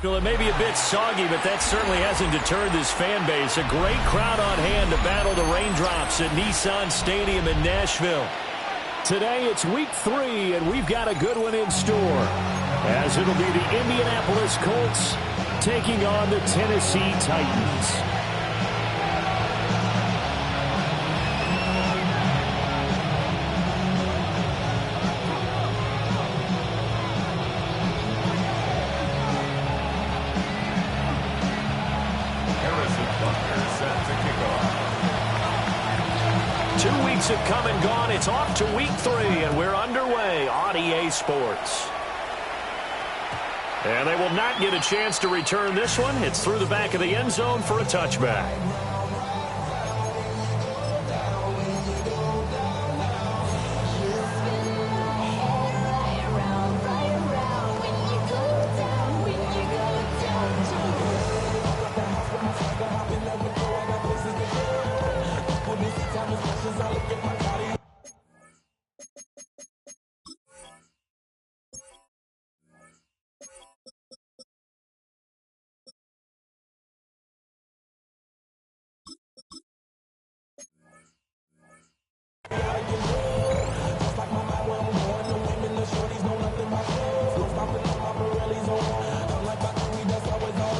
Well, it may be a bit soggy, but that certainly hasn't deterred this fan base. A great crowd on hand to battle the raindrops at Nissan Stadium in Nashville. Today it's week 3, and we've got a good one in store, as it'll be the Indianapolis Colts taking on the Tennessee Titans. Have come and gone. It's off to week 3, and we're underway on EA Sports. And they will not get a chance to return this one. It's through the back of the end zone for a touchback.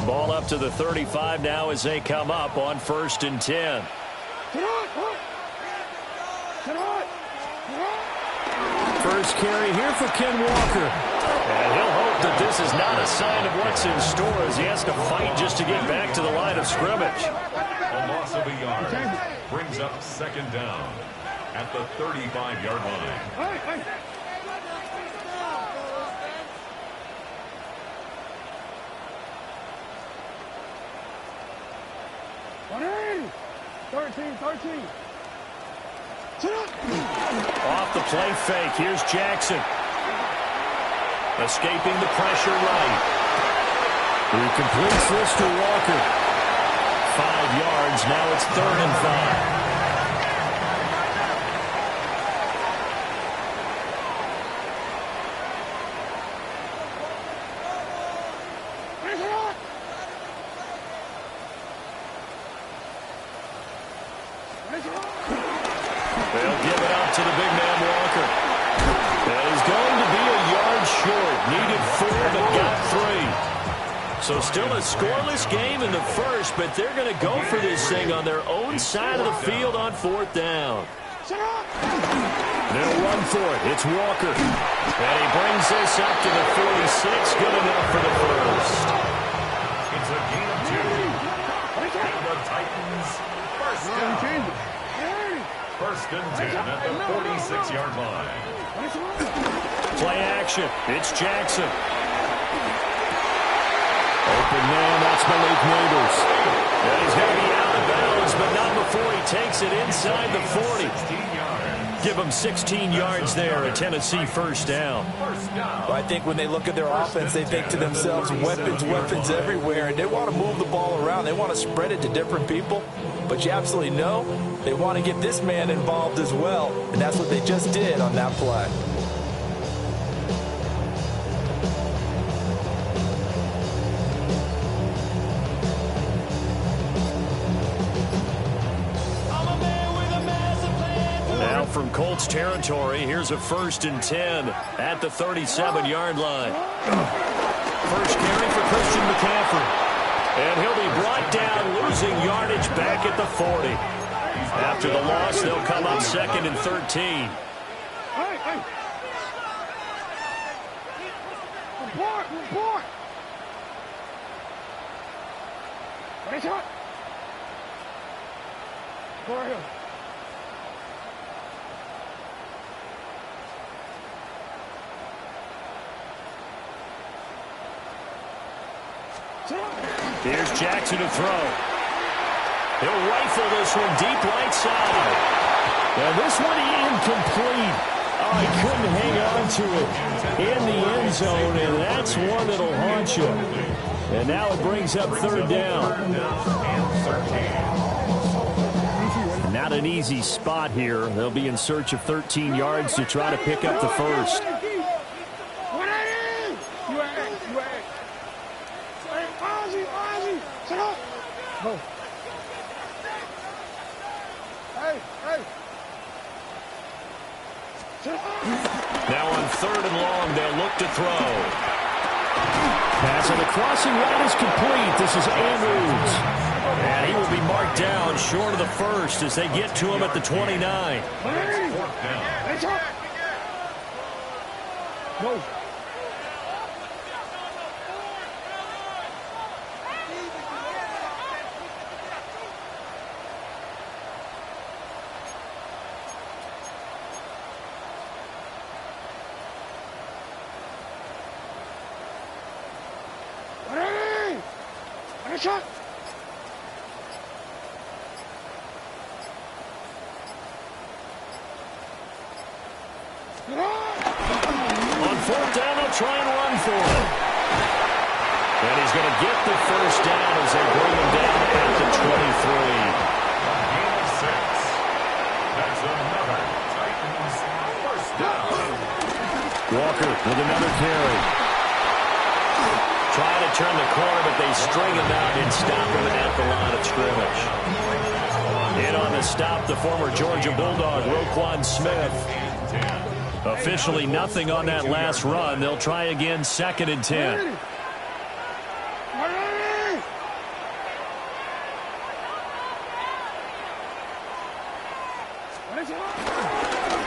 Ball up to the 35 now as they come up on 1st and 10. First carry here for Ken Walker. And he'll hope that this is not a sign of what's in store as he has to fight just to get back to the line of scrimmage. A loss of a yard brings up 2nd down at the 35-yard line. 13. Off the play fake. Here's Jackson. Escaping the pressure right. He completes this to Walker. 5 yards. Now it's 3rd and 5. They'll give it up to the big man Walker. That is going to be a yard short. Needed 4, but got 3. So still a scoreless game in the first, but they're going to go for this thing on their own side of the field on 4th down. They'll run for it. It's Walker. And he brings this up to the 46. Good enough for the first. It's a gain of 2. And the Titans first down. 1st and 10 at the 46-yard line. Play action. It's Jackson. Open man, that's Malik Neighbors. And he's going to be out of bounds, but not before he takes it inside the 40. Give him 16 yards there, a Tennessee 1st down. Well, I think when they look at their offense, they think to themselves, weapons everywhere, and they want to move the ball around. They want to spread it to different people. But you absolutely know they want to get this man involved as well, and that's what they just did on that play. Now from Colts territory, here's a 1st and 10 at the 37-yard line. First carry for Christian McCaffrey. And he'll be brought down, losing yardage back at the 40. After the loss, they'll come up 2nd and 13. Report! Here's Jackson to throw. He'll rifle this one deep right side. Now this one incomplete. Oh, he couldn't hang on to it in the end zone, and that's one that'll haunt you. And now it brings up 3rd down. And Not an easy spot here. They'll be in search of 13 yards to try to pick up the first. Now on 3rd and long, they'll look to throw. Pass on the crossing route is complete. This is Andrews. And he will be marked down short of the first as they get to him at the 29. Go. Shot. On 4th down, they'll try and run for it. And he's going to get the first down as they bring him down at the 23. Gain of 6. That's another Titans first down. Walker with another carry. Trying to turn the corner, but they string him out and stop him at the line of scrimmage. In on the stop, the former Georgia Bulldog, Roquan Smith. Officially nothing on that last run. They'll try again, 2nd and 10.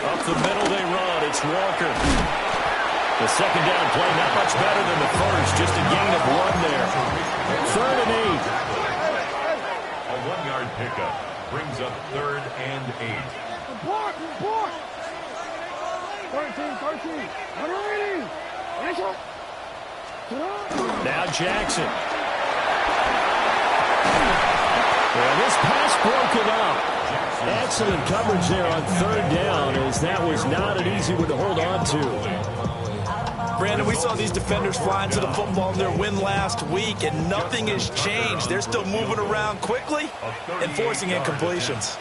Up the middle they run. It's Walker. The 2nd down play not much better than the first. Just a gain of 1 there. 3rd and 8. A 1-yard pickup brings up 3rd and 8. Report. 13. Now Jackson. Well, this pass broken up. Excellent coverage there on 3rd down, as that was not an easy one to hold on to. Brandon, we saw these defenders flying to the football in their win last week, and nothing has changed. They're still moving around quickly and forcing incompletions.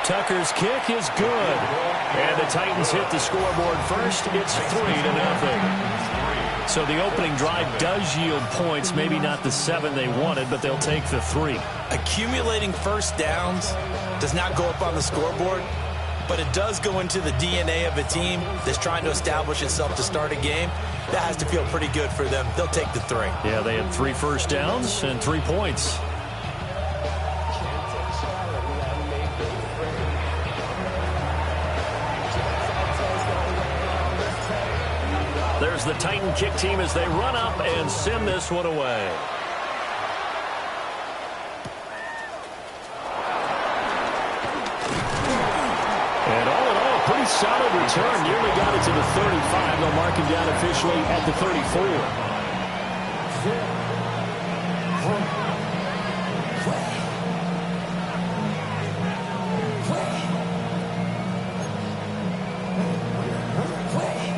Tucker's kick is good. And the Titans hit the scoreboard first. It's 3-0. So the opening drive does yield points. Maybe not the 7 they wanted, but they'll take the 3. Accumulating first downs does not go up on the scoreboard, but it does go into the DNA of a team that's trying to establish itself to start a game. That has to feel pretty good for them. They'll take the 3. Yeah, they had 3 first downs and 3 points. There's the Titan kick team as they run up and send this one away. And all in all, a pretty solid return. Nearly got it to the 35. They'll mark him down officially at the 34.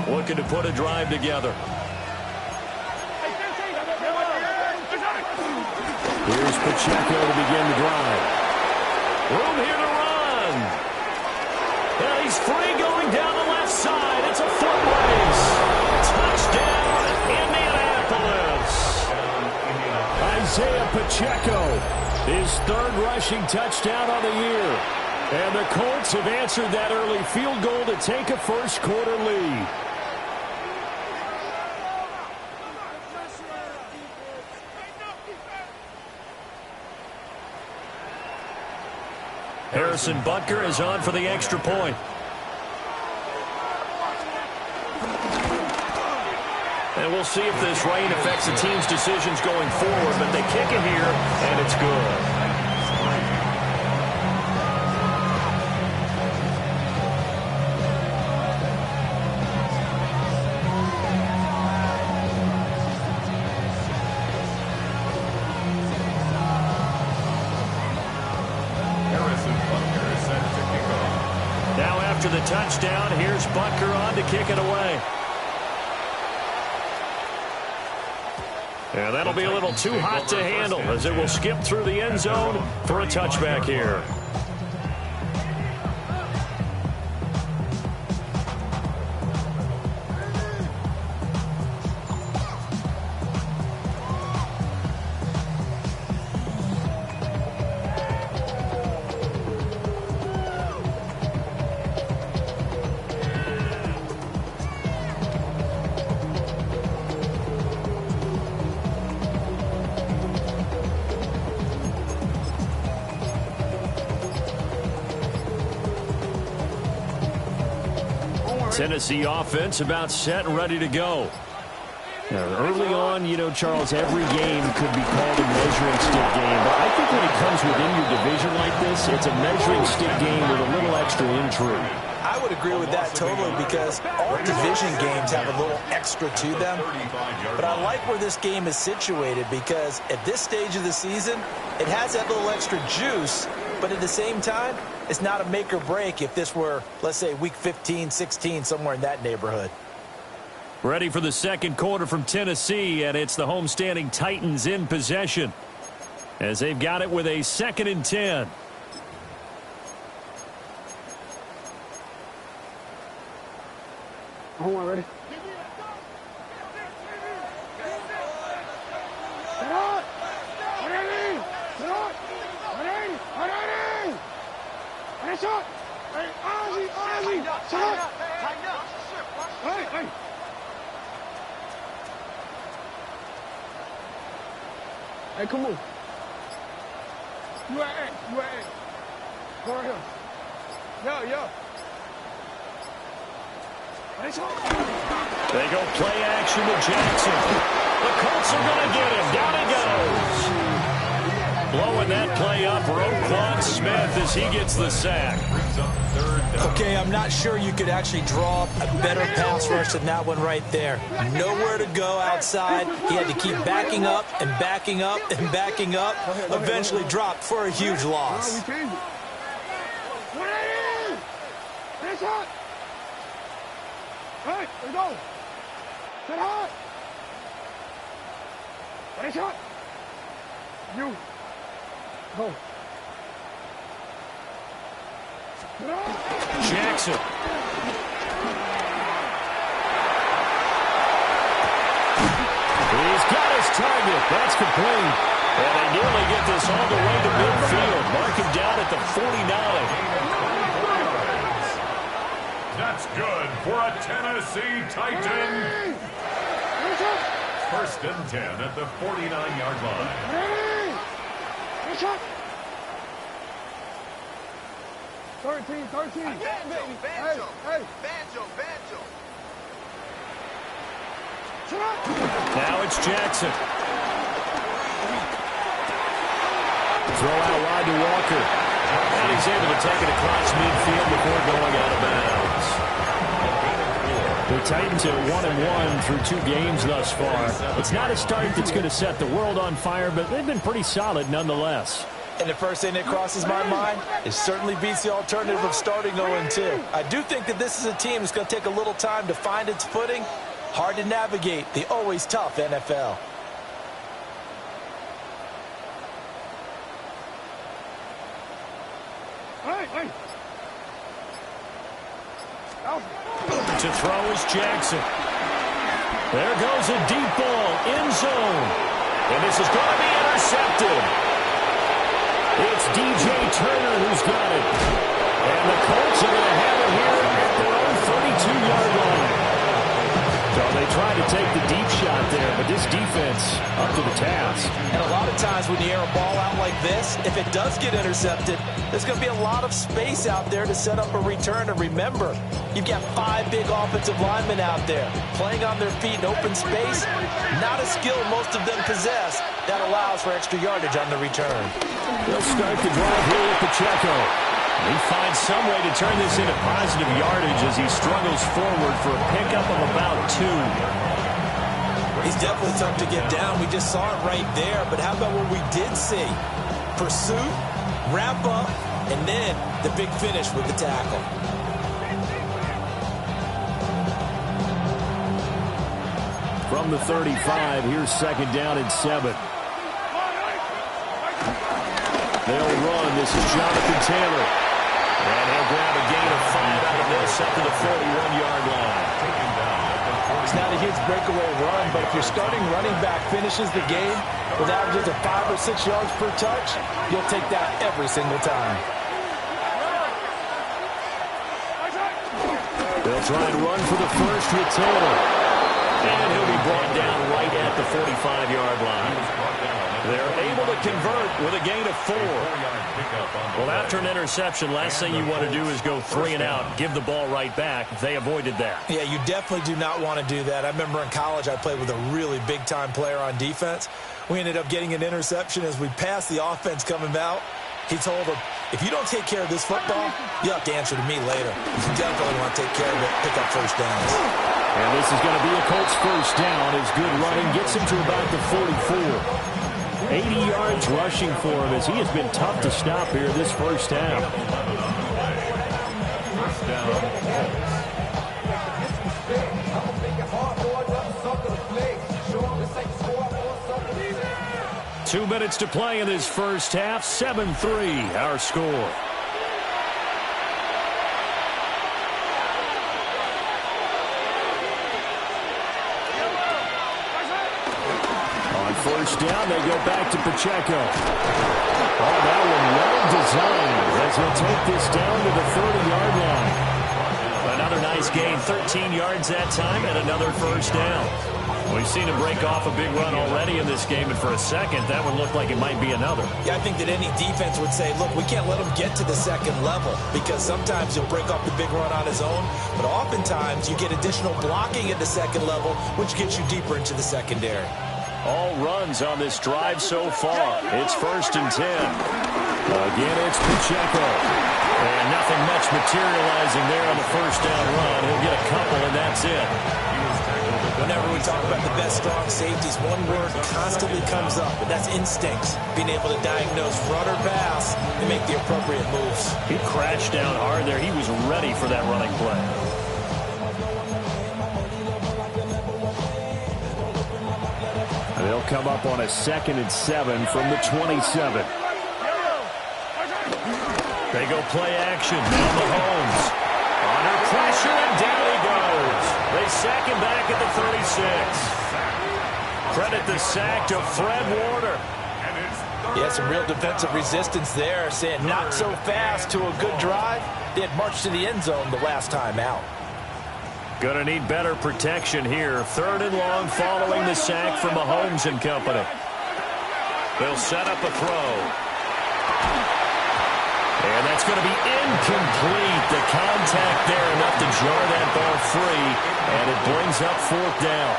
Looking to put a drive together. Here's Pacheco to begin the drive. Room here to run. And he's free going down the left side. It's a foot race. Touchdown, Indianapolis. Isaiah Pacheco, his 3rd rushing touchdown on the year. And the Colts have answered that early field goal to take a first-quarter lead. Harrison Butker is on for the extra point. And we'll see if this rain affects the team's decisions going forward, but they kick it here, and it's good. to the touchdown. Here's Butker on to kick it away. And that'll be a little too hot to handle as it will skip through the end zone for a touchback here. Tennessee offense about set and ready to go. Now, early on, you know, Charles, every game could be called a measuring stick game. But I think when it comes within your division like this, it's a measuring stick game with a little extra intrigue. I would agree with that totally because all division games have a little extra to them. But I like where this game is situated because at this stage of the season, it has that little extra juice. But at the same time, it's not a make or break if this were, let's say, week 15, 16, somewhere in that neighborhood. Ready for the second quarter from Tennessee, and it's the homestanding Titans in possession as they've got it with a 2nd and 10. Hold on, ready? Hey, come on. You at A. You at A. Go right here. Yeah. They go play action to Jackson. The Colts are going to get him. Down he goes. Blowing that play up, Roquan Smith as he gets the sack. Okay, I'm not sure you could actually draw a better pass rush than that one right there. Nowhere to go outside. He had to keep backing up and backing up and backing up. Eventually dropped for a huge loss. Hey, let's go. Set hot. Ready, shot. You. Go. Jackson. He's got his target. That's complete. And they nearly get this all the way to midfield. Mark him down at the 49. That's good for a Tennessee Titan. 1st and 10 at the 49-yard line. 13. Banjo. Now it's Jackson. Throw out wide to Walker. And he's able to take it across midfield before going out of bounds. The Titans are 1-1 through 2 games thus far. It's not a start that's going to set the world on fire, but they've been pretty solid nonetheless. And the first thing that crosses my mind, it certainly beats the alternative of starting 0-2. I do think that this is a team that's going to take a little time to find its footing. Hard to navigate the always tough NFL. Hey. To throw is Jackson. There goes a deep ball, end zone. And this is going to be intercepted. It's DJ Turner who's got it. And the Colts are going to have it here at their own 32-yard line. So they tried to take the deep shot there, but this defense up to the task. And a lot of times when you air a ball out like this, if it does get intercepted, there's going to be a lot of space out there to set up a return. And remember, you've got 5 big offensive linemen out there playing on their feet in open space. Not a skill most of them possess that allows for extra yardage on the return. They'll start the drive here with Pacheco. He finds some way to turn this into positive yardage as he struggles forward for a pickup of about 2. He's definitely tough to get down. We just saw it right there. But how about what we did see? Pursuit, wrap up, and then the big finish with the tackle. from the 35. Here's second down and 7. They'll run. This is Jonathan Taylor. And he'll grab a gain of 5 out of this up to the 41-yard line. It's not a huge breakaway run, but if your starting running back finishes the game with averages of 5 or 6 yards per touch, you'll take that every single time. They'll try and run for the first with Taylor. And he'll be brought down right at the 45-yard line. They're able to convert with a gain of 4. Well, after an interception, last thing you want to do is go 3 and out, give the ball right back. They avoided that. Yeah, you definitely do not want to do that. I remember in college I played with a really big-time player on defense. We ended up getting an interception as we passed the offense coming out. He told him, if you don't take care of this football, you have to answer to me later. You definitely want to take care of it, pick up first downs. And this is going to be a Colts first down as good running gets him to about the 44. 80 yards rushing for him as he has been tough to stop here this first half. First down. 2 minutes to play in this first half. 7-3 our score. First down, they go back to Pacheco. Oh, that one well designed as he'll take this down to the 30-yard line. Another nice gain, 13 yards that time, and another first down. We've seen him break off a big run already in this game, and for a second, that one looked like it might be another. Yeah, I think that any defense would say, look, we can't let him get to the second level because sometimes he'll break off the big run on his own, but oftentimes you get additional blocking at the second level, which gets you deeper into the secondary. All runs on this drive so far. It's 1st and 10. Again, it's Pacheco. And nothing much materializing there on the first down run. He'll get a couple, and that's it. Whenever we talk about the best strong safeties, one word constantly comes up, and that's instincts. Being able to diagnose run or pass and make the appropriate moves. He crashed down hard there. He was ready for that running play. They'll come up on a 2nd and 7 from the 27. They go play action. Now Mahomes. Under pressure, and down he goes. They sack him back at the 36. Credit the sack to Fred Warner. Yeah, some real defensive resistance there, saying not so fast to a good drive. They had marched to the end zone the last time out. Going to need better protection here. 3rd and long following the sack from Mahomes and company. They'll set up a throw. And that's going to be incomplete. The contact there enough to jar that ball free. And it brings up 4th down.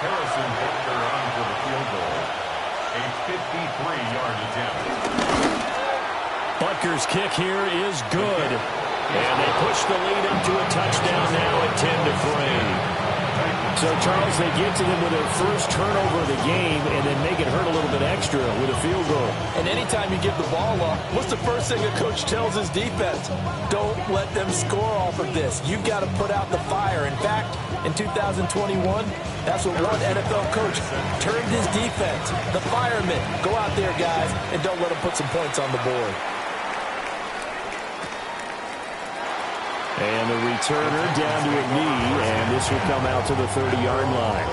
Harrison Butker on for the field goal. A 53-yard attempt. Butker's kick here is good. And they push the lead up to a touchdown now at 10-3. So, Charles, they get to them with their first turnover of the game and then make it hurt a little bit extra with a field goal. And anytime you give the ball up, what's the first thing a coach tells his defense? Don't let them score off of this. You've got to put out the fire. In fact, in 2021, that's what one NFL coach termed his defense. The firemen. Go out there, guys, and don't let them put some points on the board. And the returner down to a knee, and this will come out to the 30-yard line.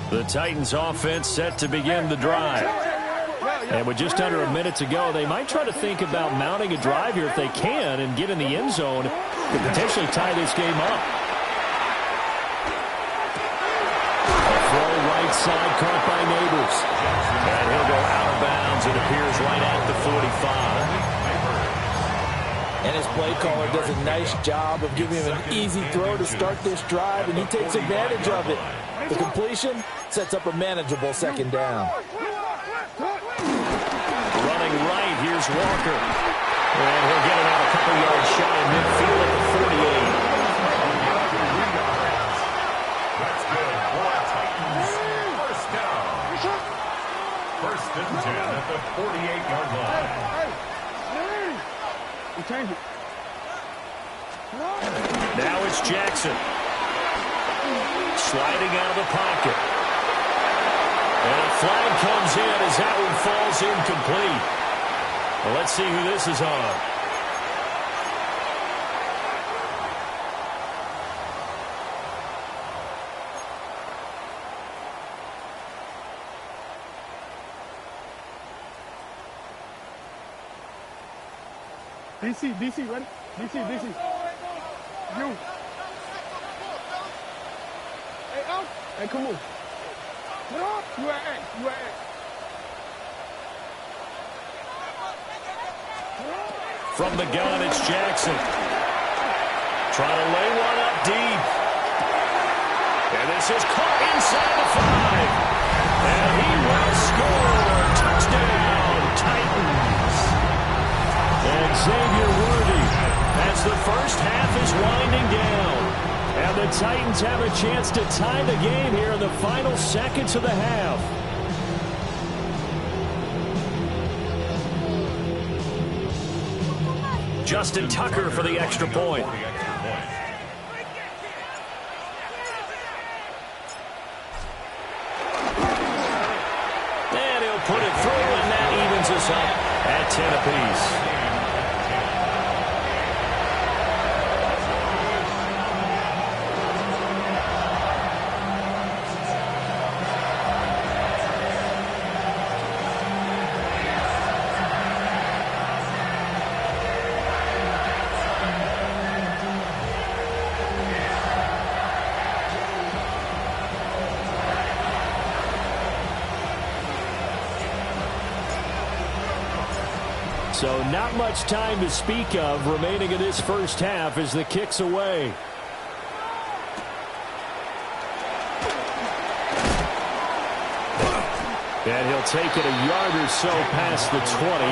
The Titans offense set to begin the drive. And with just under a minute to go, they might try to think about mounting a drive here if they can and get in the end zone to potentially tie this game up. A throw right side caught by Neighbors. And he'll go out of bounds. It appears right at the 45. And his play caller does a nice job of giving him an easy throw to start this drive, and he takes advantage of it. The completion sets up a manageable second down. Running right, here's Walker. And he'll get it out a couple yards shy of midfield at the 48. That's good for Titans. First down. First and 10 at the 48-yard line. Change it. Now it's Jackson. Sliding out of the pocket. And a flag comes in as that one falls incomplete. Well, let's see who this is on. DC, ready? DC. You. Hey, up. Hey, come on. You at X. From the gun, it's Jackson. Trying to lay one up deep. And this is caught inside the 5. And he will score. Touchdown, Titans. And Xavier Worthy, as the first half is winding down. And the Titans have a chance to tie the game here in the final seconds of the half. Justin Tucker for the extra point. And he'll put it through, and that evens us up at 10 apiece. So not much time to speak of remaining in this first half as the kick's away. And he'll take it a yard or so past the 20,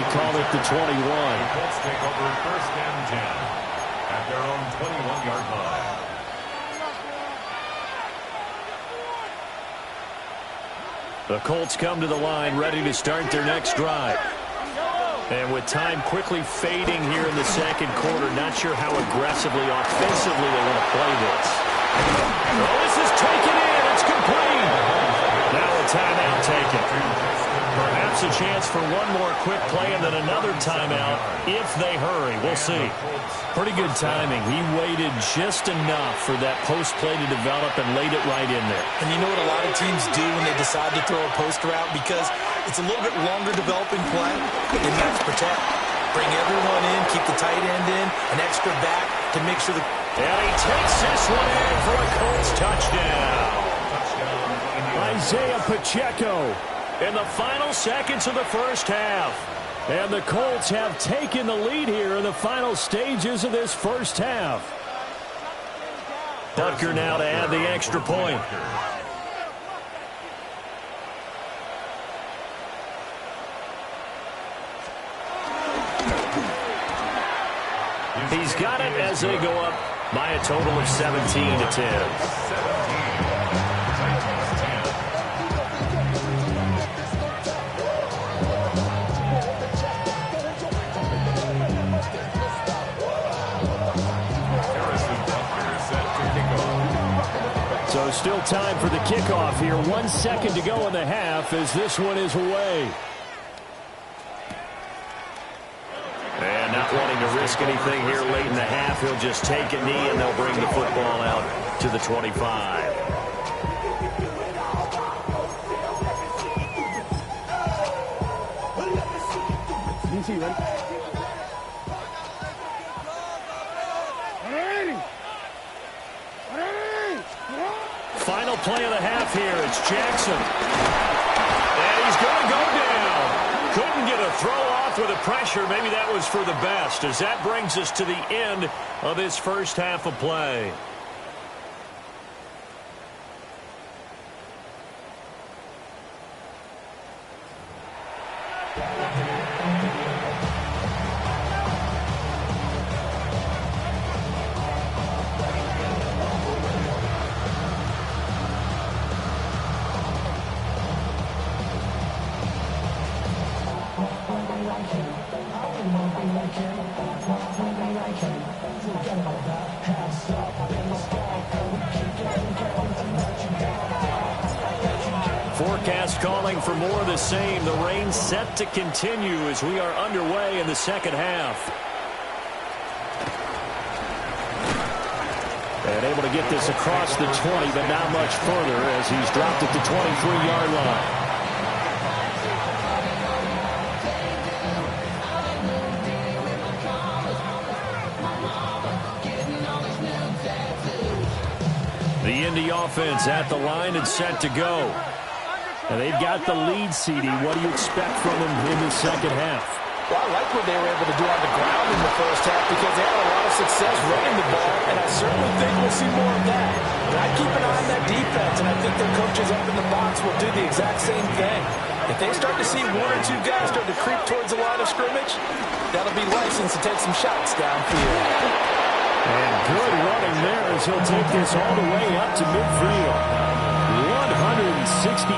call it the 21. Let's take over first and 10 at their own 21-yard line. The Colts come to the line ready to start their next drive. And with time quickly fading here in the second quarter, not sure how aggressively, offensively they want to play this. Oh, this is taken in. It's complete. Now a timeout taken. Perhaps a chance for one more quick play and then another timeout if they hurry. We'll see. Pretty good timing. He waited just enough for that post play to develop and laid it right in there. And you know what a lot of teams do when they decide to throw a post route? Because it's a little bit longer developing play, and that's protect. Bring everyone in, keep the tight end in, an extra back to make sure And he takes this one in for a Colts touchdown. Isaiah Pacheco in the final seconds of the first half. And the Colts have taken the lead here in the final stages of this first half. Tucker now to add the extra point. He's got it as they go up by a total of 17-10. So still time for the kickoff here. 1 second to go in the half as this one is away. And not wanting to risk anything here late in the half, he'll just take a knee and they'll bring the football out to the 25. DC, ready? Final play of the half here. It's Jackson. And he's going to go down. Couldn't get a throw off with the pressure. Maybe that was for the best, as that brings us to the end of this first half of play. Forecast calling for more of the same. The rain set to continue as we are underway in the second half. And able to get this across the 20, but not much further as he's dropped at the 23-yard line. The Indy offense at the line and set to go. And they've got the lead, CD. What do you expect from them in the second half? Well, I like what they were able to do on the ground in the first half because they had a lot of success running the ball, and I certainly think we'll see more of that. But I keep an eye on that defense, and I think their coaches up in the box will do the exact same thing. If they start to see one or two guys start to creep towards the line of scrimmage, that'll be license to take some shots downfield. And good running there as he'll take this all the way up to midfield. 165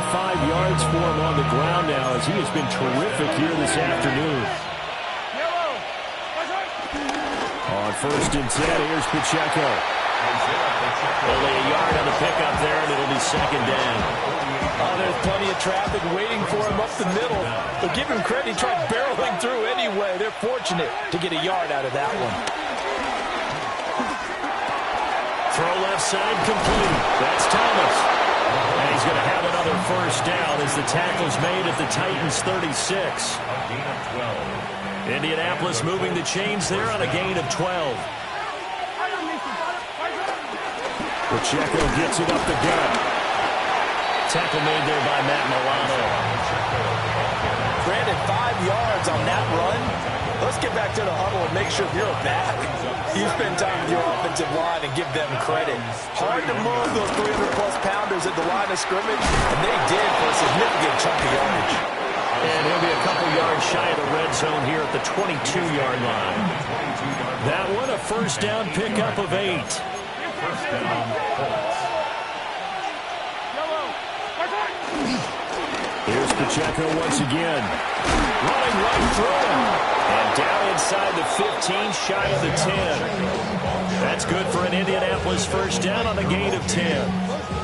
yards for him on the ground now as he has been terrific here this afternoon. On 1st and 10, here's Pacheco. Only a yard on the pickup there, and it'll be second down. Oh, there's plenty of traffic waiting for him up the middle. But give him credit, he tried barreling through anyway. They're fortunate to get a yard out of that one. Throw left side complete. That's Thomas. And he's going to have another first down as the tackle's made at the Titans' 36. Indianapolis moving the chains there on a gain of 12. Pacheco gets it up the gut. Tackle made there by Matt Milano. Granted, 5 yards on that run. Let's get back to the huddle and make sure you're back. You spend time with your offensive line and give them credit. Hard to move those 300-plus pounders at the line of scrimmage, and they did for a significant chunk of yardage. And he'll be a couple yards shy of the red zone here at the 22-yard line. That one, a first down pickup of 8. First down, Colts. Here's Pacheco once again. Running right through him. And down inside the 15, shy of the 10. That's good for an Indianapolis first down on a gain of 10.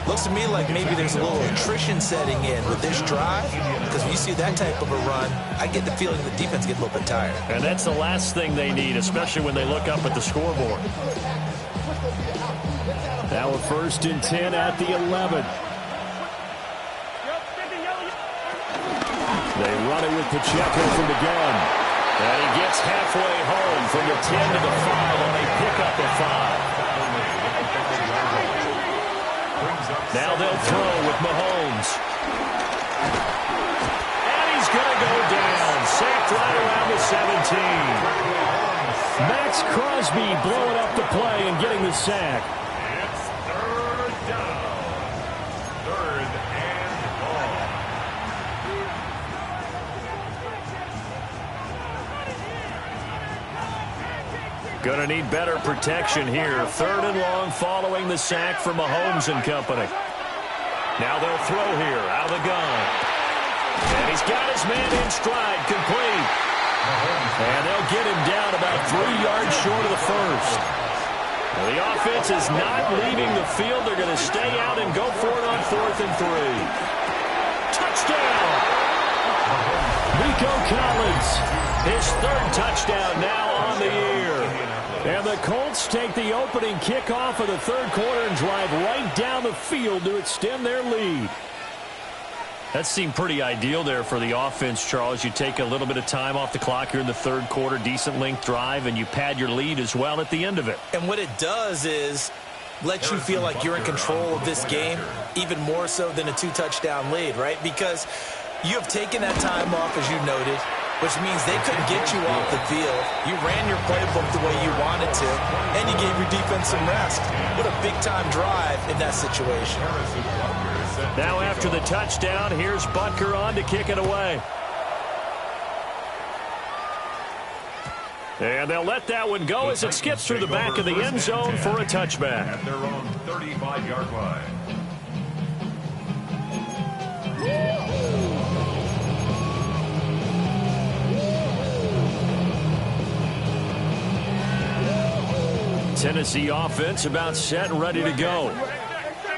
Looks to me like maybe there's a little attrition setting in with this drive, because when you see that type of a run, I get the feeling the defense gets a little bit tired. And that's the last thing they need, especially when they look up at the scoreboard. Now a 1st and 10 at the 11. They run it with Pacheco from the gun. And he gets halfway home from the 10 to the 5 on a pickup of 5. Now they'll throw with Mahomes. And he's going to go down. Sacked right around the 17. Max Crosby blowing up the play and getting the sack. It's 3rd down. 3rd and long. Gonna need better protection here. 3rd and long following the sack from Mahomes and company. Now they'll throw here out of the gun. And he's got his man in stride, complete. And they'll get him down about 3 yards short of the first. Well, the offense is not leaving the field. They're going to stay out and go for it on 4th and 3. Touchdown! Nico Collins, his 3rd touchdown now on the year. And the Colts take the opening kickoff of the 3rd quarter and drive right down the field to extend their lead. That seemed pretty ideal there for the offense, Charles. You take a little bit of time off the clock here in the 3rd quarter, decent length drive, and you pad your lead as well at the end of it. And what it does is let you feel like you're in control of this game, even more so than a 2-touchdown lead, right? Because You have taken that time off, as you noted, which means they couldn't get you off the field. You ran your playbook the way you wanted to, and you gave your defense some rest. What a big-time drive in that situation. Now after the touchdown, here's Butker on to kick it away. And they'll let that one go as it skips through the back of the end zone for a touchback. At their own 35-yard line. Tennessee offense about set and ready to go.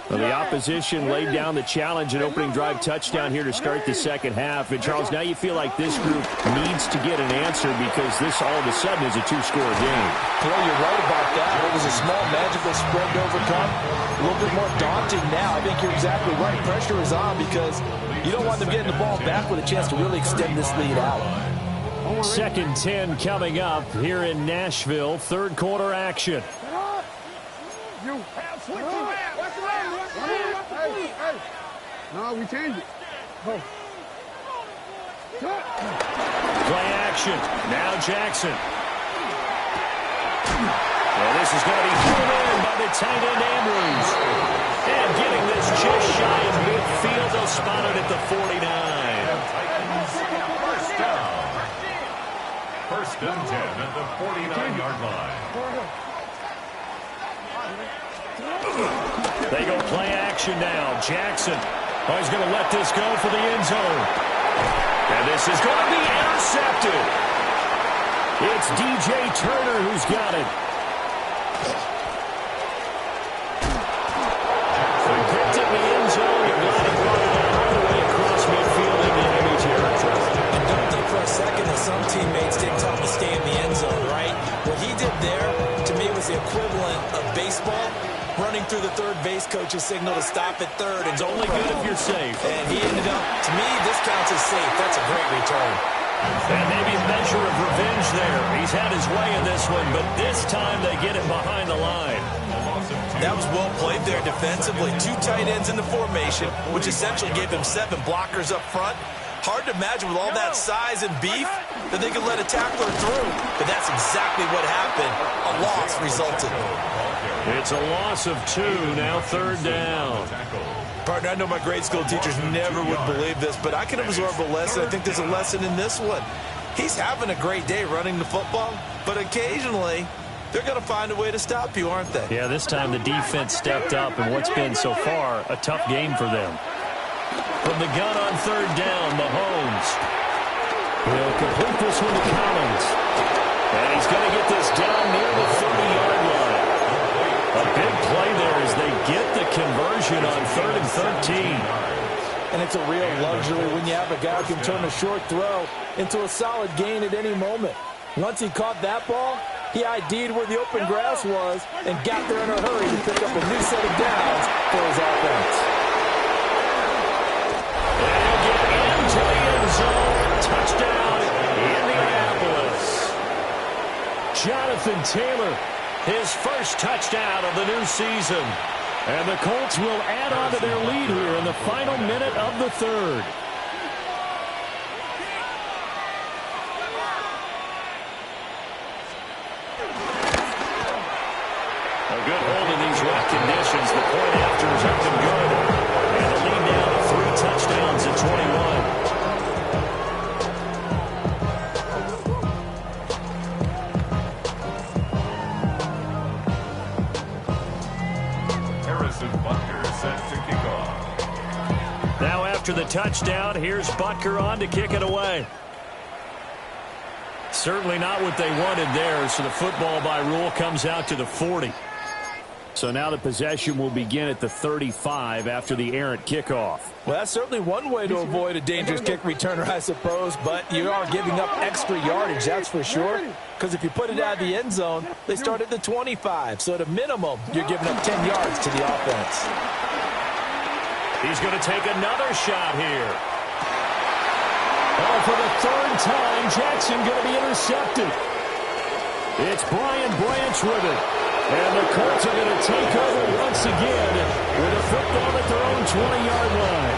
Well, the opposition laid down the challenge and opening drive touchdown here to start the second half. And, Charles, now you feel like this group needs to get an answer because this all of a sudden is a two-score game. Well, you're right about that. It was a small magical spread to overcome. A little bit more daunting now. I think you're exactly right. Pressure is on because you don't want them getting the ball back with a chance to really extend this lead out. 2nd 10 coming up here in Nashville. Third quarter action. You have switched it. Hey. No, we changed it. Go. Play action. Now Jackson. Well, this is going to be thrown in by the tight end Andrews. And getting this just shy of midfield. They'll spot it at the 49. First down. 1st and 10 at the 49-yard line. They go play action now. Jackson. Oh, he's going to let this go for the end zone. And this is going to be intercepted. It's DJ Turner who's got it. Picked in the end zone. And brought it all the way across midfield into enemy territory. And don't think for a second that some teammates didn't tell him to stay in the end zone, right? What he did there, to me, was the equivalent of baseball. Running through the third base coach's signal to stop at third. It's only good if you're safe. And he ended up, to me, this counts as safe. That's a great return. And maybe a measure of revenge there. He's had his way in this one, but this time they get him behind the line. That was well played there defensively. 2 tight ends in the formation, which essentially gave him 7 blockers up front. Hard to imagine with all that size and beef that they could let a tackler through. But that's exactly what happened. A loss resulted. It's a loss of 2, now 3rd down. Partner, I know my grade school teachers never would believe this, but I can absorb a lesson. I think there's a lesson in this one. He's having a great day running the football, but occasionally they're going to find a way to stop you, aren't they? Yeah, this time the defense stepped up, and what's been so far a tough game for them. From the gun on 3rd down, Mahomes. He'll complete this one to Collins. And he's going to get this down near the 30-yard line. A big play there as they get the conversion on 3rd and 13. And it's a real luxury when you have a guy who can turn a short throw into a solid gain at any moment. Once he caught that ball, he ID'd where the open grass was and got there in a hurry to pick up a new set of downs for his offense. And he'll get into the end zone. Touchdown, Indianapolis. Jonathan Taylor, his first touchdown of the new season. And the Colts will add on to their lead here in the final minute of the 3rd. A good hold in these rough conditions. The point after is up and good. And the lead now to 3 touchdowns at 21. After the touchdown, here's Butker on to kick it away. Certainly not what they wanted there, so the football by rule comes out to the 40. So now the possession will begin at the 35 after the errant kickoff. Well, that's certainly one way to avoid a dangerous kick returner, I suppose, but you are giving up extra yardage, that's for sure. Because if you put it out of the end zone, they start at the 25. So at a minimum, you're giving up 10 yards to the offense. He's going to take another shot here. Oh, for the 3rd time, Jackson going to be intercepted. It's Brian Branch with it. And the Colts are going to take over once again with a football at their own 20-yard line.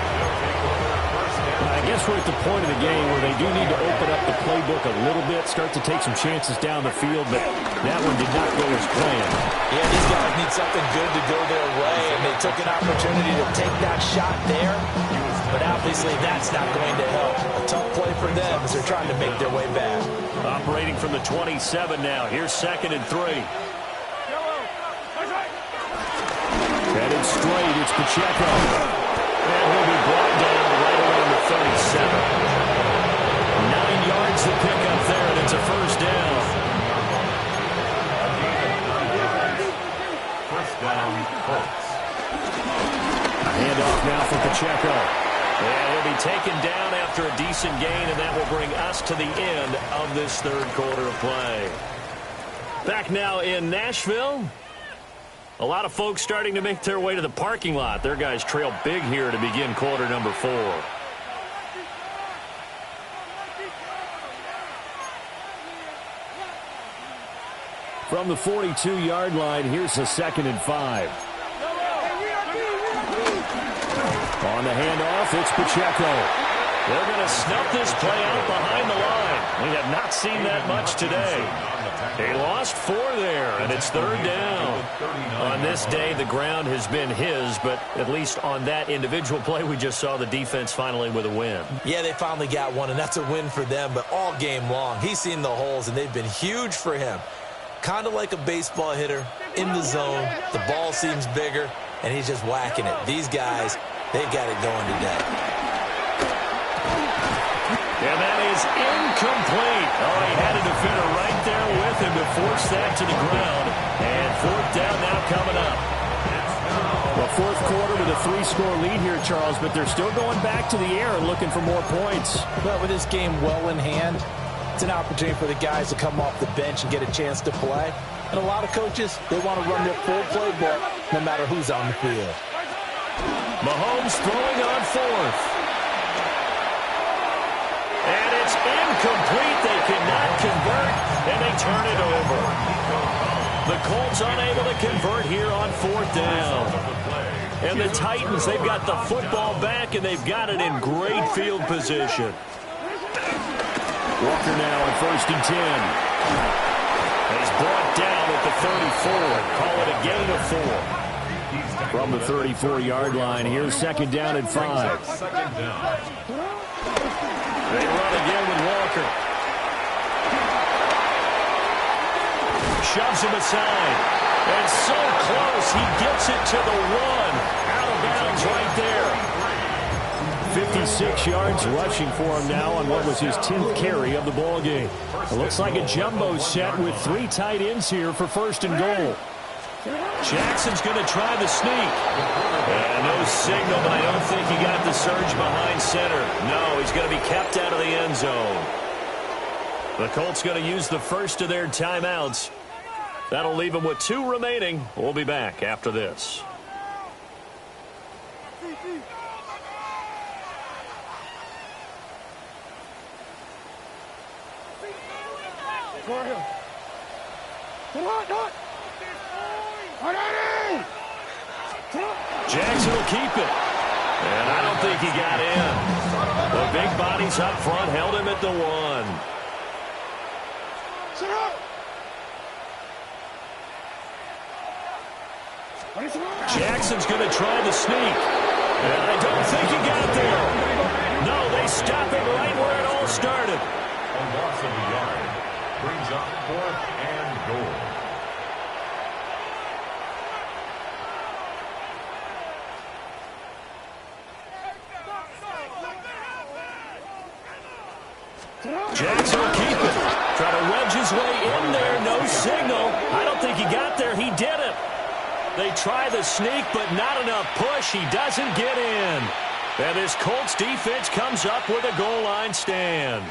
I guess guess we're at the point of the game where they do need to open up the playbook a little bit, start to take some chances down the field, but that one did not go as planned. Yeah, these guys need something good to go their way, and they took an opportunity to take that shot there, but obviously that's not going to help. A tough play for them as they're trying to make their way back. Operating from the 27 now. Here's 2nd and 3. Headed straight, it's Pacheco. And he'll be brought down right around the 37. 9 yards to pick up there, and it's a first down. First down, Colts. A handoff now for Pacheco. And he'll be taken down after a decent gain, and that will bring us to the end of this third quarter of play. Back now in Nashville. A lot of folks starting to make their way to the parking lot. Their guys trail big here to begin quarter number 4. From the 42-yard line, here's a 2nd and 5. On the handoff, it's Pacheco. They're going to snuff this play out behind the line. We have not seen that much today. They lost 4 there, and it's 3rd down. On this day, the ground has been his, but at least on that individual play, we just saw the defense finally with a win. Yeah, they finally got one, and that's a win for them, but all game long, he's seen the holes, and they've been huge for him. Kind of like a baseball hitter in the zone. The ball seems bigger, and he's just whacking it. These guys, they've got it going today. And that is incomplete. Oh, he had a defender right there with him to force that to the ground. And 4th down now coming up. Well, 4th quarter with a 3-score lead here, Charles, but they're still going back to the air and looking for more points. Well, with this game well in hand, it's an opportunity for the guys to come off the bench and get a chance to play. And a lot of coaches, they want to run their full playbook no matter who's on the field. Mahomes throwing on 4th. And it's incomplete. They cannot convert, and they turn it over. The Colts unable to convert here on 4th down. And the Titans, they've got the football back, and they've got it in great field position. Walker now on 1st and 10. He's brought down at the 34. Call it a gain of 4. From the 34-yard line, here's 2nd down and 5. 2nd down. They run again with Walker. Shoves him aside. And so close, he gets it to the 1. Out of bounds right there. 56 yards rushing for him now on what was his 10th carry of the ball game. It looks like a jumbo set with 3 tight ends here for 1st and goal. Jackson's going to try the sneak. And no signal, but I don't think he got the surge behind center. No, he's going to be kept out of the end zone. The Colts going to use the first of their timeouts. That'll leave them with 2 remaining. We'll be back after this. Jackson will keep it. And I don't think he got in. The big bodies up front held him at the 1. Jackson's going to try the sneak. And I don't think he got there. No, they stop him right where it all started. A loss of a yard brings up 4th and goal. Jackson will keep it. Try to wedge his way in there. No signal. I don't think he got there. He did it. They try the sneak, but not enough push. He doesn't get in. And this Colts defense comes up with a goal line stand.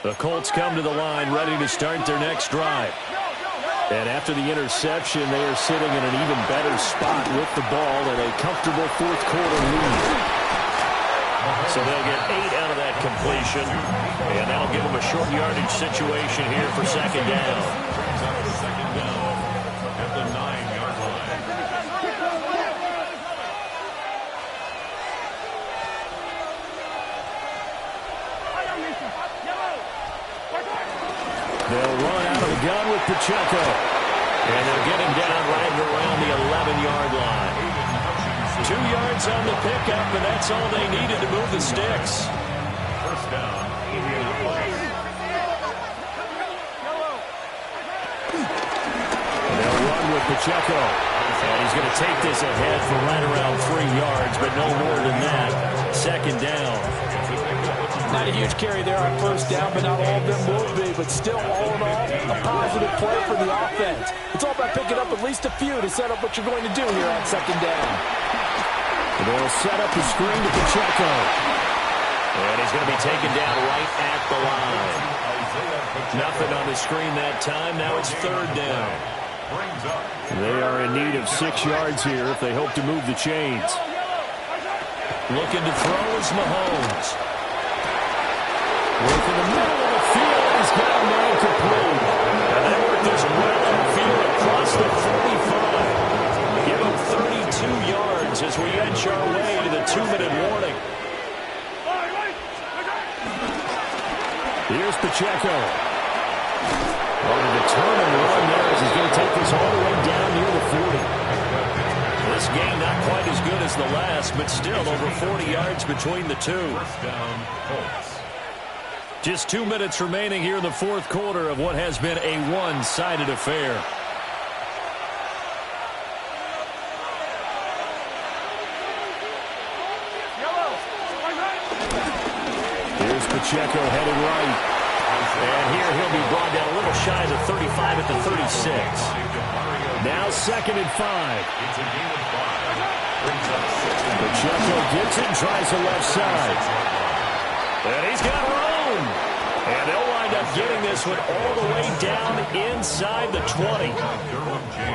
The Colts come to the line ready to start their next drive. And after the interception, they are sitting in an even better spot with the ball and a comfortable 4th quarter lead. So they'll get 8 out of that completion. And that'll give them a short yardage situation here for 2nd down. Second down at the 9-yard line. gun with Pacheco. And they'll get him down right around the 11-yard line. 2 yards on the pickup, and that's all they needed to move the sticks. First down, Indianapolis. They'll run with Pacheco. And he's going to take this ahead for right around 3 yards, but no more than that. Second down. Not a huge carry there on first down, but not all of them will be. But still, all in all, a positive play for the offense. It's all about picking up at least a few to set up what you're going to do here on second down. They'll set up the screen to Pacheco. And he's going to be taken down right at the line. Nothing on the screen that time. Now it's third down. They are in need of 6 yards here if they hope to move the chains. Looking to throw is Mahomes. Work in the middle of the field. He's got a man complete. And they work this well in the field across the 45. Give him 32 yards as we edge our way to the 2-minute warning. Here's Pacheco. On a determined run there as he's going to take this all the way down near the 40. This game not quite as good as the last, but still over 40 yards between the two. First down, Colts. Just 2 minutes remaining here in the fourth quarter of what has been a one-sided affair. Here's Pacheco headed right. And here he'll be brought down a little shy of the 35 at the 36. Now 2nd and 5. It's a gain of 5. Brings up 6. Pacheco gets it, tries the left side. And he's got room. And they'll wind up getting this one all the way down inside the 20.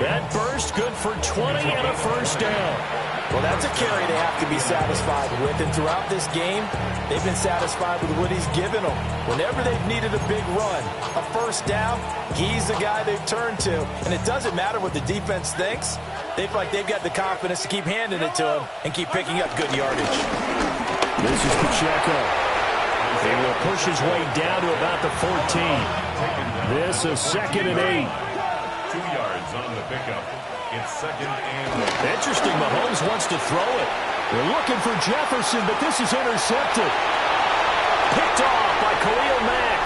That burst good for 20 and a first down. Well, that's a carry they have to be satisfied with. And throughout this game, they've been satisfied with what he's given them. Whenever they've needed a big run, a first down, he's the guy they've turned to. And it doesn't matter what the defense thinks. They feel like they've got the confidence to keep handing it to him and keep picking up good yardage. This is Pacheco. He will push his way down to about the 14. This is 2nd and 8. 2 yards on the pickup. It's 2nd and 8. Interesting, Mahomes wants to throw it. They're looking for Jefferson, but this is intercepted. Picked off by Khalil Mack.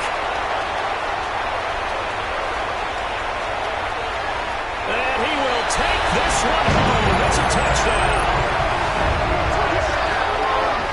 And he will take this one home. It's a touchdown.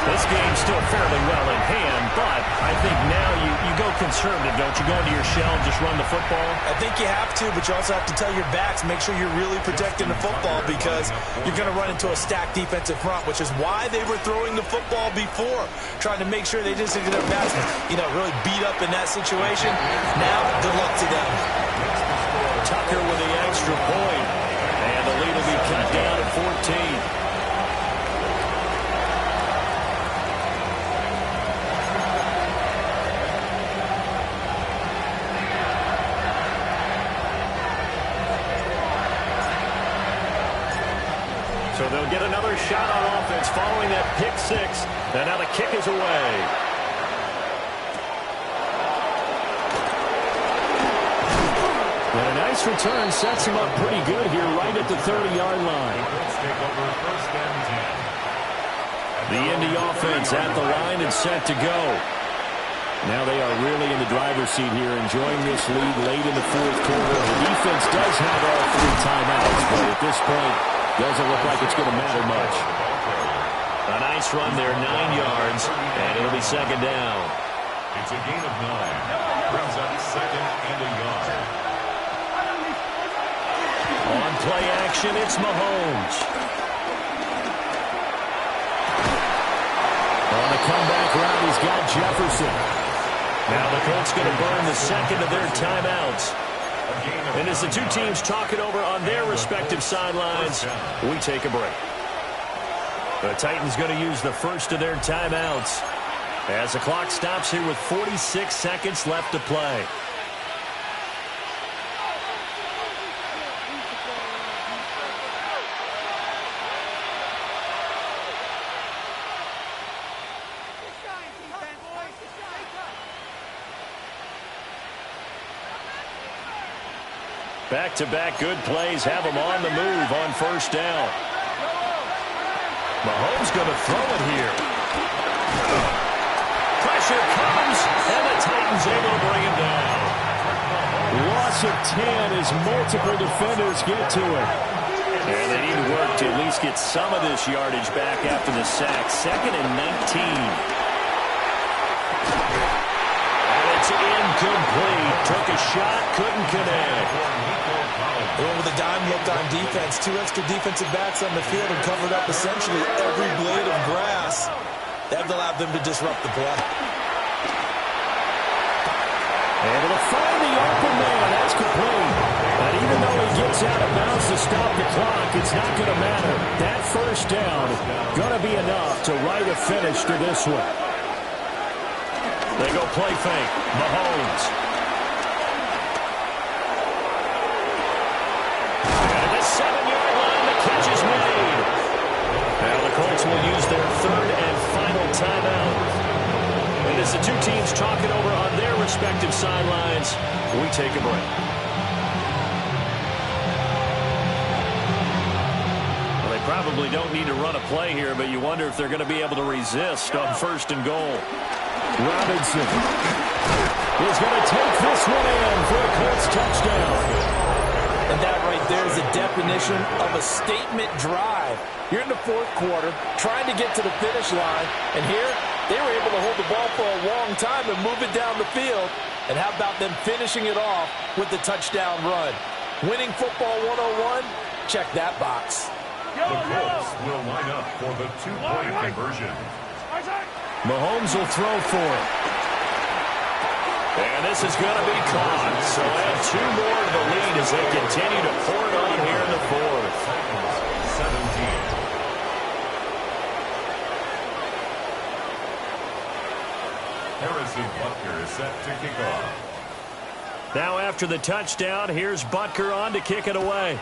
This game's still fairly well in hand, but I think now you go conservative, don't you? Go into your shell and just run the football? I think you have to, but you also have to tell your backs, make sure you're really protecting the football because you're going to run into a stacked defensive front, which is why they were throwing the football before, trying to make sure they didn't get their backs, really beat up in that situation. Now, good luck to them. Tucker with the extra point, and the lead will be cut down at 14. So they'll get another shot on offense following that pick six. And now the kick is away. And a nice return sets him up pretty good here right at the 30-yard line. Let's take over first and 10. The Indy offense at the line and set to go. Now they are really in the driver's seat here, enjoying this lead late in the fourth quarter. The defense does have all 3 timeouts, but at this point, doesn't look like it's going to matter much. A nice run there, 9 yards, and it'll be second down. It's a gain of 9. Brings up 2nd and a yard. On play action, it's Mahomes. On the comeback route, he's got Jefferson. Now the Colts going to burn the second of their timeouts. And as the two teams talk it over on their respective sidelines, we take a break. The Titans going to use the first of their timeouts as the clock stops here with 46 seconds left to play. Back-to-back good plays have him on the move on first down. Mahomes going to throw it here. Pressure comes, and the Titans able to bring him down. Loss of 10 as multiple defenders get to it. And they need to work to at least get some of this yardage back after the sack. 2nd and 19. And it's incomplete. Took a shot, couldn't connect. Well, with a dime looked on defense, 2 extra defensive backs on the field and covered up essentially every blade of grass. That allowed them to disrupt the play. Able to find the open man. That's complete. And even though he gets out of bounds to stop the clock, it's not going to matter. That first down going to be enough to write a finish to this one. They go play fake. Mahomes. And at the 7-yard line, the catch is made. Now the Colts will use their 3rd and final timeout. And as the two teams talk it over on their respective sidelines, we take a break. Well, they probably don't need to run a play here, but you wonder if they're going to be able to resist on 1st and goal. Robinson is going to take this one in for a Colts touchdown. And that right there is a definition of a statement drive. You're in the 4th quarter, trying to get to the finish line, and here they were able to hold the ball for a long time and move it down the field. And how about them finishing it off with the touchdown run? Winning football 101? Check that box. The Colts will line up for the 2-point conversion. Mahomes will throw for it. And this is going to be caught. So add 2 more to the lead as they continue to pour it on here in the 4th. 17. Harrison Butker is set to kick off. Now after the touchdown, here's Butker on to kick it away.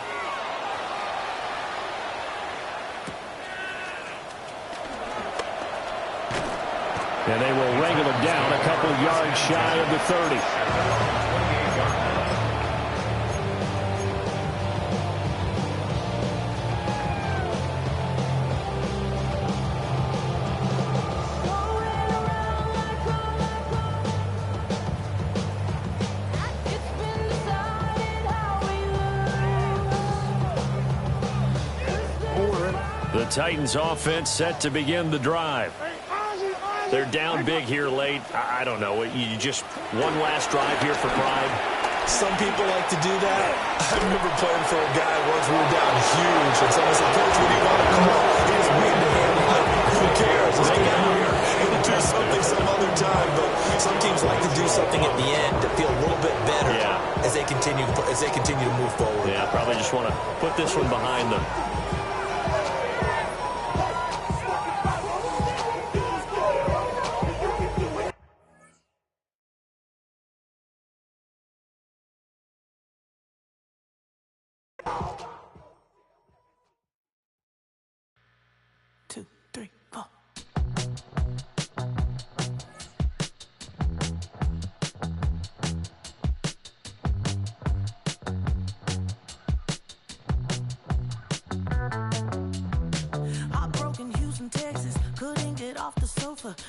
And they will wrangle him down a couple yards shy of the 30. The Titans offense set to begin the drive. They're down big here late. I don't know. You just one last drive here for pride. Some people like to do that. I remember playing for a guy once. We were down huge, and someone said, "Coach, what do you want to call?" He was waiting to hand him, like, who cares? Let's get out here and do something some other time. But some teams like to do something at the end to feel a little bit better as they continue to move forward. Yeah, probably just want to put this one behind them.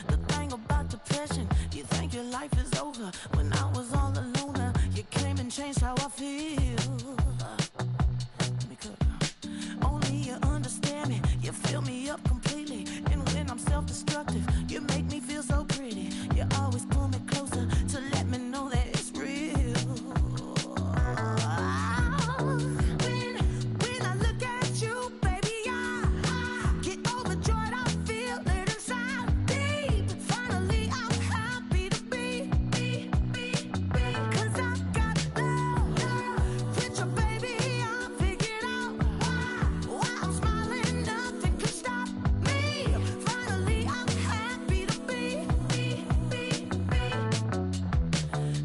The thing about depression, you think your life is over. When I was all alone, you came and changed how I feel. Because only you understand me, you fill me up completely. And when I'm self-destructive, you make me feel so pretty. You always pull me closer to let me know that it's real. When I look at you, baby, I get overjoyed. I feel it inside. Finally, I'm happy to be, 'cause I got love with your baby. I figured out why I'm smiling. Nothing can stop me. Finally, I'm happy to be.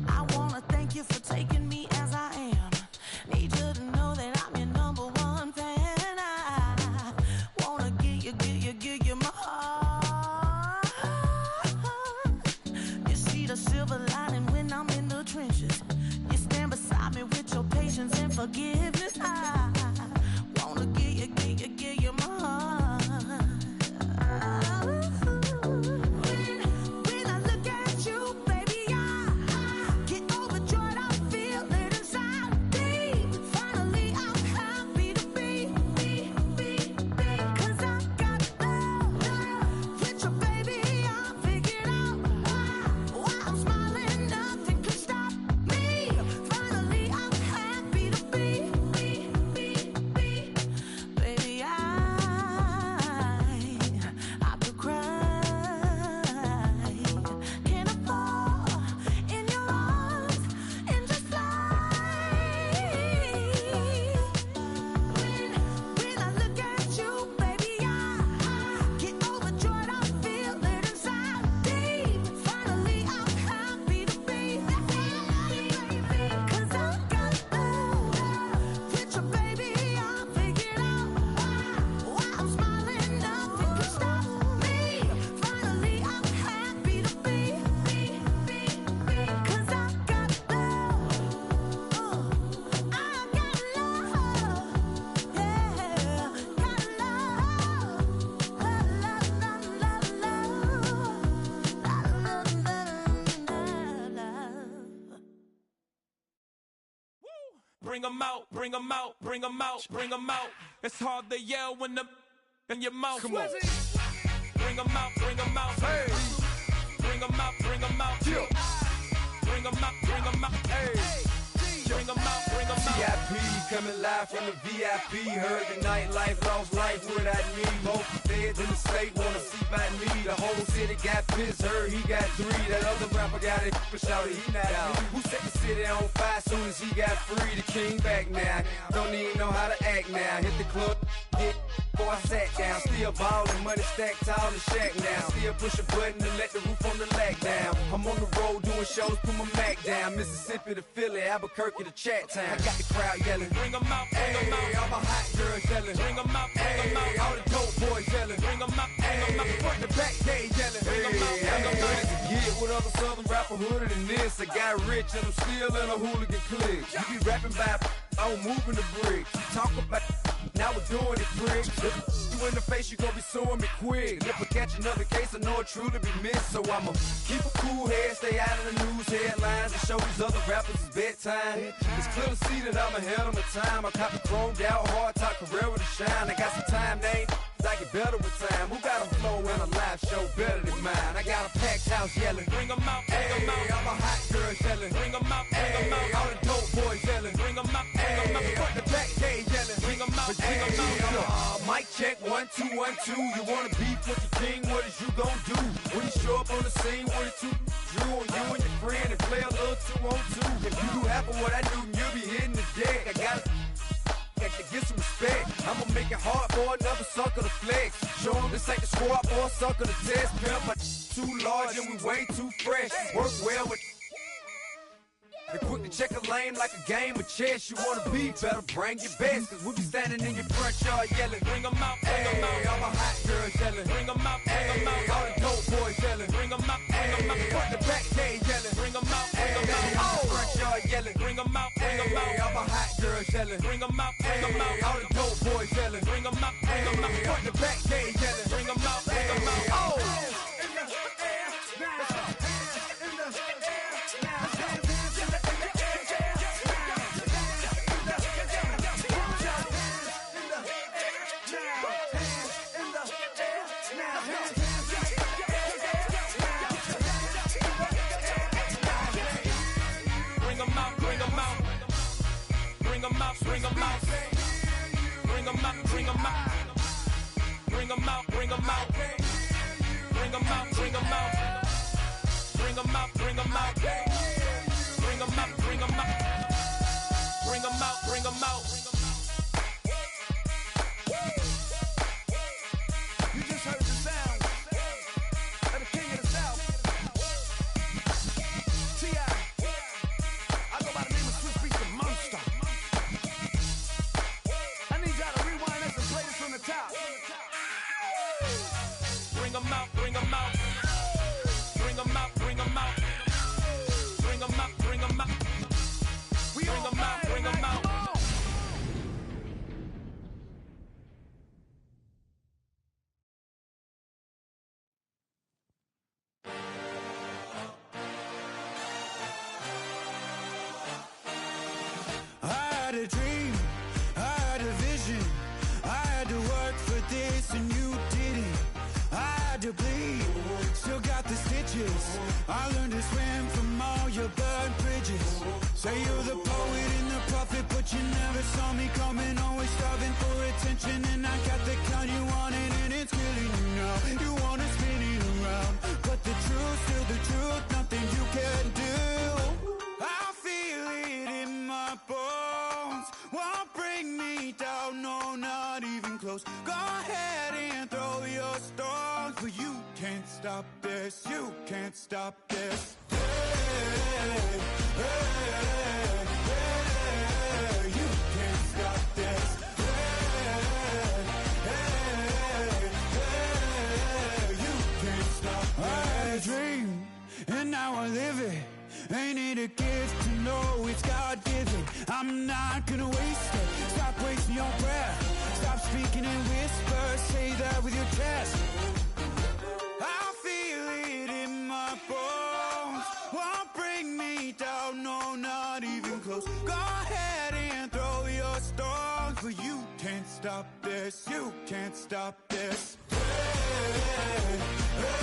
I wanna thank you for taking me as I am. Need you to know that I'm your #1 fan. I wanna give you my heart. You see the silver lining when I'm in the trenches. You stand beside me with your patience. patience and forgiveness. I wanna give you my heart. When I look at you, baby, I get overjoyed. I feel it inside me. Finally, I'm happy to be. 'Cause I got love with your baby. I figured out why I'm smiling. Nothing can stop me. Finally, I'm happy to be. Baby, I could cry. Can I fall in your arms and just fly? When I look at you, baby, I get overjoyed. I feel it inside me. Finally, I'm happy to be. 'Cause I got love with your baby. I figured out why I'm smiling. Nothing can stop me. Finally, I'm happy to be. 'Cause I got love. I got love. Yeah, got love. Bring 'em out, bring 'em out, bring 'em out, bring 'em out. It's hard to yell when the in your mouth. Come on. Bring 'em out, bring 'em out. Hey. Bring 'em out, bring 'em out. Yeah. Bring 'em out, bring 'em out. Hey. Bring 'em out, bring 'em out. VIP coming live from the VIP. Heard the nightlife, lost life without me. Most feds in the state wanna see by me. The whole city got pissed, heard he got 3. That other rapper got it, but shouted he not out. Who set the city on fire soon as he got free? The king back now, don't even know how to act now. Hit the club, get before I sat down. Still ballin', money stacked tall in the shack now. Still push a button to let the roof on the lag down. I'm on the road doing shows, put my Mac down. Mississippi to Philly, Albuquerque to Chat Town. I got the crowd yelling. Bring 'em out, bring 'em out. All my hot girls yelling. Bring 'em out, bring 'em out. All the dope boys yelling. Bring 'em out, bring 'em out. Front the back, they yelling. Bring 'em out, bring 'em out. To get with other southern rapper hooded than this. I got rich and I'm still in a hooligan clique. You be rapping by, I'm moving the brick. Talk about, now we're doing it, prick. You in the face, you gon' be suing me quick. If I catch another case, I know it truly be missed. So I'ma keep a cool head, stay out of the news headlines, and show these other rappers it's bedtime. It's clear to see that I'm ahead of my time. I cop the chromed out, hard top career with a shine. I got some time, they ain't I get better with time. Who got a flow and a live show better than mine? I got a packed house yelling. Bring 'em out, bring 'em out. All my hot girls yelling. Bring 'em out, bring 'em out. All the dope boys yelling. Bring 'em out, bring 'em out. Front the back, they yelling. Bring 'em out, bring 'em out. Mic check, 1 2 1 2. You wanna beef with the king? What is you gon' do when you show up on the scene with a 2 Drew on you and your friend and play a little 2-on-2? If you do half of what I do, you'll be hitting the deck. I got to get some respect. I'ma make it hard for another sucker to flex. Show 'em this ain't the squad for a sucker to test. Pimp, but too large and we way too fresh. Work well with. They quick to check a lane like a game of chess. You wanna be better, bring your best. Cause we be standing in your front yard yelling. Bring 'em out, bring 'em out. All my hot girls yelling. Bring 'em out, bring 'em out. All the dope boys yelling. Bring 'em out, bring 'em out. Front the back, they yelling. Bring 'em out, bring 'em out. All the front yard yelling. Bring 'em out, bring 'em out. All my hot girls yelling. Bring 'em out, bring 'em out. All the dope boys yelling. Bring 'em out, bring 'em out. Front the back, they yelling. Bring 'em out, bring 'em out. Oh! Bring 'em out, bring 'em out. Bring 'em out, bring 'em out. Bring 'em out, bring 'em out. Bring 'em out, bring 'em out. Bring 'em out, bring 'em out. Bring 'em out, bring 'em out. Bring 'em out, bring 'em out. Bring 'em out, bring 'em out. You just heard the sound of the king of the south. T.I. I go by the name of Swiss Beats the Monster. I need y'all to rewind this and play this from the top. Bring 'em out, bring 'em out. Bring 'em out, bring 'em out. Bring 'em out, bring 'em out. We Bring all 'em out, fire bring 'em tonight. out. to bleed, still got the stitches. I learned to swim from all your burnt bridges. Say you're the poet and the prophet, but you never saw me coming. Always starving for attention, and I got the kind you wanted, and it's killing you now. You wanna spin it around, but the truth's still the truth. Nothing you can do. I feel it in my bones. Won't bring me down, no, not even close. Go ahead and throw your stones, but you can't stop this. You can't stop this. Hey, hey, hey, you can't stop this. Hey, hey, hey, you can't stop this. I had a dream, and now I live it. Ain't it a gift to know it's God-given? I'm not gonna waste it. Stop wasting your breath. Stop speaking in whispers. Say that with your chest. I feel it in my bones. Won't bring me down, no, not even close. Go ahead and throw your stones, but you can't stop this. You can't stop this. Hey, hey,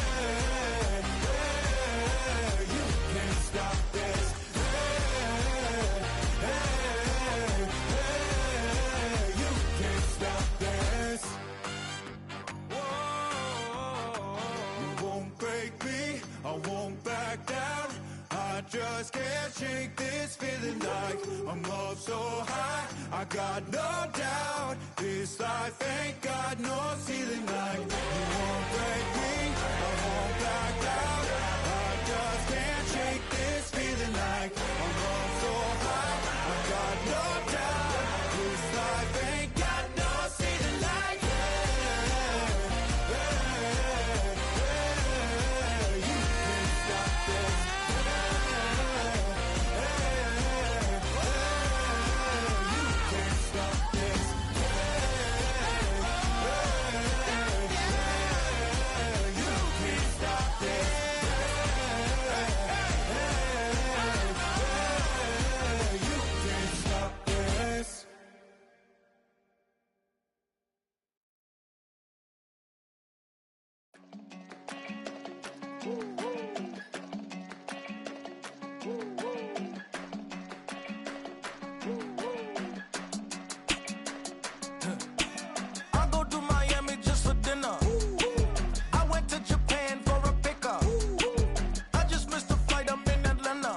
hey, you can't stop this. Hey, hey, hey, you can't stop this. Whoa, you won't break me, I won't back down. I just can't shake this feeling like I'm up so high. I got no doubt this life ain't got no ceiling like. You won't break me, I won't back down. I just can't shake this feeling like I'm up so high. I got no doubt this life ain't got no ceiling like. You can't stop this. I go to Miami just for dinner. I went to Japan for a pickup. I just missed a flight, I'm in Atlanta.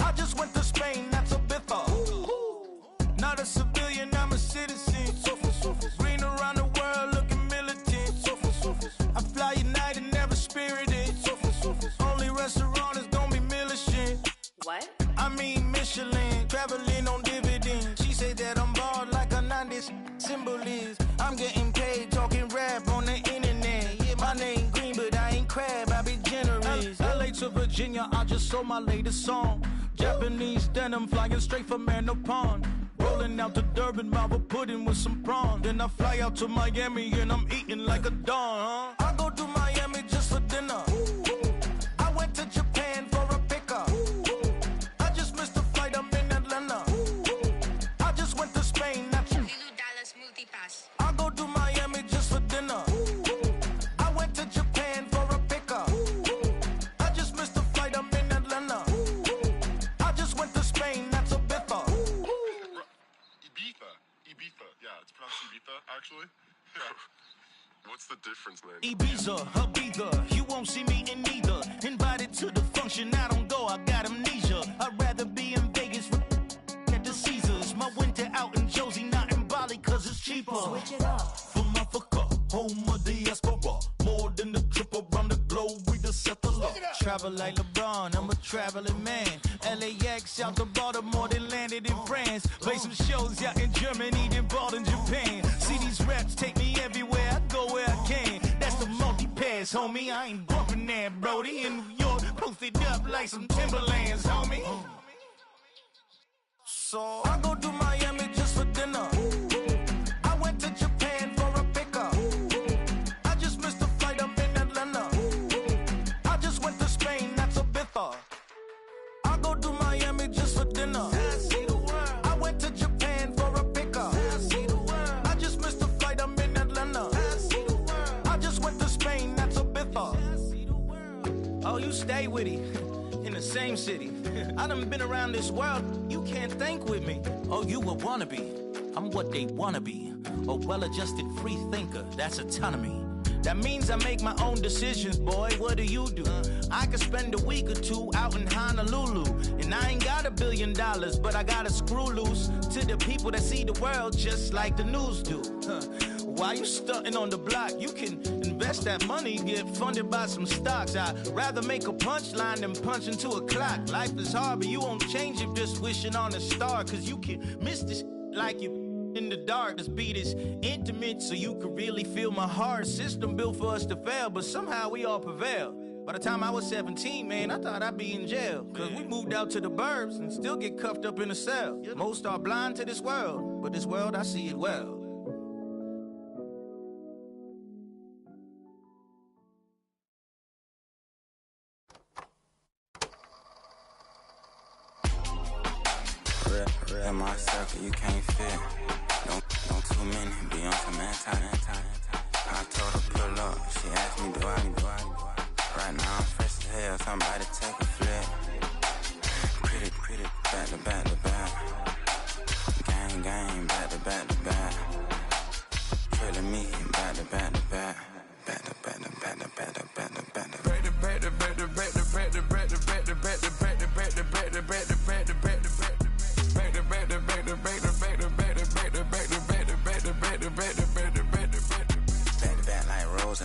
I just went to Spain, that's a biffa. Not a civilian, I'm a citizen. Green around the world, looking militant. I fly United, never spirited. Only restaurant is gonna be militant. What? I mean Michelin, traveling on dividends. She say that I'm bald like a 90s symbol is. I'm getting paid talking rap on the internet. Yeah, my name green, but I ain't crab, I be generous. LA to Virginia, I just sold my latest song. Japanese denim flying straight from Manopon. Rolling out to Durban, Marvel pudding with some prawn. Then I fly out to Miami and I'm eating like a don, huh? I go to Miami just for dinner. I went to Japan for a pickup. I just missed a flight, I'm in Atlanta. I just went to Spain, that's I go to Miami just for dinner. I went to Japan for a pickup. I just missed a flight, I'm in Atlanta. I just went to Spain, that's a biffa. Ibiza. Yeah, it's pronounced Ibiza, actually. Yeah. What's the difference, man? Ibiza, Ibiza, you won't see me in neither. Invited to the function, I don't go, I got amnesia. I'd rather be in Vegas at the Caesars. My winter out in Josie, not in Bali, cause it's cheaper. Switch it up. From Africa, home of the diaspora. More than the trip around the globe, we the settler. Travel like LeBron, I'm a traveling man. LAX out to Baltimore, then landed in France. Play some shows out in Germany, then bought in Japan. See these raps take me everywhere, I go where I can. That's the multi-pass, homie, I ain't bumping that, Brody. In New York, posted up like some Timberlands, homie. So I go to Miami just for dinner. I went to Japan for a pickup. I just missed a flight, I'm in Atlanta. I just went to Spain, that's a biffa. I go to Miami just for dinner. I went to Japan for a pickup. I just missed a flight, I'm in Atlanta. I just went to Spain, that's Oh, you stay with him in the same city. I done been around this world, you can't think with me. Oh, you a wannabe, I'm what they wanna be. A well-adjusted free thinker, that's autonomy. That means I make my own decisions, boy, what do you do? I could spend a week or two out in Honolulu, and I ain't got $1 billion, but I got a screw loose to the people that see the world just like the news do. While you stunting on the block, you can invest that money, get funded by some stocks. I'd rather make a punchline than punch into a clock. Life is hard, but you won't change it just wishing on a star, cause you can miss this like you in the dark. This beat is intimate, so you can really feel my heart. System built for us to fail, but somehow we all prevail. By the time I was 17, man, I thought I'd be in jail. Cause we moved out to the burbs and still get cuffed up in a cell. Most are blind to this world, but this world, I see it well. In my circle, you can't fit. Don't too many be on some anti. I told her pull up. She asked me do I. Right now I'm fresh as hell. Somebody take a flip. Pretty, back to back. Gang, back to back. Trailing me, back to back.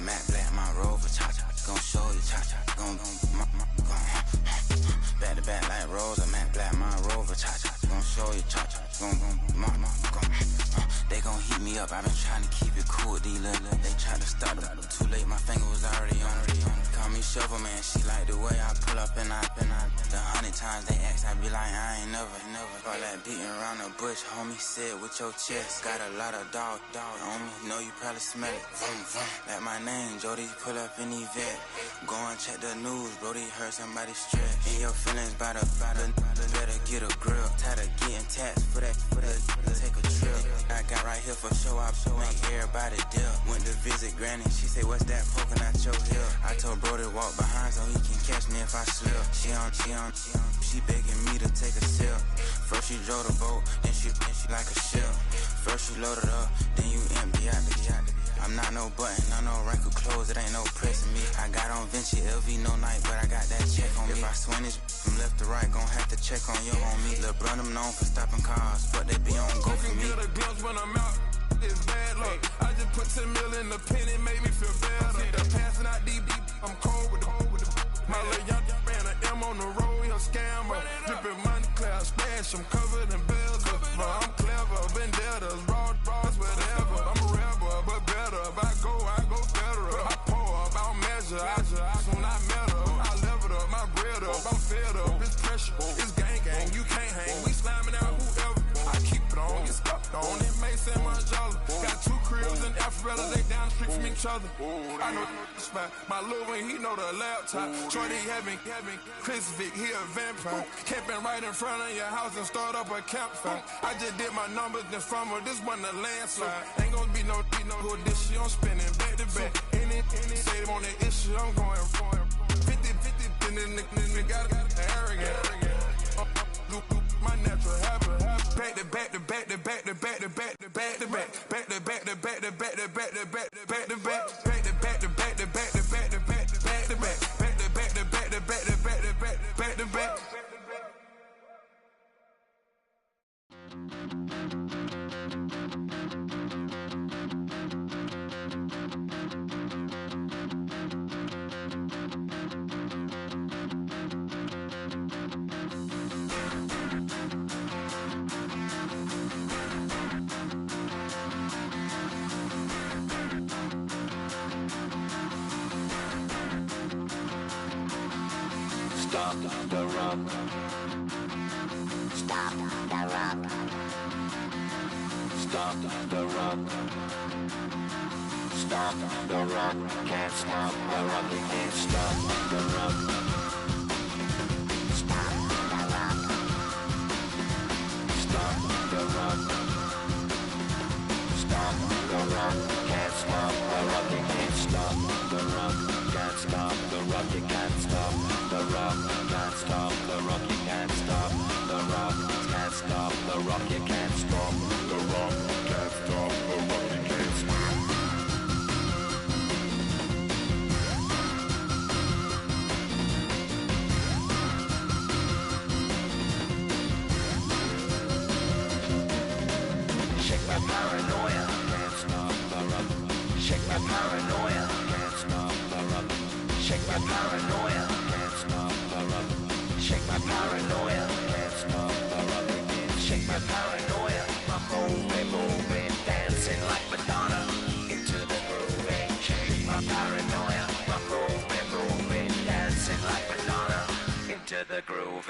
Matte black, my rover, cha-cha, gon' show you, cha-cha, gon' back to back like Rosa, matte black, my rover, cha-cha, gon' show you, cha-cha, gon' they gon' heat me up, I've been trying to keep it cool, these little, they tried to stop it, too late, my finger was already on it, call me shovel man, she like the way I pull up and I, the 100 times they ask, I be like, I ain't never, all that beating around the bush, homie, said with your chest, got a lot of dog on me, know you probably smell it, like my name, Jody, pull up in the vet, go and check the news, Brody, heard somebody stress, in your feelings by the, better get a grill, tired of getting taxed for that, take a trip, I got right here for show up, make everybody dip, went to visit granny, she say, what's that poking out your heel, I told Brody walk behind so he can catch me if I slip, she begging me to take a sip, first she drove the boat, then she like a ship, first you load it up, then you empty out the I'm not no button, not no wrinkled clothes, it ain't no pressing me. I got on Vinci, LV, no night, but I got that check on me. If I swing this from left to right, gon' have to check on you on me. Lil' bro, them known for stopping cars, but they be on go for me. You can get a glimpse when I'm out, it's bad luck. I just put 10 mil in the pen, it made me feel better. Passing out deep, I'm cold with the my little young ran an M on the road, he a scammer. Drippin' money, clear, splash, I'm covered in bells. I'm clever, vendettas, raw, whatever. I'm a rebel, but better. If I go federal. I pour up, I'll measure. Soon I met her, I leveled up, my bread up. I'm fed up, it's pressure, it's gang, you can't hang. We slamming out whoever. I keep it on, get stuck on. It may say Manjala. Got 2 cribs in Alpharetta, they down the street from each other. I know the spot. My little one, he know the laptop. Shorty having Chris Vic, he a vampire. Camping right in front of your house and start up a campfire. I just did my numbers then from her, this wasn't a landslide. Ain't gonna be no who this shit, I'm spinning back to back. Any say they want that issue, I'm going 50, and then the got arrogant. My natural habit. Back to back to back to back to back to back to back to back back to back to back to back to back to back to back to back back to back to back to back to back to back to back to back back to back to back to back to back to back to back. Stop the rock. Stop the rock. Stop the rock. Stop the rock. Can't stop the rock. You can't stop the rock. Stop the rock. Stop the rock. Stop the rock. Can't stop the rock. You can't stop the rock. Can't stop the rock. You can't stop. rock can't stop the rock, you can't stop the rock, can't stop the rock, you can't stop the rock, can't stop the rock, you can't stop. Shake my paranoia, can't stop the rock. Shake my paranoia, can't stop the rock. Shake my paranoia, can't stop the rock. Shake my paranoia, can't stop the rock. Shake my paranoia, I'm moving, dancing like Madonna into the groove. Shake my paranoia, I'm moving, dancing like Madonna into the groove.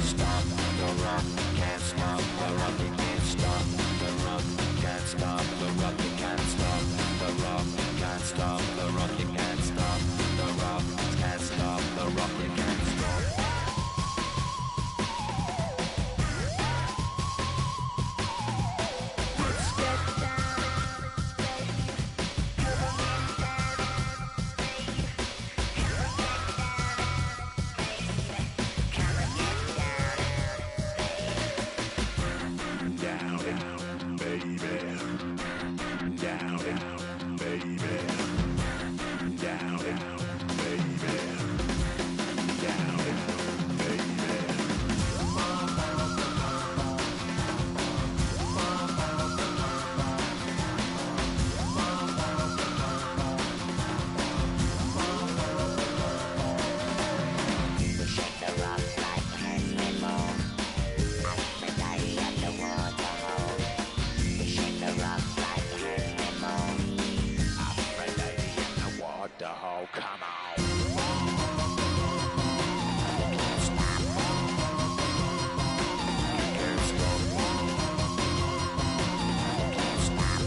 Stop the rock, can't stop the rock, you can't stop the rock, can't stop the rock, you can't stop the rock, can't stop the rock, you can't stop the rock, can't stop the rock, you can't stop. Let's get down, baby. Come on, get down, baby. Come on, get down, baby. Down, baby. Down, baby. Down, shake the rock like Henry Moore. Aphrodite at the waterhole. You shake the rock like Henry Moore. Aphrodite at the waterhole. Come on. You can't stop. You can't stop. You can't stop.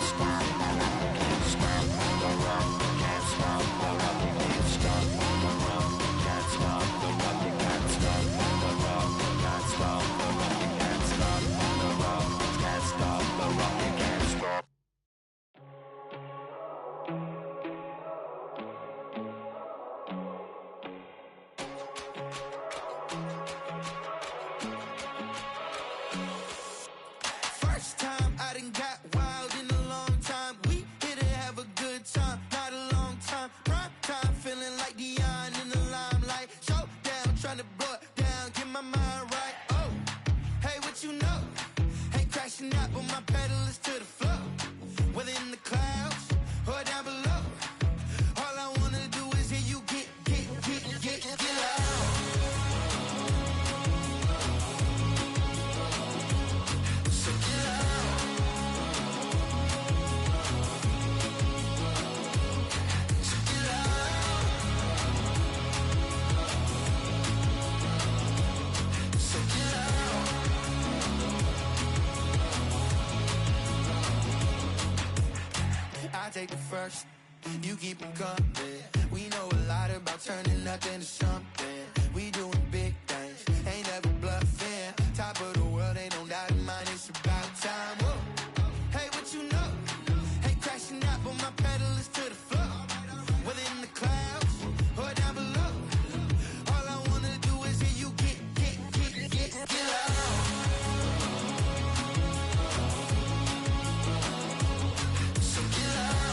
Stop the rock. You can't stop the rock. Can't stop the rock. You can't stop the rock. Can't stop the rock. You can't stop the rock. Can't stop the rock. You can't stop the rock. Can't stop the rock. You can't stop. First time I done got wild in a long time. We here to have a good time, not a long time. Prime time, feeling like Dion in the limelight. Showdown, trying to blow it down, get my mind right. Oh, hey, what you know? Ain't crashing out, but my pedal is to the floor. Whether in the clouds or down below, all I wanna do is hear you get loud. So get loud. So get loud. So get loud. I take the first, you keep it coming. We know a lot about turning nothing to something. We doing big things, ain't never bluffing. Top of the world, ain't no doubt in mine, it's about time. Whoa. Hey, what you know? Ain't crashing out, but my pedal is to the floor. Whether in the clouds or down below, all I wanna do is hear you get loud. So get loud.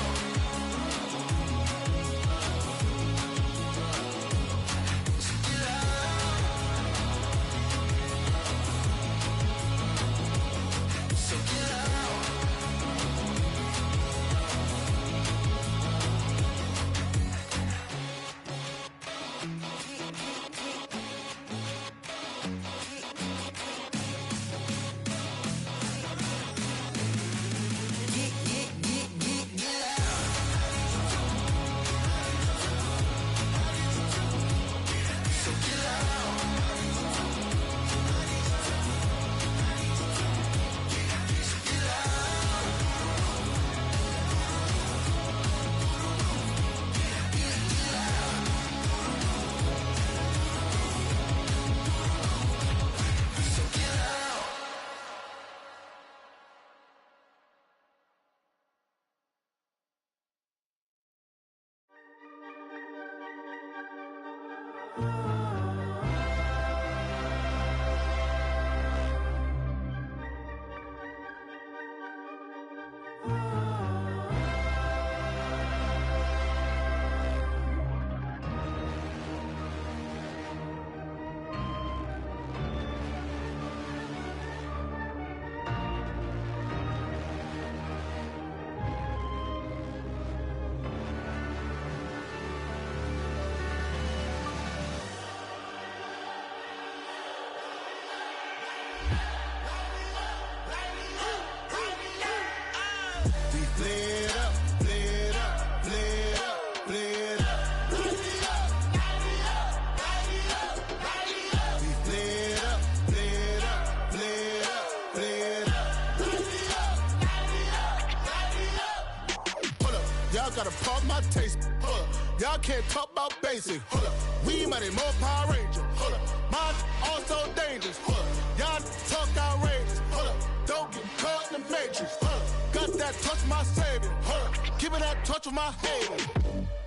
Gotta pump my taste. Hold up. Y'all can't talk about basic. Hold up. We mighty more Power Ranger. Hold up. Mine also dangerous. Hold up. Y'all talk outrageous. Hold up. Don't get caught in the matrix. Hold up. Got that touch my savior. Hold up. Give me that touch with my haters.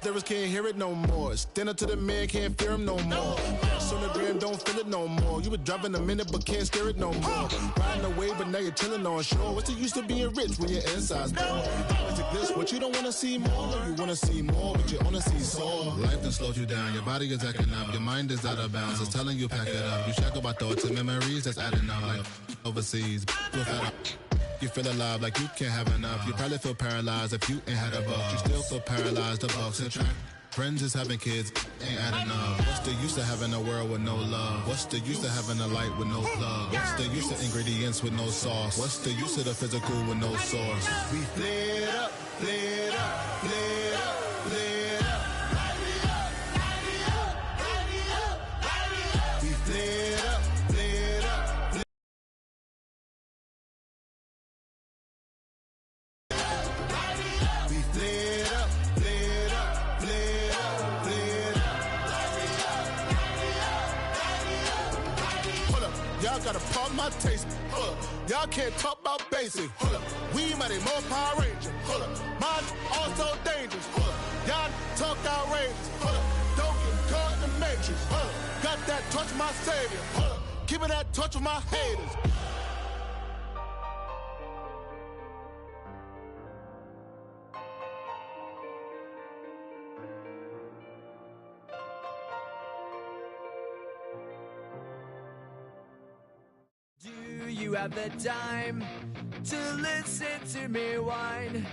Devils can't hear it no more. Stand up to the man, can't fear him no more. Sonogram don't feel it no more. You been driving a minute but can't steer it no more. Riding away but now you're chilling on shore. What's the use of being rich when your inside's poor? This, what you don't wanna see more. You wanna see more, but you wanna see sore. Life done slowed you down. Your body is acting up. Your mind is out of bounds. It's telling you pack it up. You shackle by thoughts and memories that's adding up. Like overseas, you feel alive like you can't have enough. You probably feel paralyzed if you ain't had a buck. You still feel paralyzed. The bucks and track. Friends is having kids, ain't adding up. What's the use of having a world with no love? What's the use of having a light with no plug? What's the use of ingredients with no sauce? What's the use of the physical with no source? We flared up, flared up, flared up, flared up. We flared up, flared up, we flared up, flared up, flared up, flared up. Hold up, y'all gotta pump my taste. Hold up, y'all can't talk about basic. Hold up, we mighty more Power Ranger. Hold up, mine also dangerous. Hold up, y'all talk outrageous. Hold up, don't get caught in the matrix. Hold up, got that touch my savior. Hold up, give me that touch with my haters. Do you have the time to listen to me whine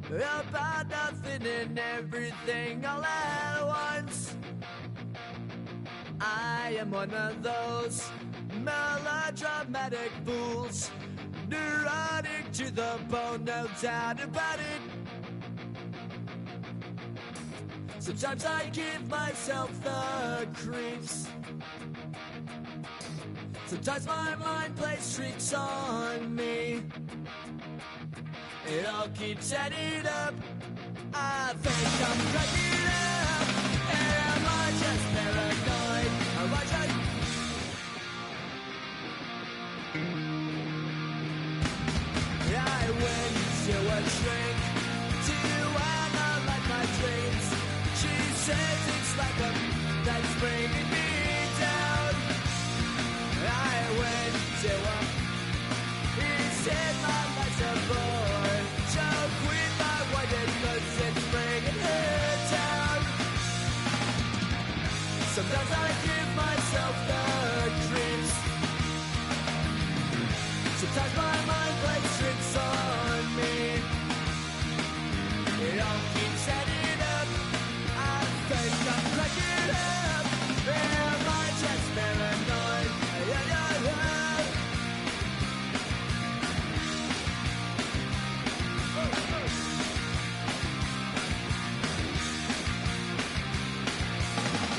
about nothing and everything all at once? I am one of those melodramatic fools, neurotic to the bone, no doubt about it. Sometimes I give myself the creeps. Sometimes my mind plays tricks on me. It all keeps adding up. I think I'm cracking up. Am I just paranoid? Am I just... I went to a shrink to analyze my dreams. She says it's like a that's bringing me down. I went to a... He said my life's a bore. Joke with my wife because it's bringing her down. Sometimes I give myself the creeps. Sometimes my mind plays tricks on me. It all keeps adding up. I think I'm cracking up. Am I just paranoid? Yeah, yeah, yeah.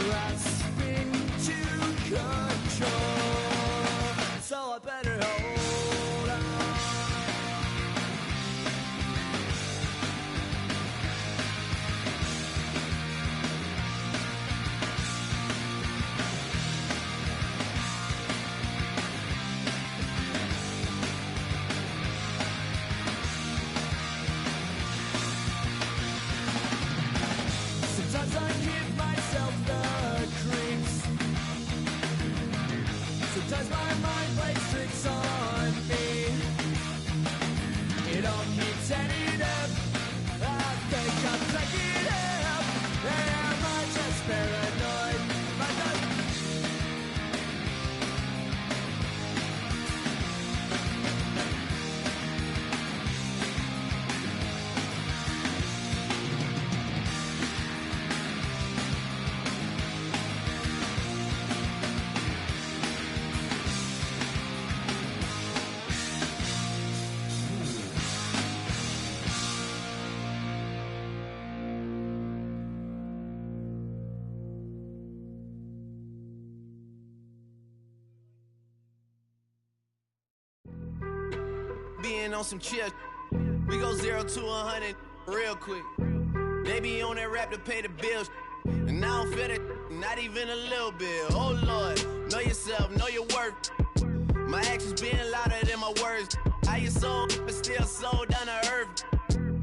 Grasping to control, so I better hold on. Sometimes I give myself the creeps. being on some chill. We go 0 to 100 real quick. They be on that rap to pay the bills. And I don't feel it, not even a little bit. Oh Lord, know yourself, know your worth. My actions being louder than my words. How you sold, but still sold down to earth.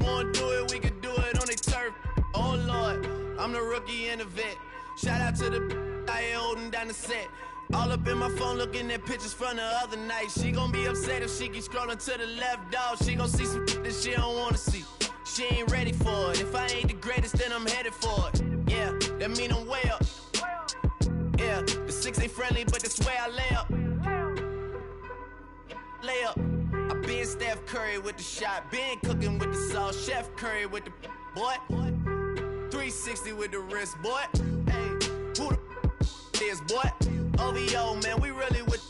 Wanna do it, we can do it on the turf. Oh Lord, I'm the rookie and the vet. Shout out to the I ain't holding down the set. All up in my phone looking at pictures from the other night. She gon' be upset if she keep scrolling to the left, dog. She gon' see some that she don't wanna see. She ain't ready for it. If I ain't the greatest, then I'm headed for it. Yeah, that mean I'm way up. Yeah, the 6 ain't friendly, but that's where I lay up. Lay up. I been Steph Curry with the shot. Been cooking with the sauce. Chef Curry with the boy. 360 with the wrist, boy. Hey, who the is, boy? OVO, man, we really with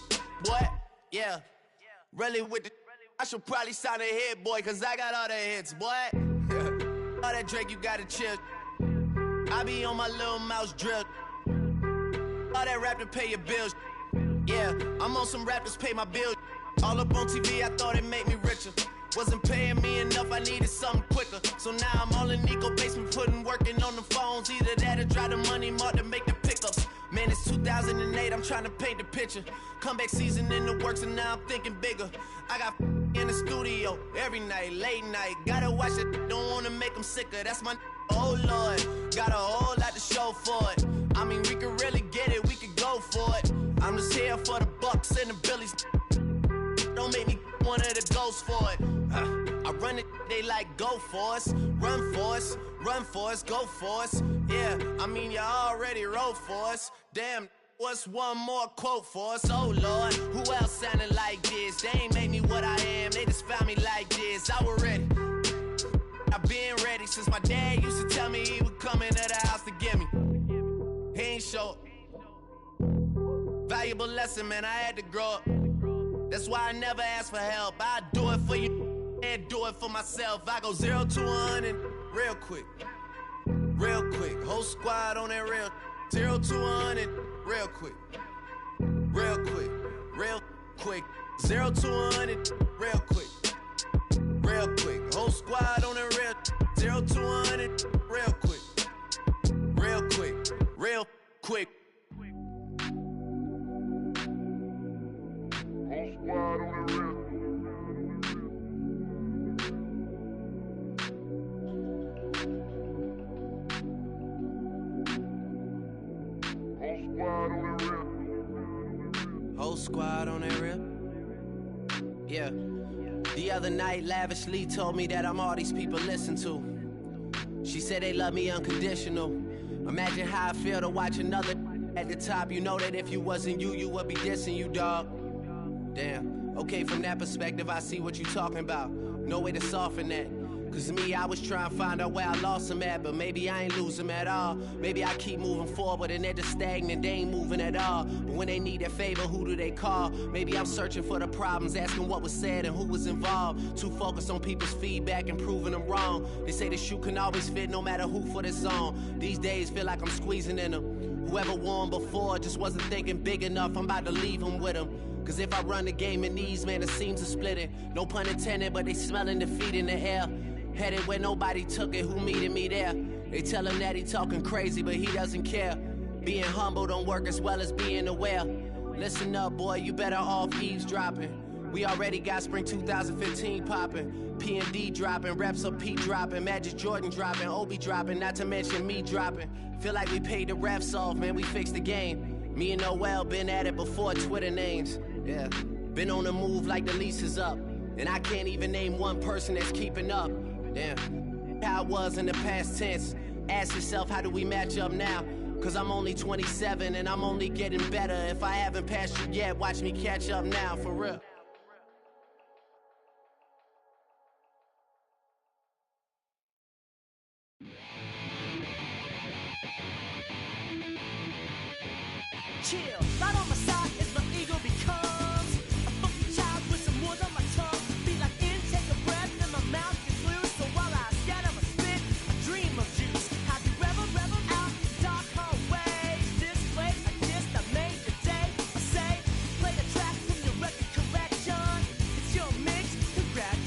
boy. Yeah, really with the. I should probably sign a hit, boy, cause I got all the hits, boy. All that Drake, you gotta chill. I be on my little mouse drip. All that rap to pay your bills. Yeah, I'm on some rappers pay my bills. All up on TV, I thought it made me richer. Wasn't paying me enough, I needed something quicker. So now I'm all in Nico basement, working on the phones. Either that or drive the money mark to make the pickups. Man, it's 2008, I'm trying to paint the picture. Comeback season in the works and now I'm thinking bigger. I got in the studio every night, late night. Gotta watch it, don't wanna make them sicker. That's my oh Lord, got a whole lot to show for it. I mean, we could really get it, we could go for it. I'm just here for the bucks and the billies. Don't make me one of the ghosts for it. I run it, they like go for us. Run for us, run for us, go for us. Yeah, I mean, you already wrote for us. Damn, what's one more quote for us? Oh Lord, who else sounded like this? They ain't made me what I am, they just found me like this. I was ready. I've been ready since my dad used to tell me he would come into the house to get me. He ain't show. Valuable lesson, man, I had to grow up. That's why I never ask for help. I do it for you and do it for myself. I go 0 to 100 real quick. Real quick. Whole squad on that real. 0 to 100 real quick. Real quick. Real quick. 0 to 100 real quick. Real quick. Whole squad on that real. 0 to 100 real quick. Real quick. Real quick. Whole squad on the real. Whole squad on that real. Yeah. The other night, lavishly told me that I'm all these people listen to. She said they love me unconditional. Imagine how I feel to watch another at the top. You know that if you wasn't you, you would be dissing you, dog. Damn, okay, from that perspective, I see what you talking about. No way to soften that. Cause me, I was trying to find out where I lost him at, but maybe I ain't lose him at all. Maybe I keep moving forward and they're just stagnant, they ain't moving at all. But when they need a favor, who do they call? Maybe I'm searching for the problems, asking what was said and who was involved. Too focused on people's feedback and proving them wrong. They say the shoe can always fit no matter who for the song. These days feel like I'm squeezing in them. Whoever won before just wasn't thinking big enough, I'm about to leave them with them. Cause if I run the game in these, man, the seams are splitting. No pun intended, but they smelling defeat in the air. Headed where nobody took it, who meeted me there? They tell him that he talking crazy, but he doesn't care. Being humble don't work as well as being aware. Listen up, boy, you better off eavesdropping. We already got spring 2015 popping. P&D dropping, reps of P dropping, Magic Jordan dropping, Obi dropping, not to mention me dropping. Feel like we paid the refs off, man, we fixed the game. Me and Noel been at it before Twitter names. Yeah, been on the move like the lease is up. And I can't even name one person that's keeping up. Damn, how it was in the past tense. Ask yourself, how do we match up now? Cause I'm only 27 and I'm only getting better. If I haven't passed you yet, watch me catch up now, for real. Chill, right on my side as my ego becomes a funky child with some words on my tongue. Be like in, take a breath, and my mouth gets loose. So while I scatter my spit, I dream of juice. How you rebel out in dark hallways. This place I kissed, I made the day. I say, play the track from your record collection. It's your mix, congrats.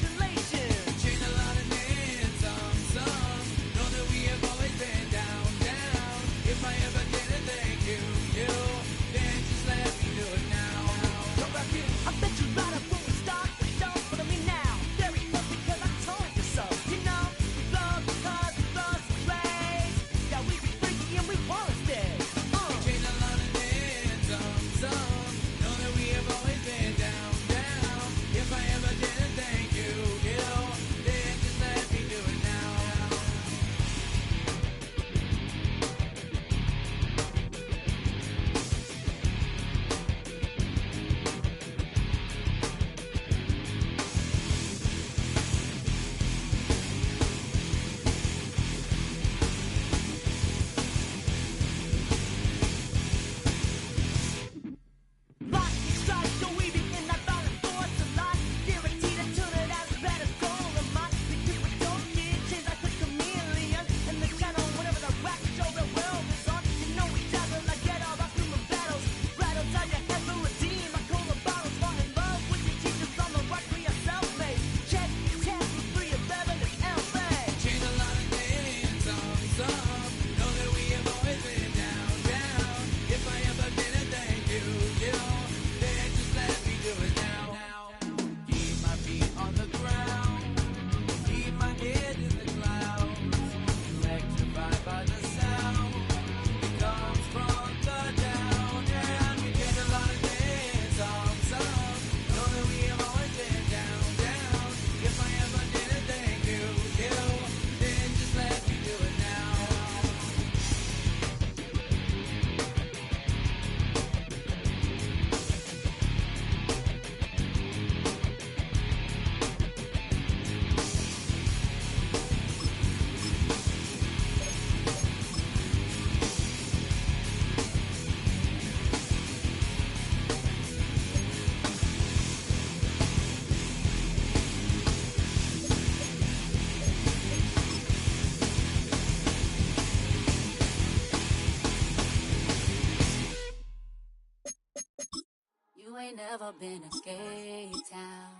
You ain't never been a skate town.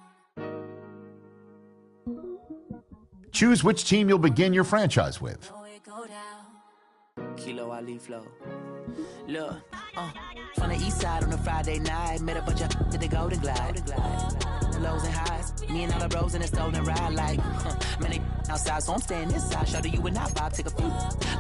Choose which team you'll begin your franchise with. Go down. Kilo Ali Flow. Look, from the east side on a Friday night, met a bunch of at the Golden Glide. Lows and highs, me and all the bros in a stolen ride like, man, they outside, so I'm staying inside. Show you and I vibe, take a few,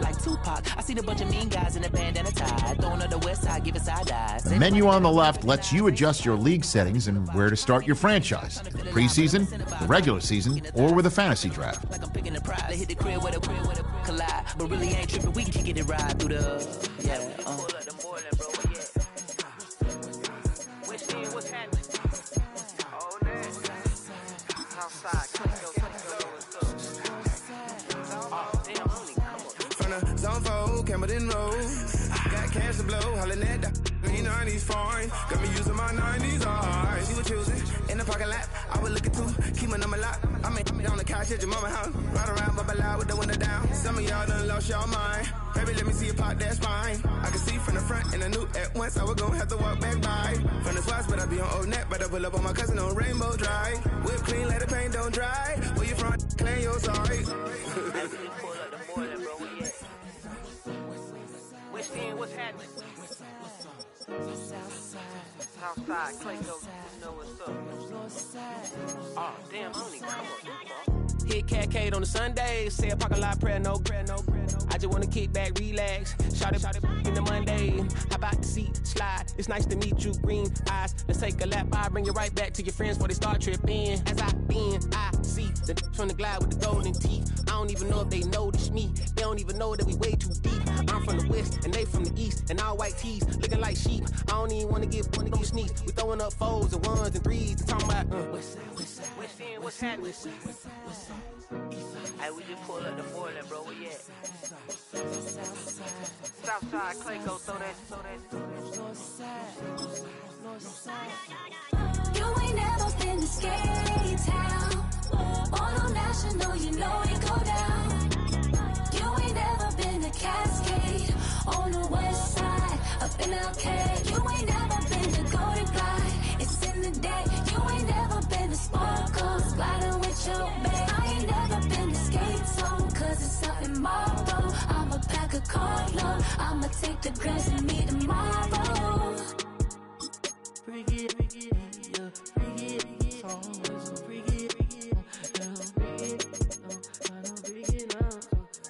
like Tupac. I seen a bunch of mean guys in the band and a tie, throwing up the west side, give it side eyes. The menu on the left lets you adjust your league settings and where to start your franchise. The preseason, the regular season, or with a fantasy draft. Like I'm picking the prize. They hit the crib with a collide, but really ain't tripping. We can kick it and ride through the, What's happening? From the zone 4, Campbellton Road. Got cash to blow, hollering at the green 90s foreign. Got me using my 90s, alright. You were choosing in the parking lot. I was looking through, keep my number locked. I'm on the couch at your mama house. Ride around, bubble loud with the window down. Some of y'all done lost y'all mind. Baby, let me see you pop that spine. I can see from the front and I knew at once I was gonna have to walk back by. From the spots, but I be on Old Net. But I pull up on my cousin on Rainbow Drive. Whip clean, let the paint don't dry. Where you from? Claim your sorry. What's happening? Southside, Clayco, you know what's up. Oh, damn, I don't even come up. Hit Catcade on the Sunday, say a parking lot prayer, no. I just wanna kick back, relax. Shout it in the Monday. How about the seat slide? It's nice to meet you, green eyes. Let's take a lap, I'll bring you right back to your friends before they start tripping. As I see the from the glide with the golden teeth. I don't even know if they notice me. They don't even know that we way too deep. I'm from the west and they from the east, and all white tees looking like sheep. I don't even wanna give one of those sneaks. We throwing up fours and ones and threes and talking about what's happening? Hey, we just pulled up the Portland, bro. Where you at? Southside, Clayco, throw that. You ain't never been to skate town. On national, you know it go down. You ain't never been to Cascade. On the west side, up in LK. You ain't never been to Golden Glide. It's in the day. You ain't never been to Sparkles, gliding with your babe. I ain't never been to Skate Zone, cause it's out in Marlboro. I'ma pack a carload. I'ma take the grass and meet tomorrow. Bring it, yeah, bring it, so bring it, yeah, bring it, I don't bring it up,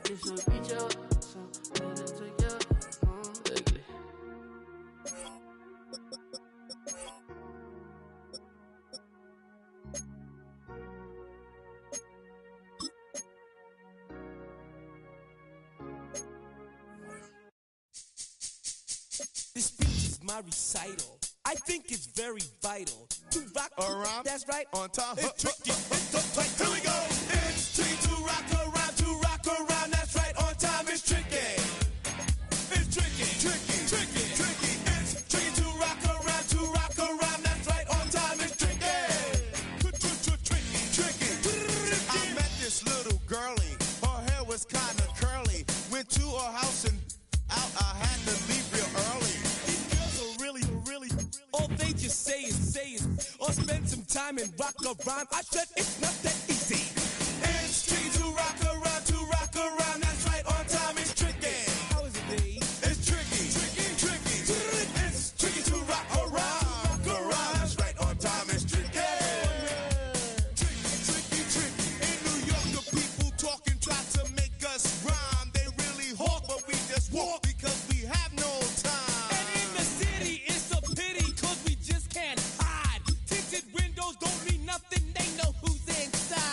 it's your reach out, so let it take you, ugly. This speech is my recital. I think it's very vital to rock around. That's right, on time. It's tricky. It's uptight. Here we go. It's tricky to rock around. To rock around. That's right, on time. It's tricky. It's tricky. Tricky. It's tricky to rock around. To rock around. That's right, on time. It's tricky. Tricky. I met this little girlie. Her hair was kind of curly. Went to her house and out. I had to leave real early. These girls are really. All they just say is, or spend some time and rock a rhyme. I said it's not that easy. It's tricky to rock around. To rock around. That's right, on time. It's tricky. How is it, babe? It's tricky. It's tricky to rock around. That's right, on time. It's tricky. Tricky. In New York, the people talking try to make us rhyme. They really hawk, but we just walk because we have no time. And in the city, it's a pity, cause we just can't hide. Tinted windows don't mean nothing, they know who's inside.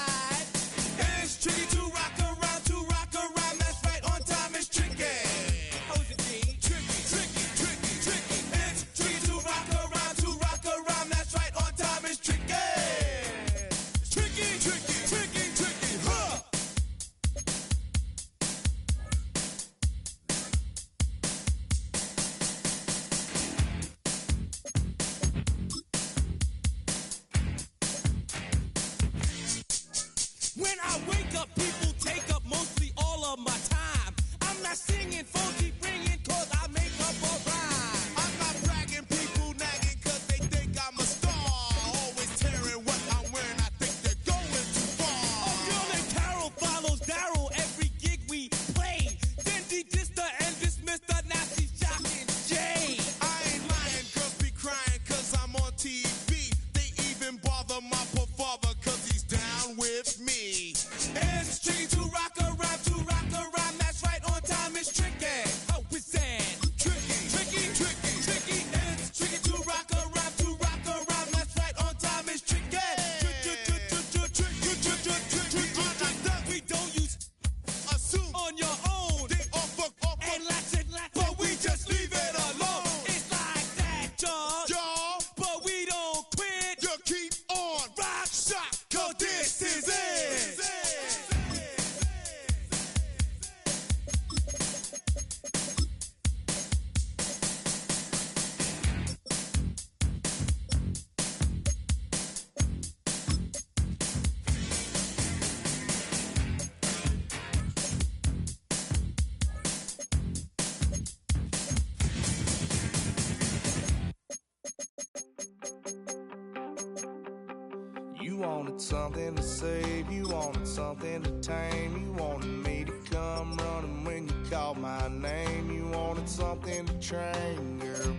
wanted something to save, you wanted something to tame, you wanted me to come running when you called my name, you wanted something to train, girl,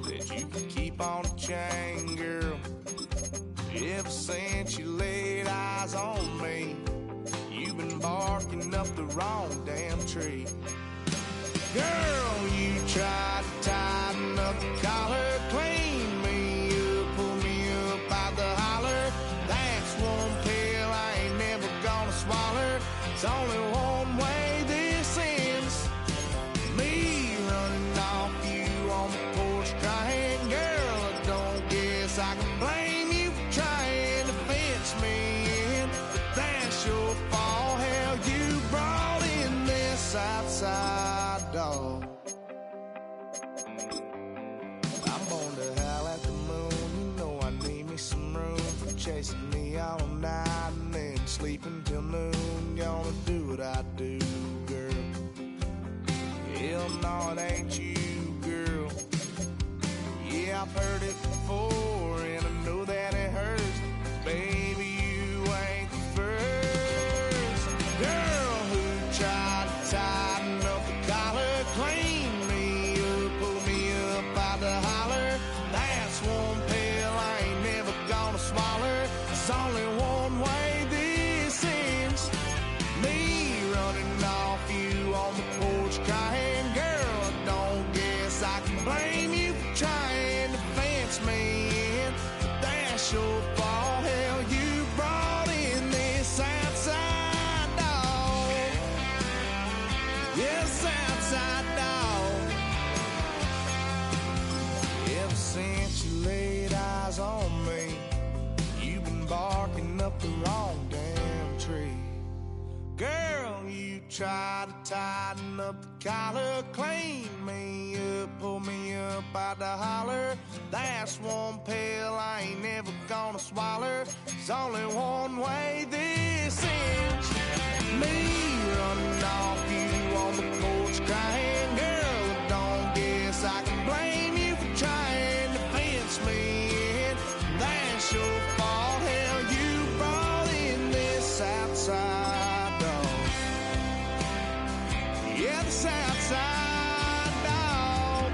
that you could keep on the chain, girl. Ever since you laid eyes on me, you've been barking up the wrong damn tree. Girl, you tried to tighten up the collar, clean me up, pull me up by the holler. That's one pill I ain't never gonna swallow. It's only one way this ends. Me running off you on the porch crying. Girl, I don't guess I can blame you for trying to fence me in. But that's your fault, hell, you brought in this outside dog. I'm born to howl at the moon. You know I need me some room for chasing me all night and then sleeping till noon. Gonna do what I do, girl. Hell no, it ain't you, girl. Yeah, I've heard it before and I know that it hurts. Baby, you ain't the first girl who tried to tighten up the collar, clean me up, pull me up by the holler. That's one pill I ain't never gonna swallow. It's only one way this ends. Me running off you on the porch crying. Girl, I don't guess I can blame you for trying to fence me in. But that's your fault, hell, you brought in this outside dog. Yes, outside dog. Ever since you laid eyes on me, you've been barking up the wrong damn tree. Girl, you tried to tighten up the collar, clean me up, pull me up by the holler. That's one pill I ain't never gonna swallow. There's only one way this ends. Me running off you on the porch crying. Girl, I don't guess I can blame you for trying to fence me in. That's your fault, hell, you brought in this outside dog. Yeah, this outside dog.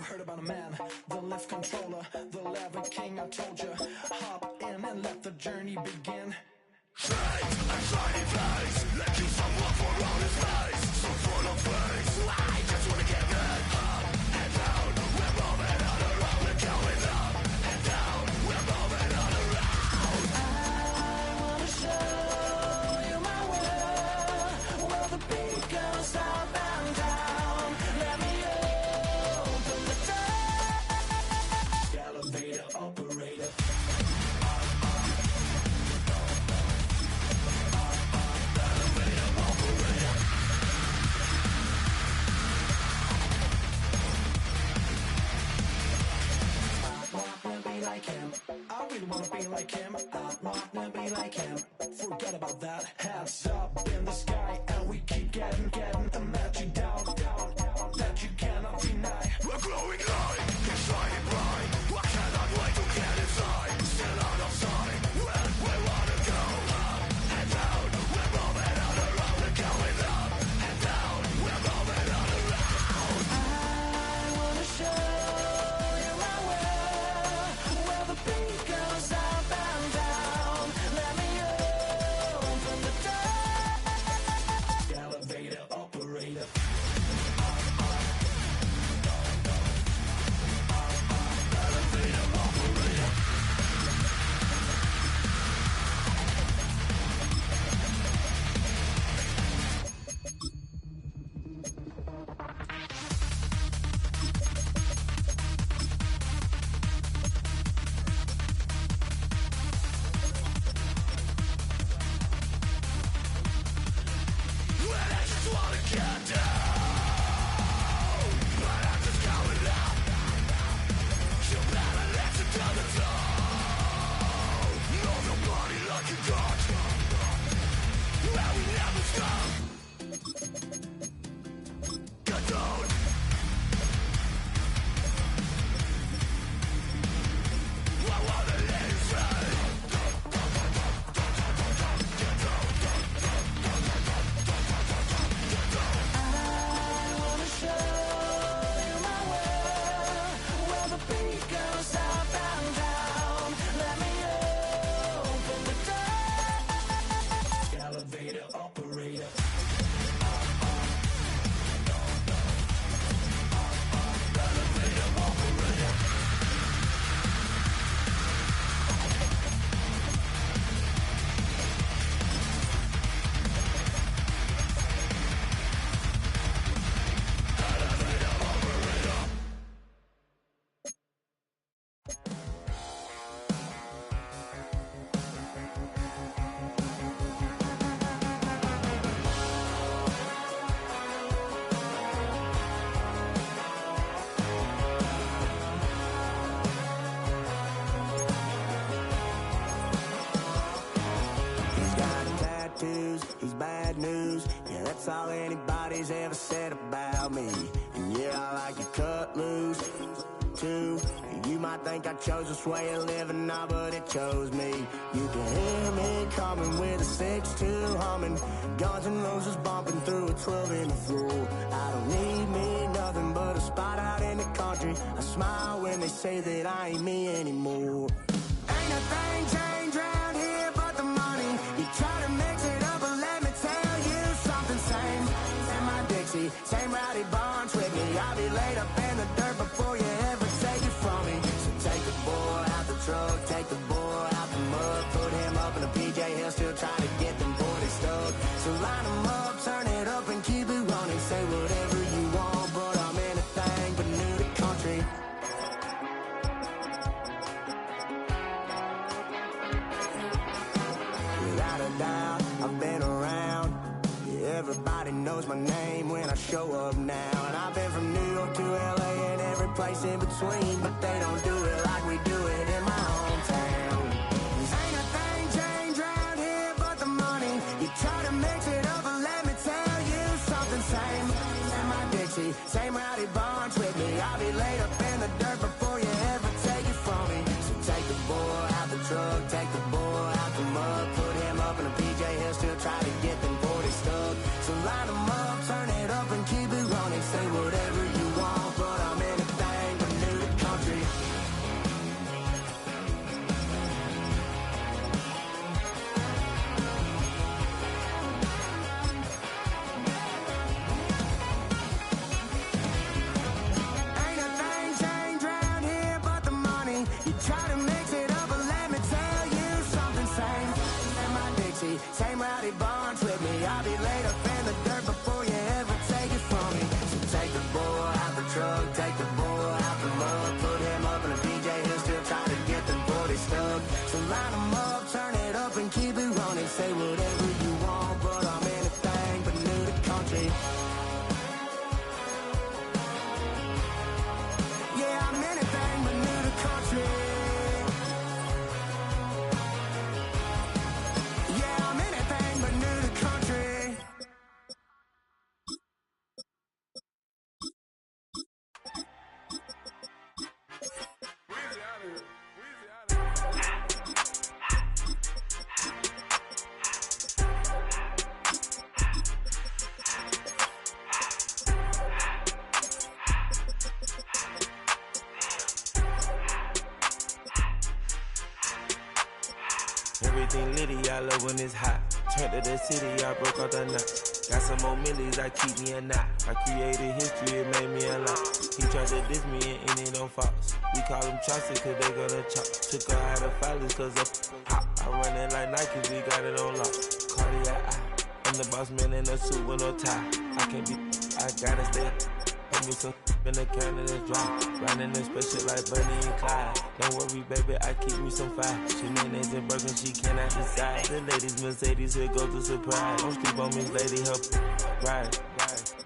heard about a man, the lift controller, the lever king. I told you, hop in and let the journey begin. Straight and shiny place, let you some love for all his face. So full of face, I just wanna get it up and down. We're moving on around, we're going up and down. We're moving on around. I wanna show you my world, where the beat goes up and down. Let me open the door. Elevator operator. Like him, I really wanna be like him. I wanna be like him. Forget about that. Hands up in the sky, and we keep getting and let you down, that you cannot deny. We're glowing light, it's shining bright. I cannot wait to get inside. Still out of sight, where we wanna go. Up and down, we're moving on around. We're going up and down, we're moving on around. I wanna show you my world, where the beat goes up and down. Let me open the door. Elevator operator. When I just wanna get down, but I'm just going up. You better let it down the door. Move your body like a god, and we never stop. Get down. I wanna let it slide. I wanna show you my world, where the beat goes up and down. Let me open the door. Elevator operator. He's got tattoos, he's bad news. Yeah, that's all anybody's ever said about me. And yeah, I like to cut loose, too. You might think I chose this way of living now, but it chose me. You can hear me coming with a 6-2 humming. Guns N' Roses bumping through a 12 in the floor. I don't need me nothing but a spot out in the country. I smile when they say that I ain't me anymore. Ain't a thing changed round here but the money. You try to mix it up, but let me tell you something. Same in my Dixie, same rowdy bunch with me. I'll be laid up in the dirt before you ever take it from me. So take the boy out the truck, take the boy out the mud, put him up in a PJ, he'll still try to get them 40 stuck. So line him up, turn it up and keep it running. Say whatever you want, but I'm anything but new to country. Without a doubt, I've been around. Yeah, everybody knows my name when I show up now. And I've been from New York to LA and every place in between, but they don't do it like we do it in my hometown. Ain't a thing changed round here but the money. You try to mix it up, but let me tell you something. Same in my Dixie, same rowdy bunch with me. I'll be laid up in the dirt before you ever take it from me. So take the boy out the truck, take the boy out the mud, put him up in a PJ, he'll still try to get them 40 stuck. So line him up, turn it up and keep it running. Say whatever you want, but I'm anything Try to mix it up, but let me tell you something. Same in my Dixie, same rowdy bonds with me. I'll be laid up in the dirt before you ever take it from me. So take the bull out the truck, take the bull out the mud, put him up in a PJ, he'll still try to get the booty stuck. So line him up, turn it up and keep it running. Say whatever you want, but I'm anything but new to country. Yeah, I'm anything but new to country. Yeah, I'm anything but new to country. Everything litty, I love when it's hot. Turned to the city, I broke out the knot. Got some more millies, I keep me a knot. I created history, it made me a lot. He tried to diss me and ended on Fox. We call him Chaucer, cause they gonna chop. Took her out of filers, cause of hot. I run it like Nike, we got it on lock. Cardiac eye. I'm the boss man in a suit with no tie. I can't be, I gotta stay. Put me some in the can of this dry. Riding this special like Bunny and Clyde. Don't worry, baby, I keep me some fire. She mayonnaise and burger, she cannot decide. The ladies Mercedes, here go to surprise. Don't sleep on Miss Lady, help ride.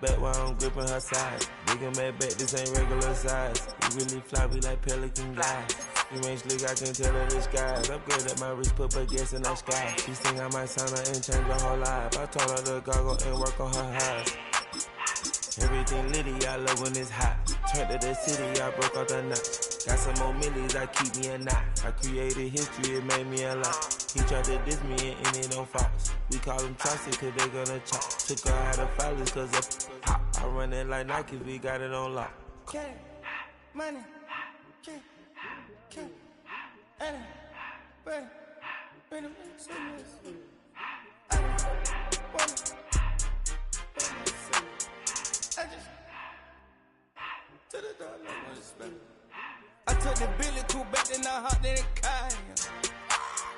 Back while I'm gripping her side. Big and mad back, this ain't regular size. You really fly, we like Pelican glide. You ain't slick, I can tell her the skies. Upgrade at my wrist, put her gas in the sky. She think I might sign her and change her whole life. I told her to goggle and work on her highs. Everything litty, I love when it's hot. Turned to the city, I broke out the knot. Got some more millies, I keep me a knot. I created history, it made me a lot. He tried to diss me and ended on Fox. We call him Chaucer, cause they gonna chop. Took her out of filers, cause of pop. I run it like Nike, we got it on lock. Cash, money, cash, money, money, money, I took the Billy cool back, then I hopped in the car.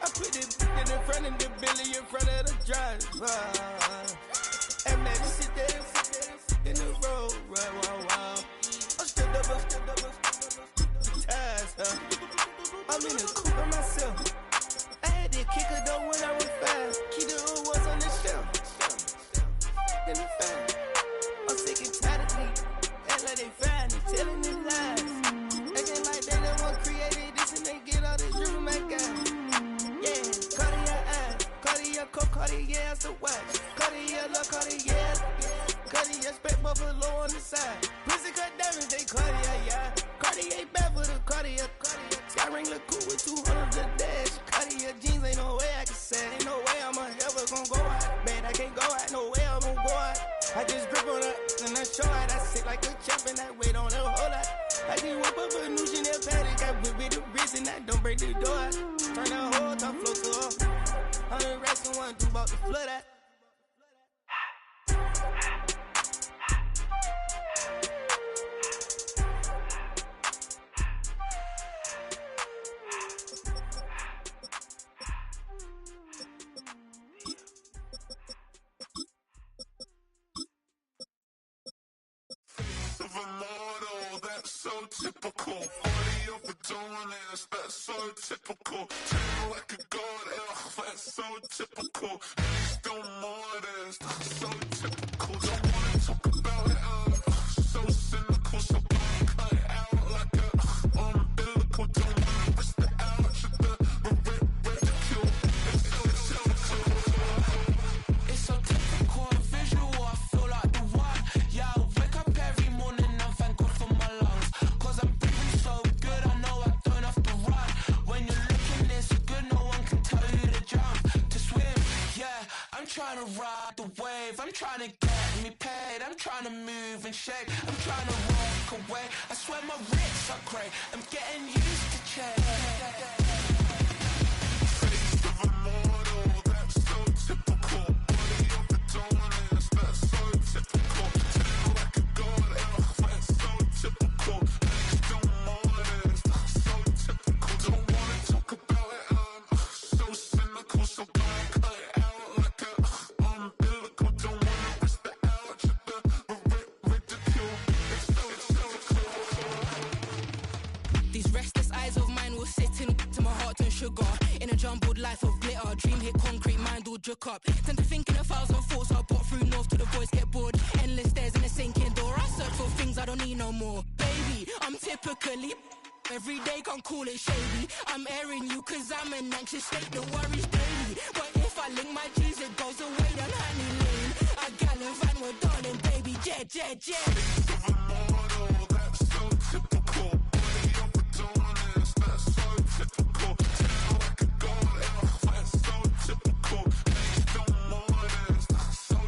I put the in front of the Billy in front of the driver. And man, sit there in the road, right, wow. I'm still up, ties, I'm in the coupe by myself. I had to kick her though when I was fast. Keep the old ones on the shelf. In the fan. I'm sick and tired of me. Act like they find it, telling them lies. Acting like they the one created this and they get all this drip from my guy. Yeah, Cartier eyes, Cartier coat, Cartier ass the watch. Cartier look, Cartier, Cartier spec buffalo on the side. Pussy cut diamonds, they Cartier, yeah. Cartier bad for the Cartier. Sky ring look cool with 200 the dash. Cartier jeans, ain't no way I can say. Ain't no way I'm ever gonna go out. Man, I can't go out, no way I'm gonna go out. I just grip on her and I show out. I sit like a champ and I wait on her whole lot. I just whip up a new Chanel paddock. I whip with the wrist and I don't break the door out. Turn the whole top floor to her. 100 racks and one do about the flood out. Of a model, that's so typical. Body of a donut, that's so typical. Treat like a god, that's so typical. Still modest, that's so typical. Don't wanna talk about it, so cynical. So cut it out like a umbilical. Don't wanna risk the ouch of the ridicule. It's so typical, visual, I feel like the one. Yeah, I wake up every morning and thank God for my lungs. Cause I'm breathing so good, I know I don't have to run. When you're looking this good, no one can tell you to jump, to swim. Yeah, I'm trying to ride the wave, I'm trying to get me paid, I'm trying to move and shake, I'm trying to walk away. I swear my wrists are great, I'm getting used to change. Don't These restless eyes of mine will sit in to my heart and sugar. In a jumbled life of glitter, dream hit concrete, mind all jerk up. Tend to think in 1,000 thoughts, I'll put through north to the voice get bored. Endless stairs in a sinking door, I search for things I don't need no more. Baby, I'm typically every day can't call it shady. I'm airing you cause I'm an anxious state, the worries daily. But if I link my G's, it goes away down honey lane. I gallivant with darling, baby, jet, jet, jet. That's so typical. Body of Adonis, that's so typical. Tail like a goat, that's so typical. Please don't mind this, that's so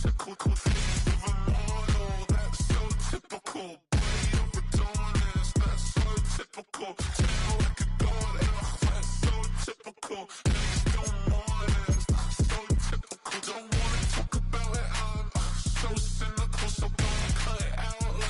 typical. Face of a model, that's so typical. Body of Adonis, that's so typical. Tail like a goat, that's so typical. Please don't mind this, that's so typical. Don't wanna talk about it, I'm so cynical, so don't cut it out.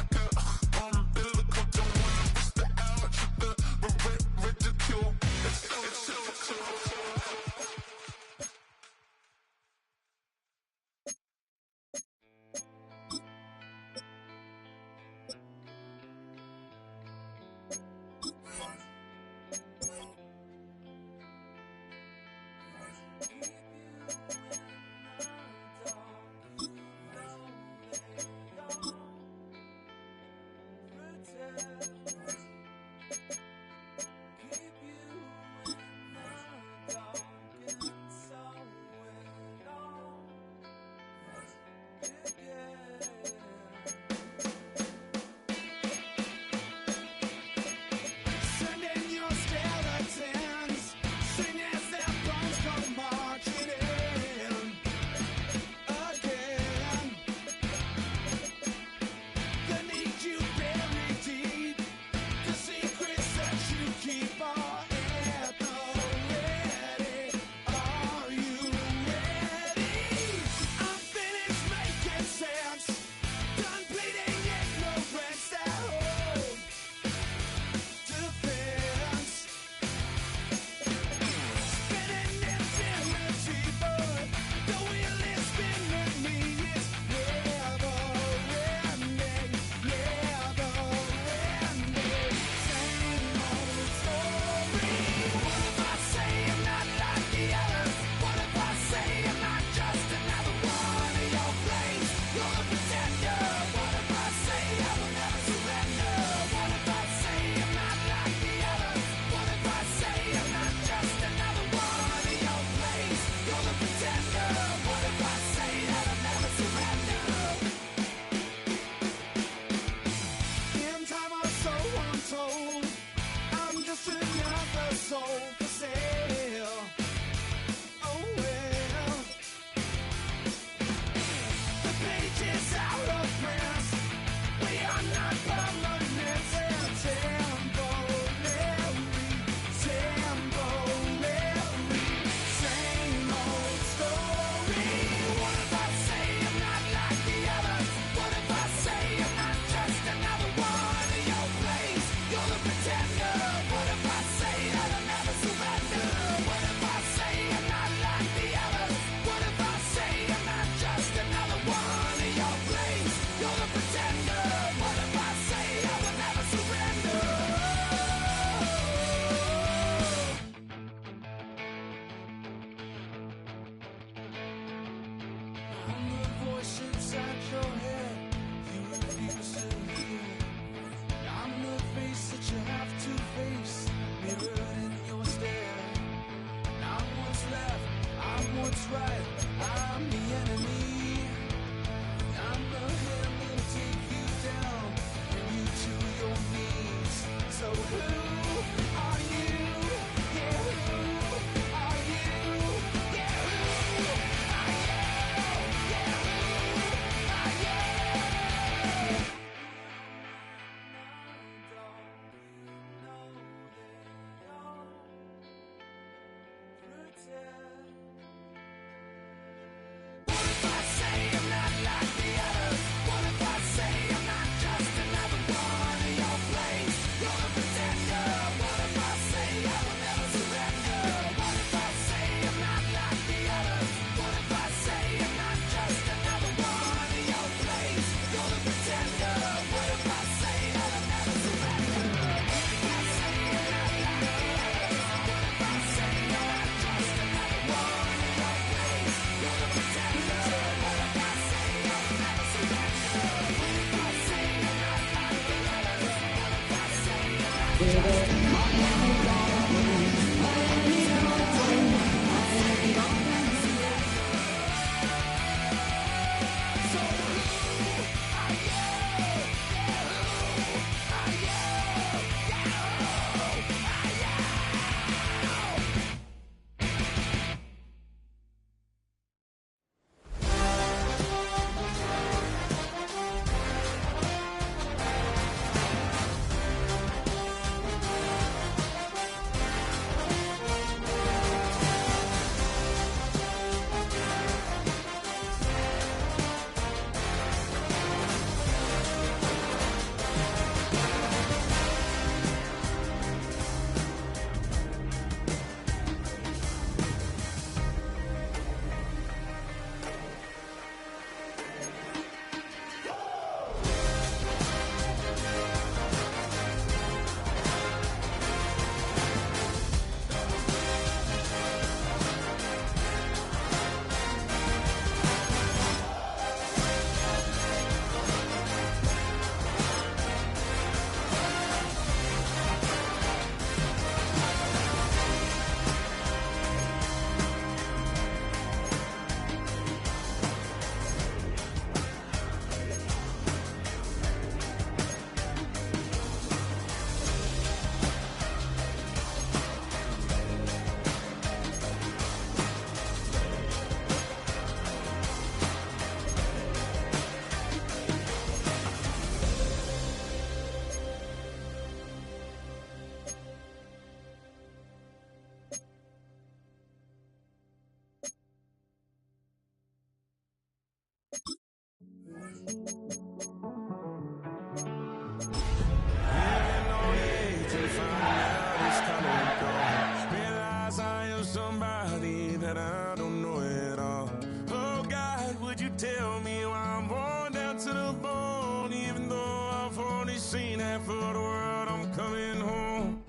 Realize I am somebody that I don't know at all. Oh God, would you tell me why I'm worn down to the bone? Even though I've only seen half of the world, I'm coming home.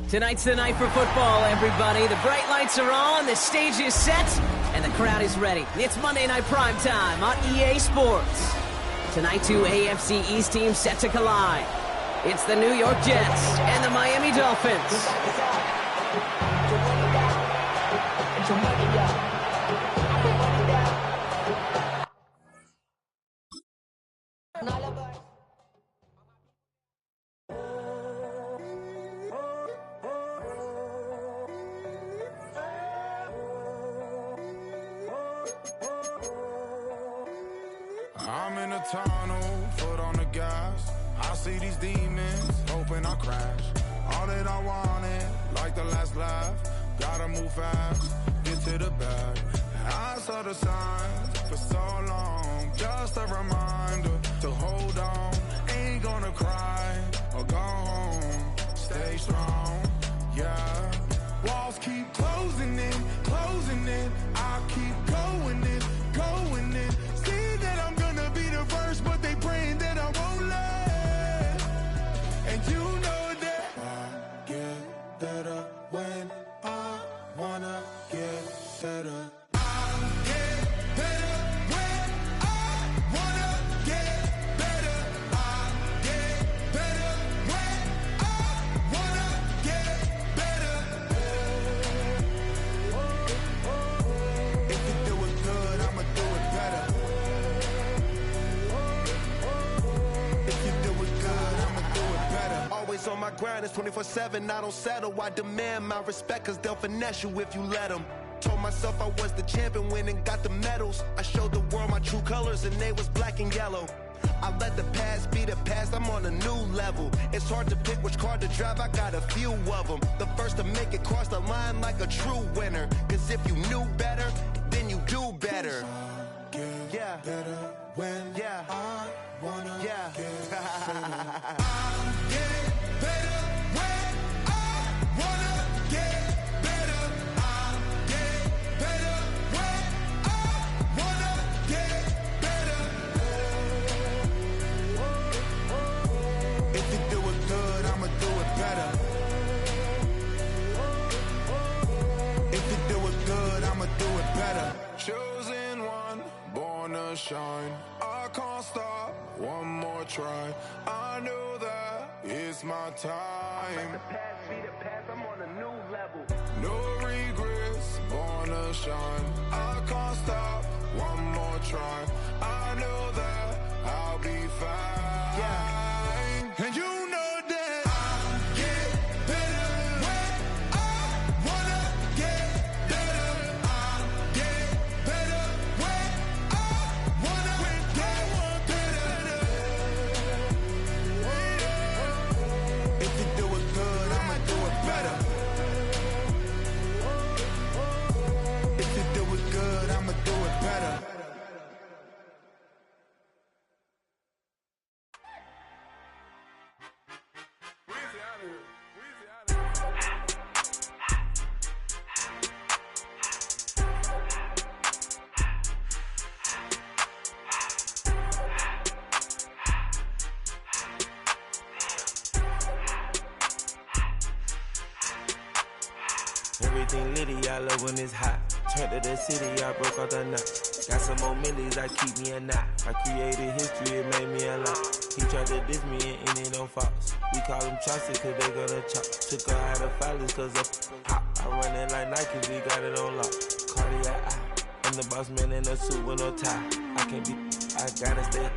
Tonight's the night for football, everybody. The bright lights are on, the stage is set, and the crowd is ready. It's Monday Night Prime Time on EA Sports. Tonight, two AFC East teams set to collide. It's the New York Jets and the Miami Dolphins. I'm in a tunnel, foot on the gas. I see these demons, hoping I crash. All that I wanted, like the last laugh. Gotta move fast, get to the bag. I saw the signs for so long. Just a reminder to hold on. Ain't gonna cry or go home. Stay strong, yeah. Walls keep closing in, closing in. I keep going in, going in. See that I'm gonna be the first, but they praying that I won't let. And you know that I get better when I wanna get better. On my grind, it's 24/7, I don't settle. I demand my respect, cause they'll finesse you if you let them. Told myself I was the champion, went and got the medals. I showed the world my true colors and they was black and yellow. I let the past be the past, I'm on a new level. It's hard to pick which car to drive, I got a few of them. The first to make it cross the line like a true winner. Cause if you knew better, then you do better. Yeah, better when I wanna get better. Chosen one, born to shine. I can't stop, one more try. I know that time. The past be the past, I'm on a new level. No regrets, born to shine. I can't stop, one more try. I know that I'll be fine. Yeah. And you know that I get better when I wanna get better. I get better when I wanna get better. If you do it good, I'ma do it better. If you do it good, I'ma do it better. Everything litty, I love when it's hot. Turned to the city, I broke out the knot. Got some more millies, that keep me a knot. I created history, it made me a lot. He tried to diss me and it on Fox. We call them chopsticks cause they gonna chop. Took her out of filers cause of pop. I run it like Nike, we got it on lock. Cardiac eye. I'm the boss man in a suit with no tie. I can't be, I gotta stay.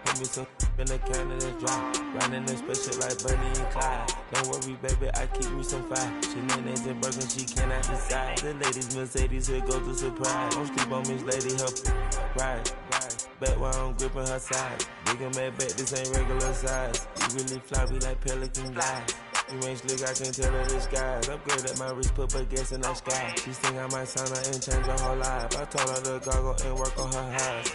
Put me some in the can and it's dry. Riding the special like Bunny and Clyde. Don't worry, baby, I keep me some fire. Shenanigans and Birkin, she cannot decide. The ladies Mercedes, here goes the surprise. Don't sleep on Miss Lady, help ride. Bet while I'm gripping her side. Big and mad bet, this ain't regular size. You really floppy like Pelican guys. You ain't slick, I can tell her disguise. Upgrade at my wrist, put baguettes in the sky. She think I might sign her and change her whole life. I told her to goggle and work on her eyes.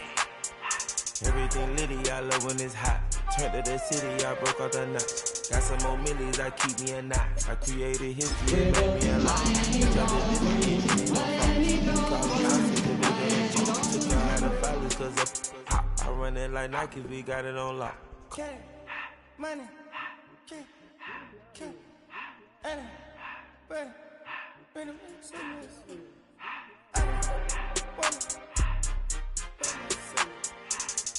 Everything litty, I love when it's hot. Turned to the city, I broke out the knot. Got some more millies, I keep me a knot. I created history, it made me a lot. Cause of pop. I run it like Nike, we got it on lock. Cash, money, cash, Anna, bread, bring them in, say this.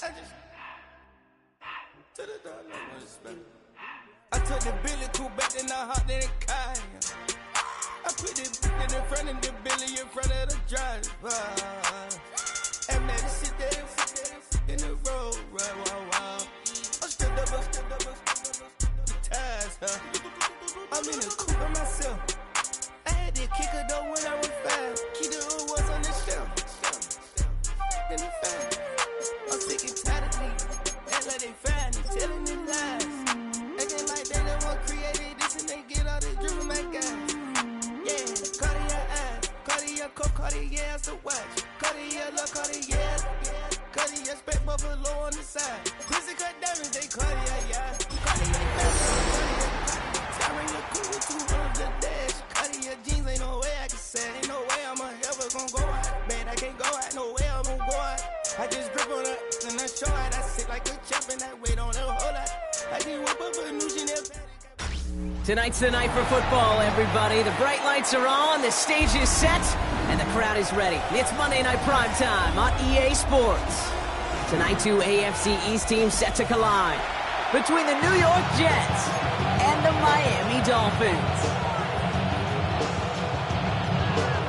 I just to the door, no respect. I took the Billy cool back, then I hopped in the car. I put it in front of the Billy, in front of the driver. And man, sit there in the road, right, wow. I'm still double, ties, huh? I'm in the coupe by myself. I had to kick her though when I was 5. Keep the hood was on the shelf. In the fan. I'm sick and tired of me. Act like they find it, telling me lies. Acting like they the one created this and they get all this driven my guys. Yeah, Cartier eyes, Cartier coat, Cartier ass to watch. Cartier look, Cartier, Cartier spec buffalo on the side. Pussy cut diamonds, they Cartier, yeah. Cartier fashion, Cartier. Your cool with 200 the dash. Cartier jeans, ain't no way I can say. Ain't no way I'm ever gonna go out. Man, I can't go out, no way I'm gonna go out. I just grip on her and I show out. I sit like a champ and I wait on her whole lot. I just whip up a new Chanel. Tonight's the night for football, everybody. The bright lights are on, the stage is set, and the crowd is ready. It's Monday Night Primetime on EA Sports. Tonight, two AFC East teams set to collide between the New York Jets and the Miami Dolphins.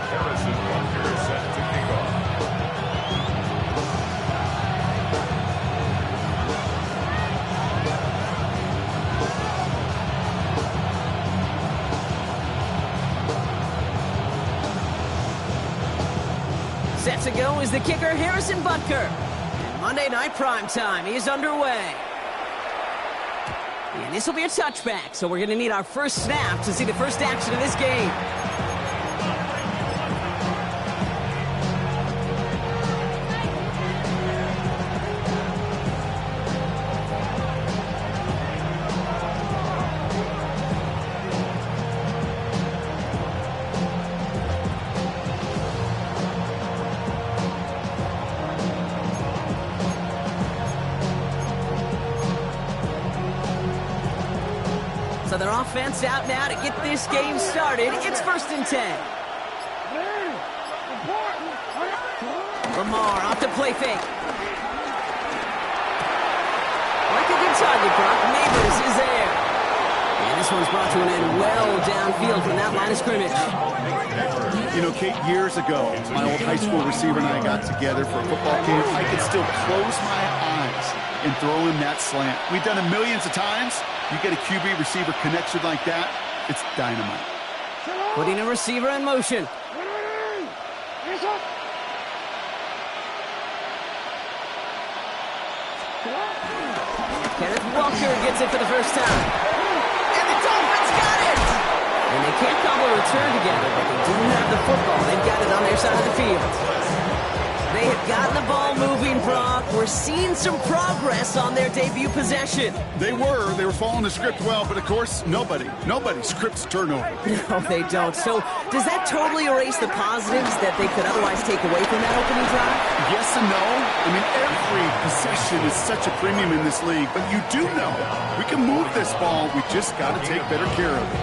Harrison Bunker set to kick off. Set to go is the kicker, Harrison Butker. And Monday Night Primetime is underway. And this will be a touchback, so we're going to need our first snap to see the first action of this game. So their offense out now to get this game started. It's 1st and 10. Lamar off to play fake. Like a good target, Brock. Neighbors is there. And This one's brought to an end well downfield from that line of scrimmage. You know, Kate, years ago, my old high school receiver and I got together for a football game. I could still close my eyes and throw him that slant. We've done it millions of times. You get a QB receiver connection like that, it's dynamite. Putting a receiver in motion. Kenneth Walker gets it for the first time. And the Dolphins got it! And they can't cobble a return together, but they do have the football. They've got it on their side of the field. They have gotten the ball moving, Brock. We're seeing some progress on their debut possession. They were following the script well, but of course, nobody scripts turnover. No, they don't. So does that totally erase the positives that they could otherwise take away from that opening drive? Yes and no. I mean, every possession is such a premium in this league, but you do know we can move this ball. We just got to take better care of it.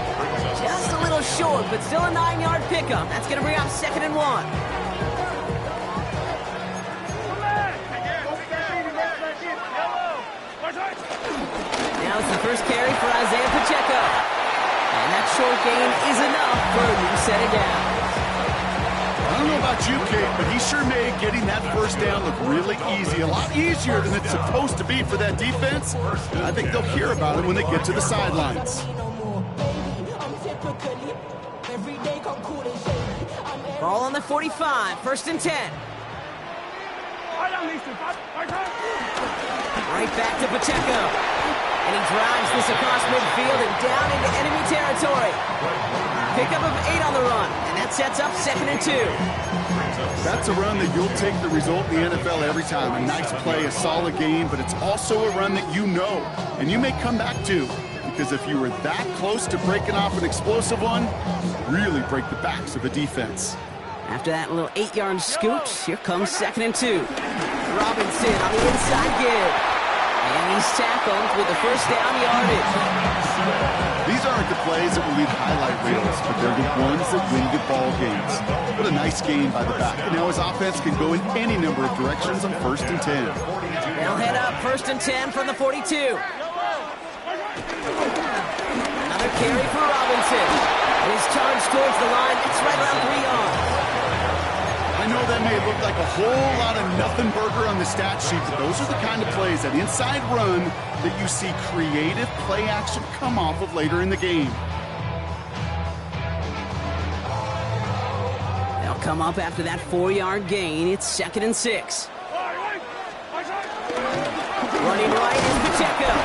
Just a little short, but still a 9-yard pickup. That's going to bring up 2nd and 1. Now it's the first carry for Isaiah Pacheco. And that short gain is enough for a new set of downs. I don't know about you, Kate, but he sure made getting that first down look really easy. A lot easier than it's supposed to be for that defense. I think they'll hear about it when they get to the sidelines. Ball on the 45, 1st and 10. Right back to Pacheco. And he drives this across midfield and down into enemy territory. Pickup of 8 on the run, and that sets up 2nd and 2. That's a run that you'll take the result in the NFL every time. A nice play, a solid game, but it's also a run that you know, and you may come back to. Because if you were that close to breaking off an explosive one, really break the backs of a defense. After that little 8-yard scoot, here comes 2nd and 2. Robinson on the inside give. And he's tackled with the first down yardage. These aren't the plays that will lead highlight reels, but they're the ones that win the ball games. What a nice game by the back. And now his offense can go in any number of directions on 1st and 10. They'll head up 1st and 10 from the 42. Another carry for Robinson. And his charge towards the line, it's right around 3 yards. I know that may look like a whole lot of nothing burger on the stat sheet, but those are the kind of plays, that inside run, that you see creative play action come off of later in the game. They'll come up after that 4-yard gain. It's 2nd and 6. Running right is Pacheco.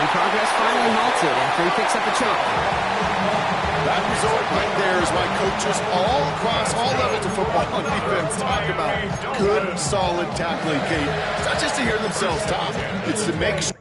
And progress finally halted after he picks up a chunk. That result right there is why coaches all across all levels of football and defense talk about good, solid tackling, Kate. It's not just to hear themselves talk. It's to make sure.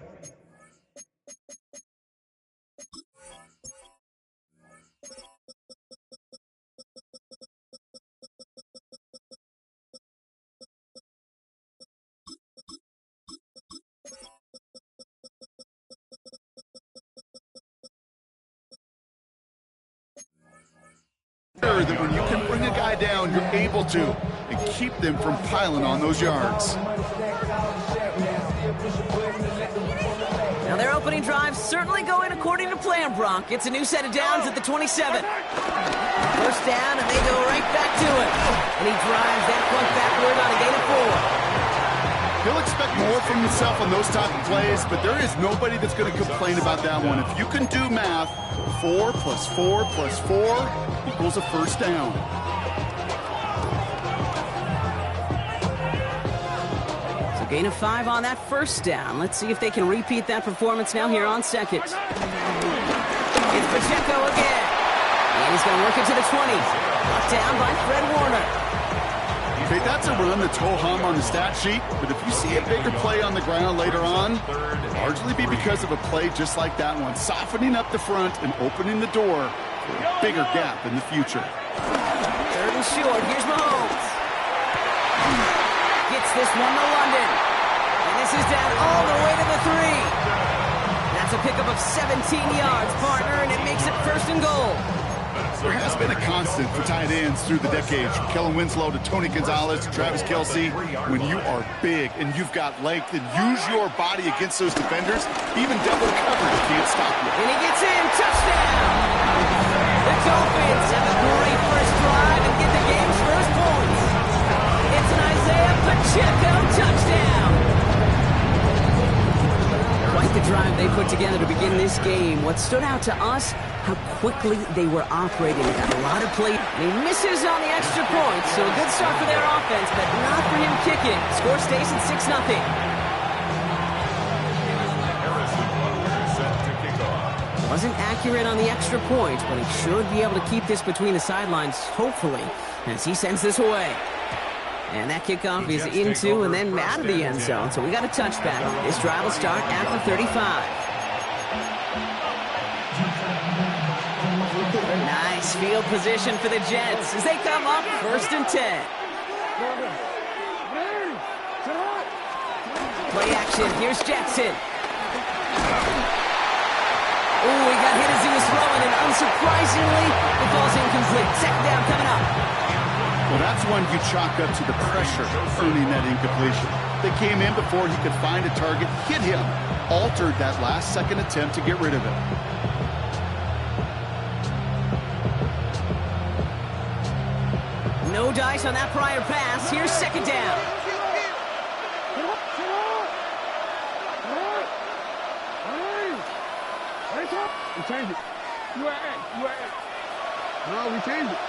That when you can bring a guy down, you're able to, and keep them from piling on those yards. Now their opening drive certainly going according to plan, Brock. It's a new set of downs at the 27. First down, and they go right back to it. And he drives that one backward on a gain of 4. He'll expect more from himself on those type of plays, but there is nobody that's going to complain about that one. If you can do math, 4 plus 4 plus 4 equals a first down. So gain of 5 on that first down. Let's see if they can repeat that performance now here on 2nd. It's Pacheco again. And he's going to work it to the 20. Brought down by Fred Warner. Okay, that's a run that's ho-hum on the stat sheet, but if you see a bigger play on the ground later on, it'll largely be because of a play just like that one, softening up the front and opening the door for a bigger gap in the future. 3rd and short, here's Mahomes. Gets this one to London. And this is down all the way to the 3. That's a pickup of 17 yards, partner, and it makes it 1st and goal. There has been a constant for tight ends through the decades, from Kellen Winslow to Tony Gonzalez to Travis Kelce. When you are big and you've got length and use your body against those defenders, even double coverage can't stop you. And he gets in, touchdown! The Dolphins have a great first drive and get the game's first points. It's an Isaiah Pacheco touchdown! Quite the drive they put together to begin this game. What stood out to us, how quickly they were operating. They got a lot of play. And he misses on the extra point, so a good start for their offense, but not for him kicking. Score stays at 6-0. Wasn't accurate on the extra point, but he should be able to keep this between the sidelines, hopefully, as he sends this away. And that kickoff is into and then out of the end zone, so we got a touchback. This drive will start at the 35. Nice field position for the Jets as they come up 1st and 10. Play action, here's Jackson. Oh, he got hit as he was throwing, and unsurprisingly, the ball's incomplete. Second down coming up. Well, that's one you chalk up to the pressure earning that incompletion. They came in before he could find a target, hit him, altered that last-second attempt to get rid of it. No dice on that prior pass. Here's second down. We changed it. You are at. No, we changed it.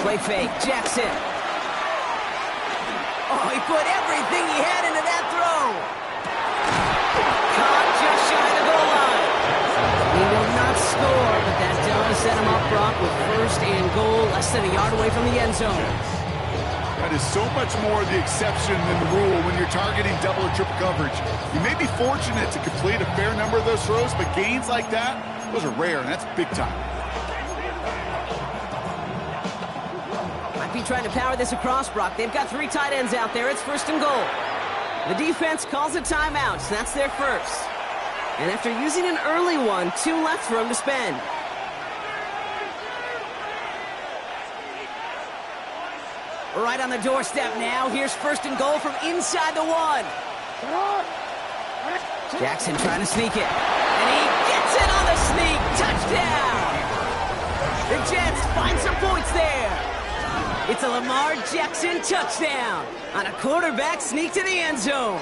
Play fake, Jackson. Oh, he put everything he had into that throw. Caught just shy of the goal line. He will not score, but that does set him up, Brock, with 1st and goal, less than a yard away from the end zone. That is so much more the exception than the rule when you're targeting double or triple coverage. You may be fortunate to complete a fair number of those throws, but gains like that, those are rare, and that's big time. Might be trying to power this across, Brock. They've got 3 tight ends out there. It's 1st and goal. The defense calls a timeout, so that's their first. And after using an early one, 2 left for him to spend. Right on the doorstep now. Here's 1st and goal from inside the 1. Jackson trying to sneak it. And he gets it on the sneak. Touchdown! The Jets find some points there. It's a Lamar Jackson touchdown on a quarterback sneak to the end zone.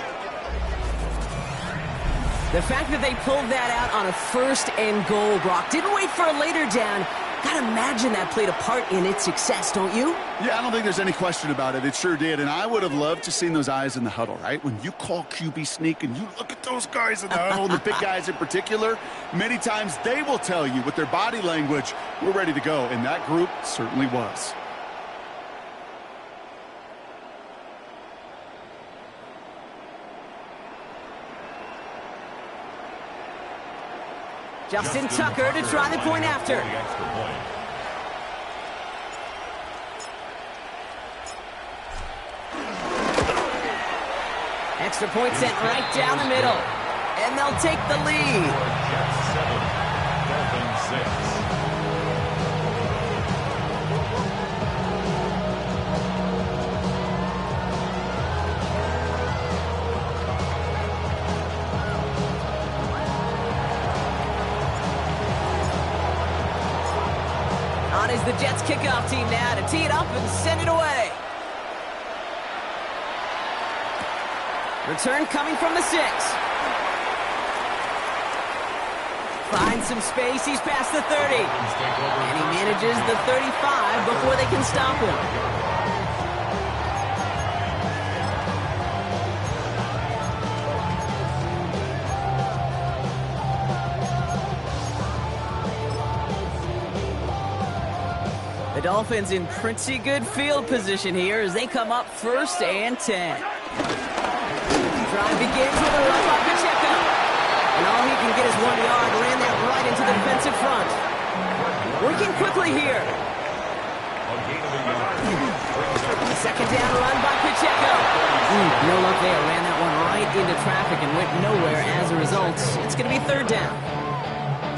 The fact that they pulled that out on a 1st and goal, Brock, didn't wait for a later down. Gotta imagine that played a part in its success, don't you? Yeah, I don't think there's any question about it. It sure did, and I would have loved to seen those eyes in the huddle, right? When you call QB sneak and you look at those guys in the huddle, the big guys in particular, many times they will tell you with their body language, we're ready to go, and that group certainly was. Justin Tucker to try the point after. Extra point sent right down the middle. And they'll take the lead. Jets 7, Dolphins 6. Is the Jets kickoff team now to tee it up and send it away. Return coming from the 6. Finds some space. He's past the 30. And he manages the 35 before they can stop him. The Dolphins in pretty good field position here as they come up 1st and 10. Drive begins with a run by Pacheco. And all he can get is 1 yard. Ran that right into the defensive front. Working quickly here. Second down run by Pacheco. No luck there. Ran that one right into traffic and went nowhere as a result. It's going to be 3rd down.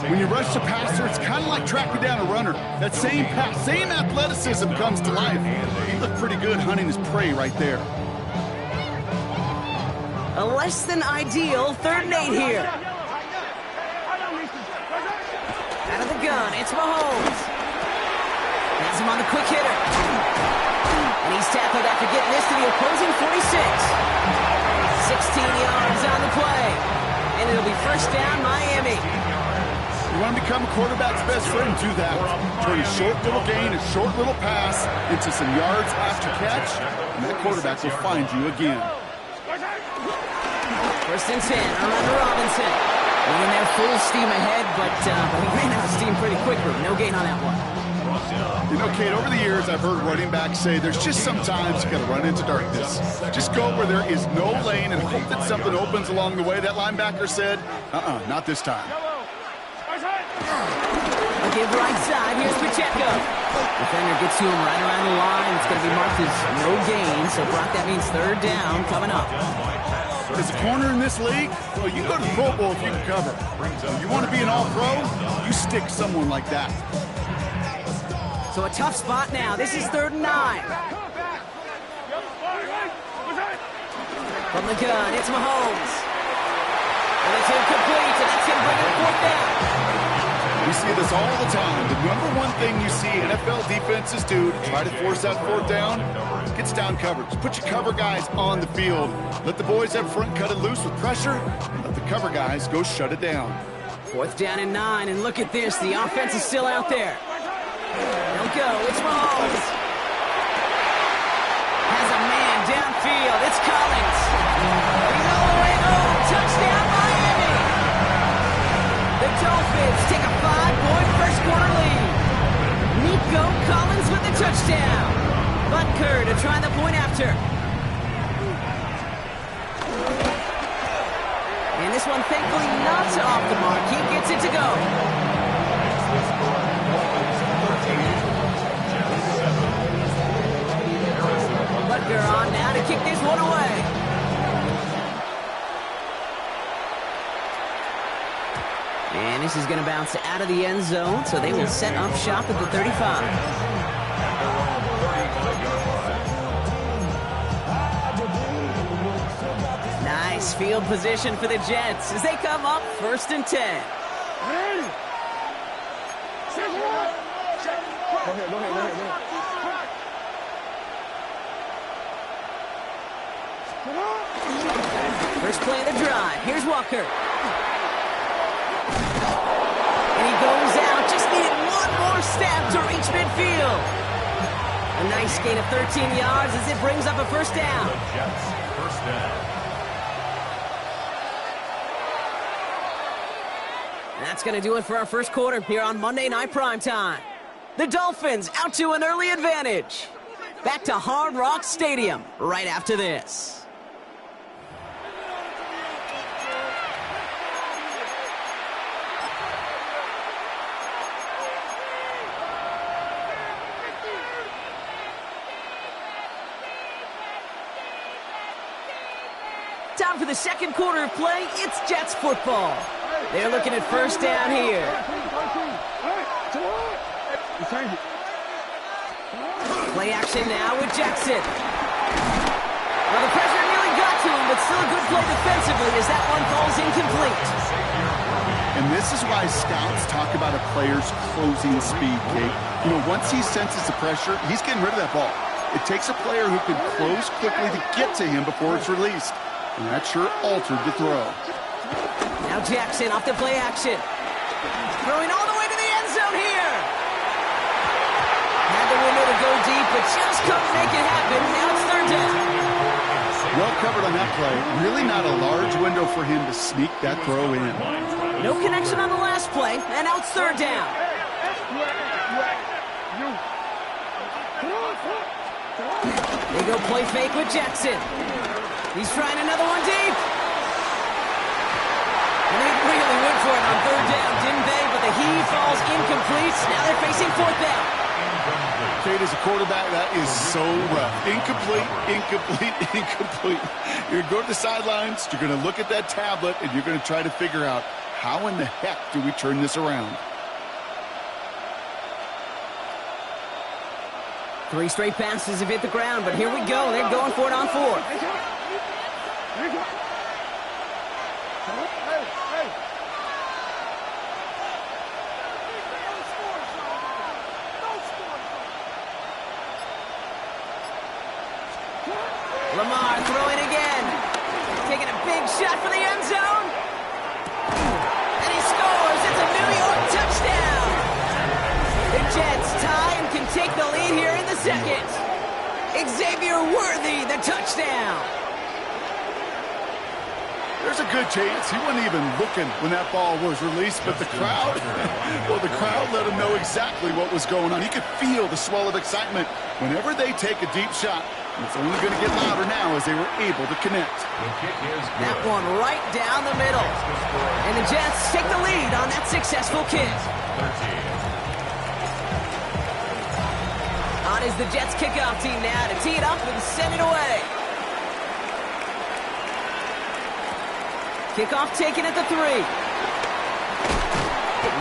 When you rush the passer, it's kind of like tracking down a runner. That same pass, same athleticism comes to life. He looked pretty good hunting his prey right there. A less than ideal 3rd and 8 here. Out of the gun, it's Mahomes. Has him on the quick hitter. And he's tackled after getting this to the opposing 46. 16 yards on the play. And it'll be first down, Miami. You want to become a quarterback's best friend, do that. Turn a short little gain, a short little pass into some yards after catch, and that quarterback will find you again. First and 10, around Robinson. Moving there full steam ahead, but he ran out of steam pretty quickly. No gain on that one. You know, Kate, over the years, I've heard running backs say there's just sometimes you got to run into darkness. Just go where there is no lane and hope that something opens along the way. That linebacker said, not this time. I'll give right side. Here's Pacheco. Defender gets to him right around the line. It's going to be marked as no gain. So, Brock, that means 3rd down coming up. As a corner in this league, well, you go to the Pro Bowl if you can cover. You want to be an all-pro, you stick someone like that. So a tough spot now. This is 3rd and 9. From the gun, it's Mahomes. And it's incomplete, and that's going to bring him 4th down. We see this all the time. The number one thing you see NFL defenses do to try to force that 4th down, gets down coverage. Put your cover guys on the field. Let the boys up front cut it loose with pressure. Let the cover guys go shut it down. 4th down and 9, and look at this. The offense is still out there. They'll go. It's Mahomes. Has a man downfield. It's Collins. He's all the way home. Touchdown, Miami. The Dolphins take a 5-point first-quarter lead. Nico Collins with the touchdown. Butker to try the point after. And this one, thankfully, not off the mark. He gets it to go. Butker on now to kick this one away. And this is going to bounce out of the end zone, so they will set up shop at the 35. Nice field position for the Jets as they come up 1st and 10. Go ahead. First play of the drive. Here's Walker. And he goes out. Just needed one more step to reach midfield. A nice gain of 13 yards as it brings up a first down. Jets, first down. And that's going to do it for our first quarter here on Monday Night Primetime. The Dolphins out to an early advantage. Back to Hard Rock Stadium right after this. Time for the second quarter of play. It's Jets football. They're looking at first down here. Play action now with Jackson. Well, the pressure nearly got to him, but still a good play defensively as that one falls incomplete. And this is why scouts talk about a player's closing speed, Kate. You know, once he senses the pressure, he's getting rid of that ball. It takes a player who can close quickly to get to him before it's released. And that sure altered the throw. Now Jackson off the play action. Throwing all the way to the end zone here. Had the window to go deep, but just couldn't make it happen. Now it's third down. Well covered on that play. Really not a large window for him to sneak that throw in. No connection on the last play, and now it's third down. They go play fake with Jackson. He's trying another one deep. And they really went for it on third down, didn't they? But the heave falls incomplete. Now they're facing fourth down. Kate, as a quarterback, that is so rough. Incomplete. You're going to go to the sidelines, you're going to look at that tablet, and you're going to try to figure out How in the heck do we turn this around? 3 straight passes have hit the ground, but here we go. They're going for it on 4th. Lamar throwing again. Taking a big shot for the end zone. And he scores. It's a New York touchdown. The Jets tie and can take the lead here in the second. Xavier Worthy, the touchdown. There's a good chance he wasn't even looking when that ball was released, but the crowd, well, the crowd let him know exactly what was going on. He could feel the swell of excitement whenever they take a deep shot. It's only going to get louder now as they were able to connect. That one right down the middle. And the Jets take the lead on that successful kick. On is the Jets kickoff team now to tee it up and send it away. Kickoff taken at the 3.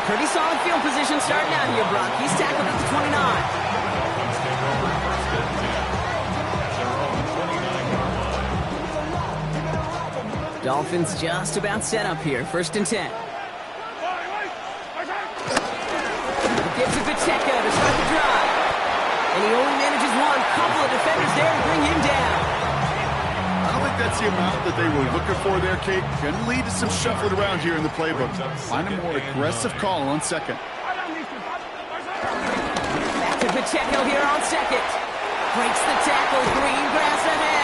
Pretty solid field position starting out here, Brock. He's tackled at the 29. Dolphins just about set up here. 1st and 10. Gives it to Pacheco to start the drive. And he only manages one. Couple of defenders there to bring him down. I don't think that's the amount that they were looking for there, Kate. Going to lead to some shuffling around here in the playbook. Find a more aggressive call on 2nd. Back to Pacheco here on 2nd. Breaks the tackle. Green grass ahead.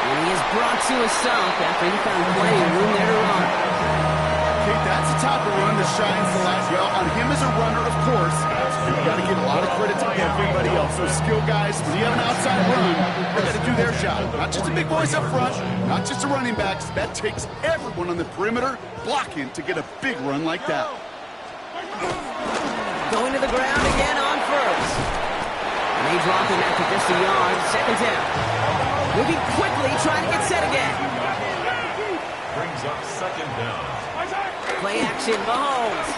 And he is brought to a stop after he found plenty of room there to run. Kate, that's the type of run that shines the light well on him as a runner, of course. You've got to give a lot of credit to everybody else. Those skill guys, when you have an outside run, they're going to do their job. Not just the big boys up front, not just the running backs. That takes everyone on the perimeter blocking to get a big run like that. Going to the ground again on 1st. And they drop him after just a yard. 2nd down. Moving quickly, trying to get set again. Brings up 2nd down. Play action, Mahomes.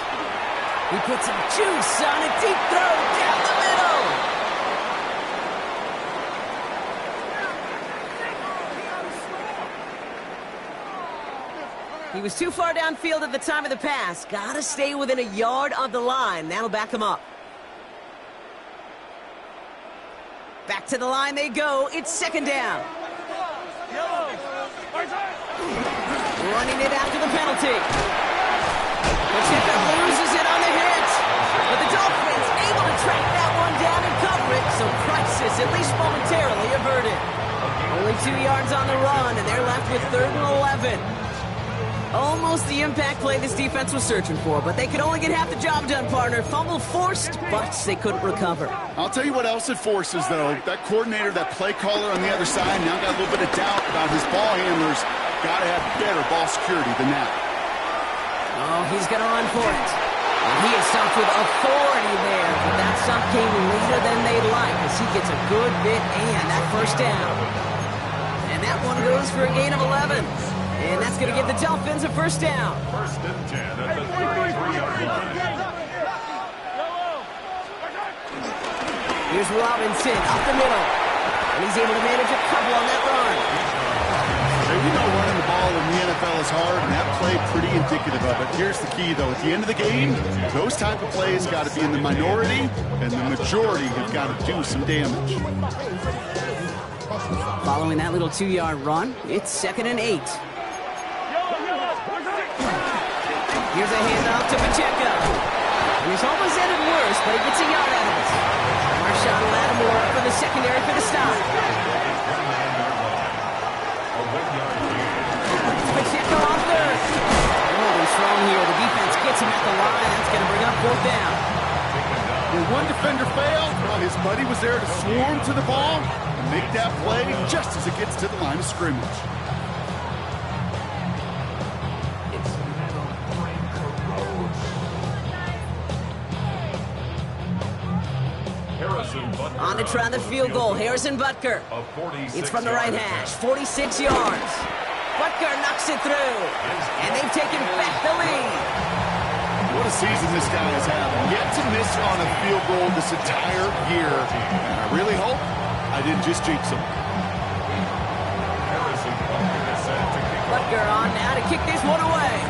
He puts some juice on a deep throw down the middle. He was too far downfield at the time of the pass. Gotta stay within a yard of the line. That'll back him up. Back to the line they go. It's 2nd down. Running it after the penalty. Pacheco loses it on the hit. But the Dolphins able to track that one down and cover it. So crisis, at least momentarily, averted. Only 2 yards on the run, and they're left with 3rd and 11. Almost the impact play this defense was searching for, but they could only get half the job done, partner. Fumble forced, but they couldn't recover. I'll tell you what else it forces, though. That coordinator, that play caller on the other side, now got a little bit of doubt about his ball handlers. Got to have better ball security than that. Oh, he's going to run for it. And he is stopped with authority there, but that stop came later than they'd like as he gets a good bit and that 1st down. And that one goes for a gain of 11. And that's going to give the Dolphins a 1st down. 1st and 10 at the 33-yard line. Here's Robinson up the middle. And he's able to manage a couple on that run. So we know running the ball in the NFL is hard, and that play pretty indicative of it. Here's the key, though. At the end of the game, those type of plays got to be in the minority, and the majority have got to do some damage. Following that little 2-yard run, it's 2nd and 8. Here's a handoff to Pacheco. And he's almost ended worse, but he gets a yard out of it. Marshawn Lattimore for the secondary for the stop. Pacheco on 3rd. Holding strong here. The defense gets him at the line. That's going to bring up 4th down. When one defender failed, his buddy was there to swarm to the ball and make that play just as it gets to the line of scrimmage. On to try the field goal, Harrison Butker. It's from the right hash, 46 yards. Butker knocks it through. And they've taken back the lead. What a season this guy is having. Yet to miss on a field goal this entire year. And I really hope I didn't just jinx him. Butker on now to kick this one away.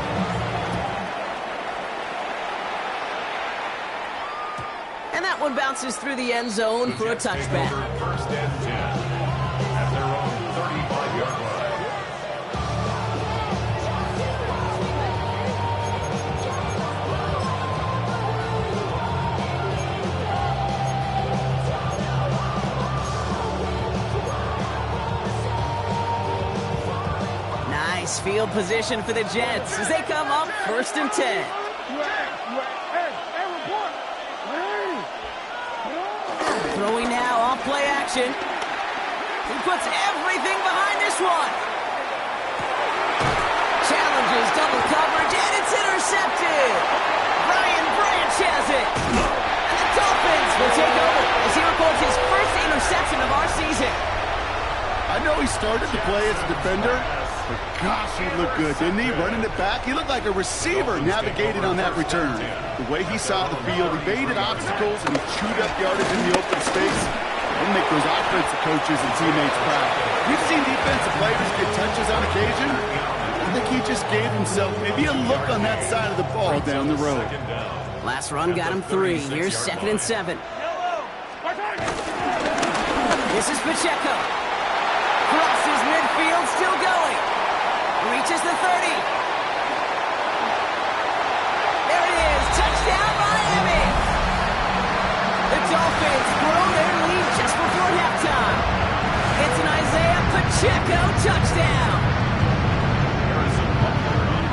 And that one bounces through the end zone for a touchback. First and 10 at their own 35-yard line. Nice field position for the Jets as they come up 1st and 10. Throwing now off play action. He puts everything behind this one. Challenges double coverage, and it's intercepted. Brian Branch has it. And the Dolphins will take over as he records his first interception of our season. I know he started to play as a defender, but gosh, he looked good, didn't he? Running it back, he looked like a receiver navigating on that return. The way he saw the field, he baited obstacles and he chewed up yardage in the open space. It'll make those offensive coaches and teammates proud. We've seen defensive players get touches on occasion. I think he just gave himself maybe a look on that side of the ball down the road. Last run got him 3. Here's 2nd and 7. This is Pacheco. Crosses midfield, still going. Reaches the 30. There it is. Touchdown, Miami. The Dolphins grow their lead just before halftime. It's an Isaiah Pacheco touchdown.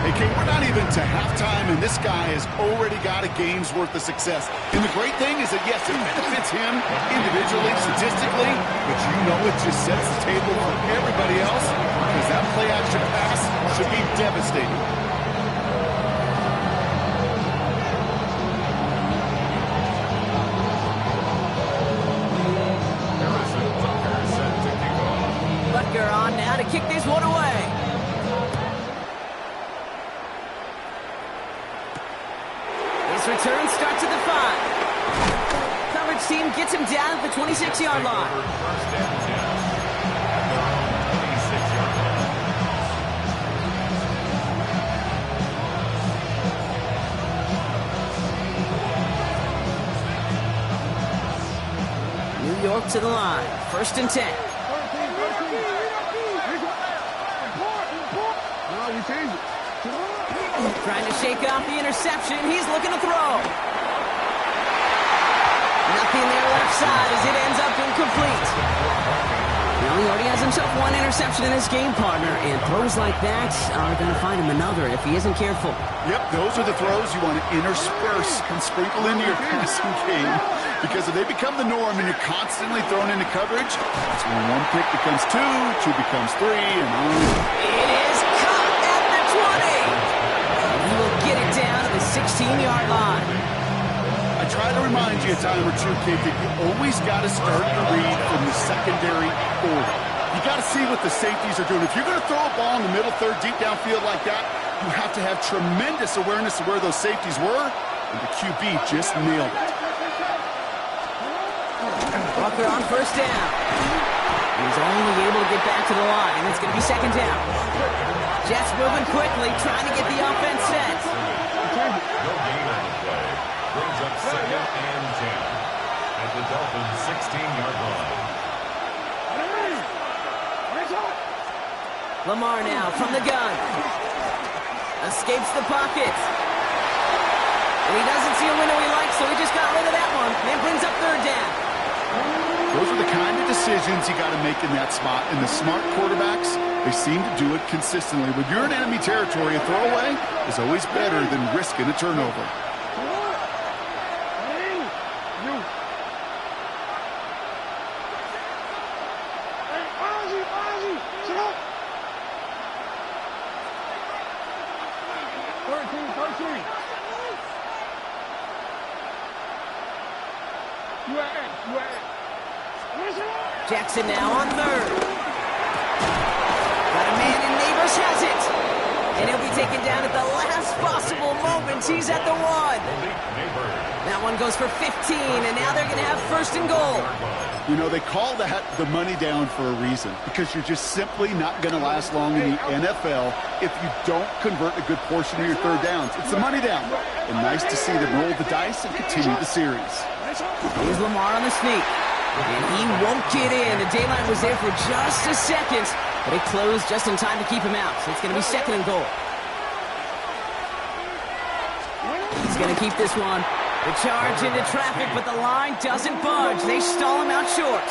Hey, King, we're not even to halftime, and this guy has already got a game's worth of success. And the great thing is that, yes, it benefits him individually, statistically, but you know it just sets the table for everybody else because that play-action pass should be devastating. Butker on now to kick this one away. Return starts at the 5. Coverage team gets him down at the 26-yard line. First and 10 at their own 26-yard line. New York to the line. 1st and 10. Trying to shake off the interception. He's looking to throw. Nothing there left side as it ends up incomplete. Well, he already has himself 1 interception in his game, partner, and throws like that are going to find him another if he isn't careful. Yep, those are the throws you want to intersperse and sprinkle into your passing game because if they become the norm and you're constantly thrown into coverage, that's when 1 pick becomes 2, 2 becomes 3, and on. It is caught at the 20. He will get it down to the 16-yard line. I try to remind you a time or two, kid, that you always got to start the read from the secondary order. You got to see what the safeties are doing. If you're going to throw a ball in the middle third, deep downfield like that, you have to have tremendous awareness of where those safeties were, and the QB just nailed it. Walker on 1st down. He's only able to get back to the line. It's going to be 2nd down. Jets moving quickly, trying to get the offense set. No gain on the play. Brings up 2nd and 10 at the Dolphins' 16-yard line. Lamar now from the gun. Escapes the pocket. And he doesn't see a window he likes, so he just got rid of that one. And brings up 3rd down. Those are the kind of decisions you got to make in that spot. And the smart quarterbacks, they seem to do it consistently. When you're in enemy territory, a throwaway is always better than risking a turnover. Jackson now on 3rd. Got a man in neighbor Rivers has it. And he'll be taken down at the last possible moment. He's at the 1. That one goes for 15, and now they're going to have first and goal. You know, they call that the money down for a reason, because you're just simply not going to last long in the NFL if you don't convert a good portion of your third downs. It's the money down. And nice to see them roll the dice and continue the series. Here's Lamar on the sneak. And he won't get in. The daylight was there for just a second, but it closed just in time to keep him out. So it's going to be second and goal. He's going to keep this one. The charge into traffic, but the line doesn't budge. They stall him out short.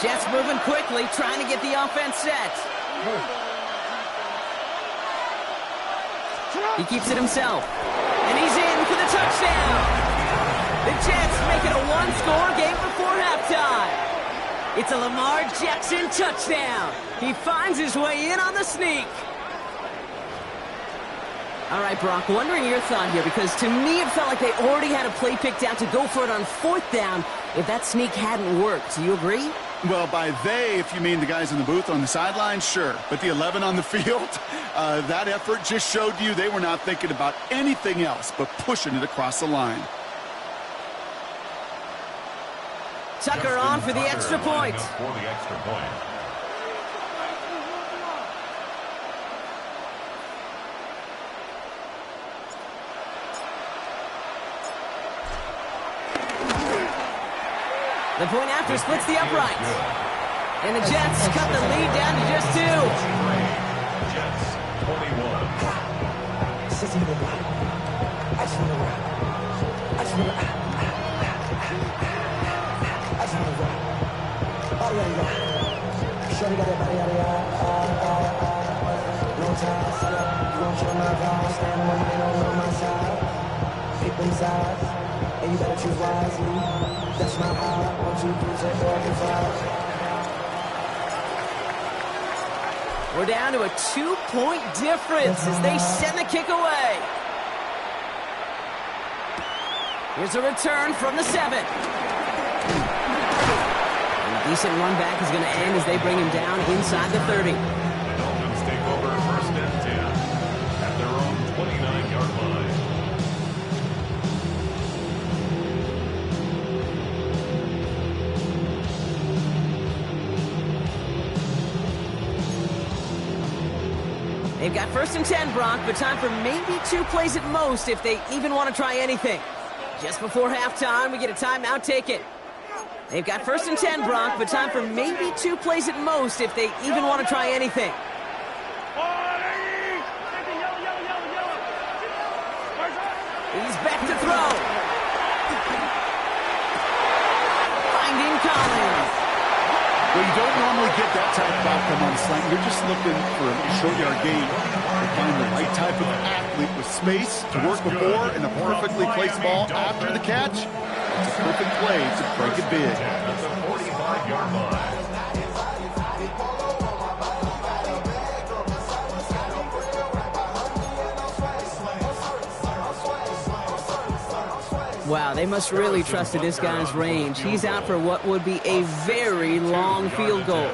Jets moving quickly, trying to get the offense set. He keeps it himself. And he's in for the touchdown. The Jets make it a one-score game before halftime. It's a Lamar Jackson touchdown. He finds his way in on the sneak. All right, Brock, wondering your thought here, because to me it felt like they already had a play picked out to go for it on fourth down if that sneak hadn't worked. Do you agree? Well, by they, if you mean the guys in the booth on the sideline, sure. But the 11 on the field, that effort just showed you they were not thinking about anything else but pushing it across the line. Tucker on for the extra point. The point after splits the uprights. And the Jets cut the lead down to just 2. Jets 21. Shorty got that body out of no time, set up, you gon' kill my vibe. Stand on my side, pick them sides, and you better choose wisely. That's my high, 1, 2, 3, 4, 5. We're down to a 2-point difference as they send the kick away. Here's a return from the 7. Decent run back is going to end as they bring him down inside the 30. The Dolphins take over first and 10 at their own 29-yard line. They've got first and 10, Brock, but time for maybe 2 plays at most if they even want to try anything. Just before halftime, we get a timeout taken. They've got first and 10, Brock, but time for maybe 2 plays at most if they even want to try anything. He's back to throw. Finding Collins. Well, you don't normally get that type of outcome on a slant. You're just looking for a short-yard gain. You find the right type of athlete with space to work before and a perfectly placed ball after the catch. It's a perfect play to break it big. At the 45-yard line. Wow, they must really trusted this guy's range. He's out for what would be a very long field goal.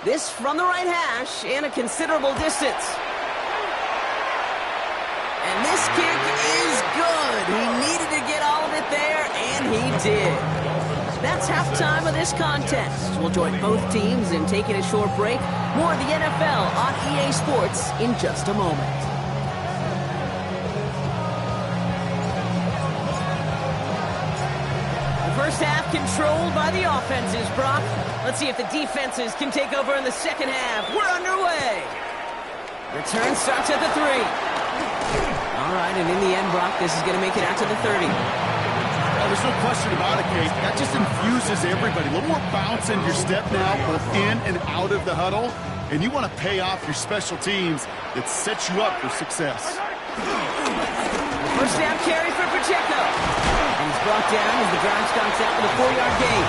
This from the right hash and a considerable distance. And this kick is good. He needed to get all of it there, and he did. That's halftime of this contest. We'll join both teams in taking a short break. More of the NFL on EA Sports in just a moment. The first half controlled by the offenses, Brock. Let's see if the defenses can take over in the second half. We're underway. Return starts at the 3. All right, and in the end, Brock, this is going to make it out to the 30. Well, there's no question about it, Kate. That just infuses everybody. A little more bounce in your step now, both in and out of the huddle. And you want to pay off your special teams that sets you up for success. First down carry for Pacheco. And he's brought down as the drive stops out with a 4-yard gain.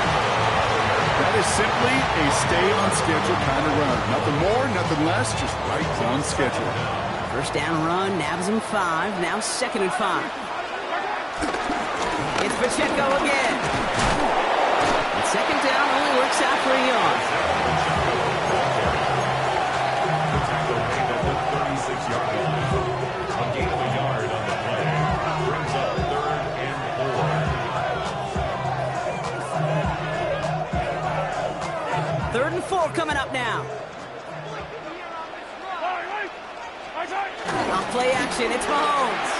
That is simply a stay-on-schedule kind of run. Nothing more, nothing less, just right on schedule. First down run, nabs him 5, now second and 5. It's Pacheco again. And second down only works out for a yard. 4 coming up now. On play action, it's Mahomes.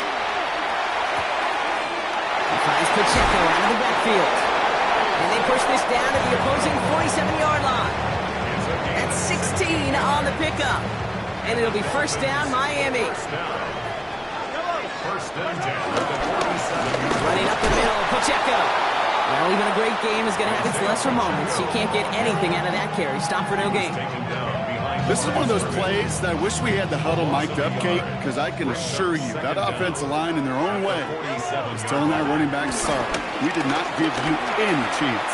He finds Pacheco out of the backfield. And they push this down to the opposing 47-yard line. That's 16 on the pickup. And it'll be first down, Miami. First and 10 at the 47. Running up the middle, Pacheco. Well, even a great game is going to have its lesser moments. You can't get anything out of that carry. Stop for no gain. This is one of those plays that I wish we had the huddle mic'd up, Kate, because I can assure you that offensive line in their own way is telling our running backs, sorry, we did not give you any chance.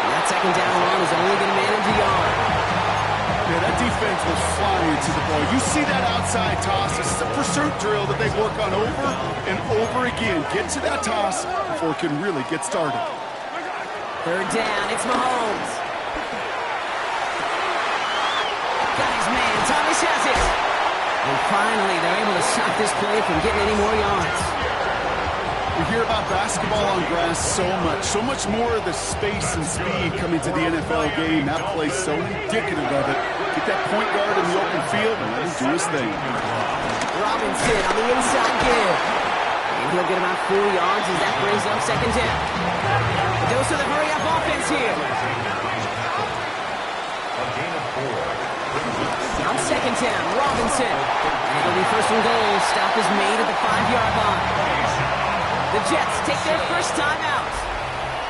And that second down run is only going to manage a yard. Yeah, that defense was flying to the ball. You see that outside toss. This is a pursuit drill that they work on over and over again. Get to that toss before it can really get started. Third down, it's Mahomes. Got his man, Thomas has it. And finally, they're able to stop this play from getting any more yards. We hear about basketball on grass so much more of the space and speed coming to the NFL game. That play's so indicative of it. Get that point guard in the open field and let him do his thing. Robinson on the inside give. And he'll get about 4 yards as that brings up second down. A dose of the hurry-up offense here. On second down, Robinson. And it'll be first and goal. Stop is made at the 5-yard line. The Jets take their first time out.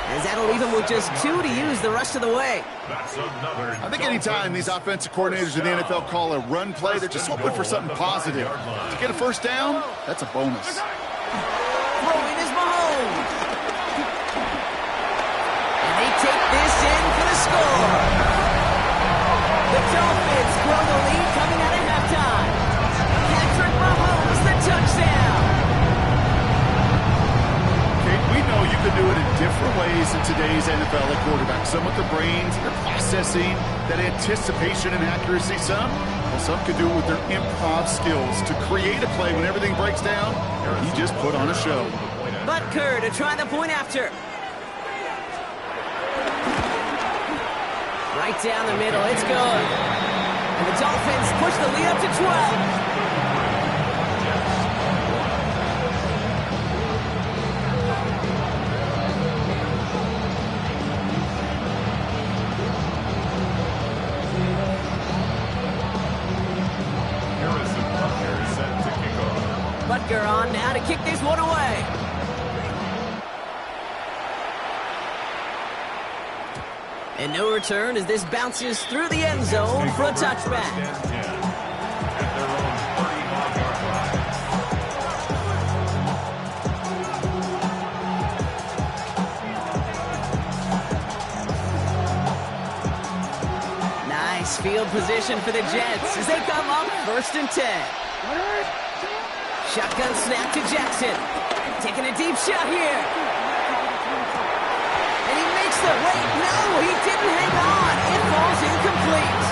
As that'll leave them with just 2 to use the rest of the way. I think anytime these offensive coordinators in the NFL call a run play, they're just hoping for something positive. To get a first down, that's a bonus. Throwing is Mahomes. And they take this in for the score. The Dolphins grow the lead coming out of halftime. Patrick Mahomes, the touchdown. Kate, we know you can do it in different ways in today's NFL at quarterback. Some with their brains, their processing, that anticipation and accuracy. Some can do it with their improv skills to create a play when everything breaks down. He just put on a show. Butker to try the point after. Right down the middle, it's good. And the Dolphins push the lead up to 12. Butker on now to kick this one away. And no return as this bounces through the end zone for a touchback. Nice field position for the Jets as they come up first and 10. Shotgun snap to Jackson. Taking a deep shot here. And he makes the wait. No, he didn't hang on. It falls incomplete.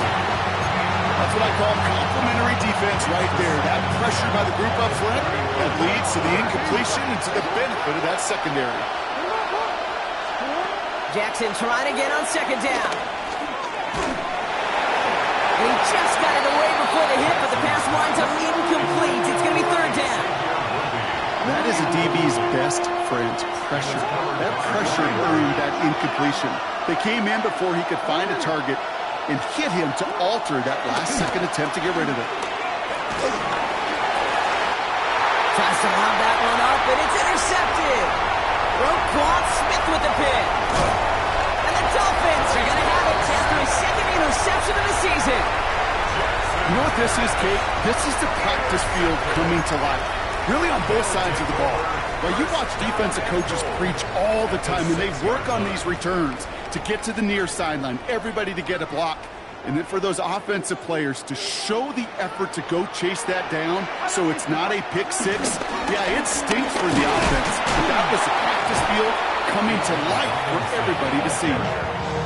That's what I call complimentary defense right there. That pressure by the group up front that leads to the incompletion and to the benefit of that secondary. Jackson trying to get on second down. He just got it away before the hit, but the pass winds up incomplete. It's going to be third down. That is a DB's best friend, pressure. That pressure earned that incompletion. They came in before he could find a target and hit him to alter that last-second attempt to get rid of it. Tries to lob that one up, and it's intercepted. Roquan Smith with the pick. And the Dolphins are going to have it after his second interception of the season. You know what this is, Kate? This is the practice field coming to life. Really on both sides of the ball. Well, you watch defensive coaches preach all the time, and they work on these returns to get to the near sideline, everybody to get a block. And then for those offensive players to show the effort to go chase that down so it's not a pick six, yeah, it stinks for the offense. But that was the practice field coming to life for everybody to see.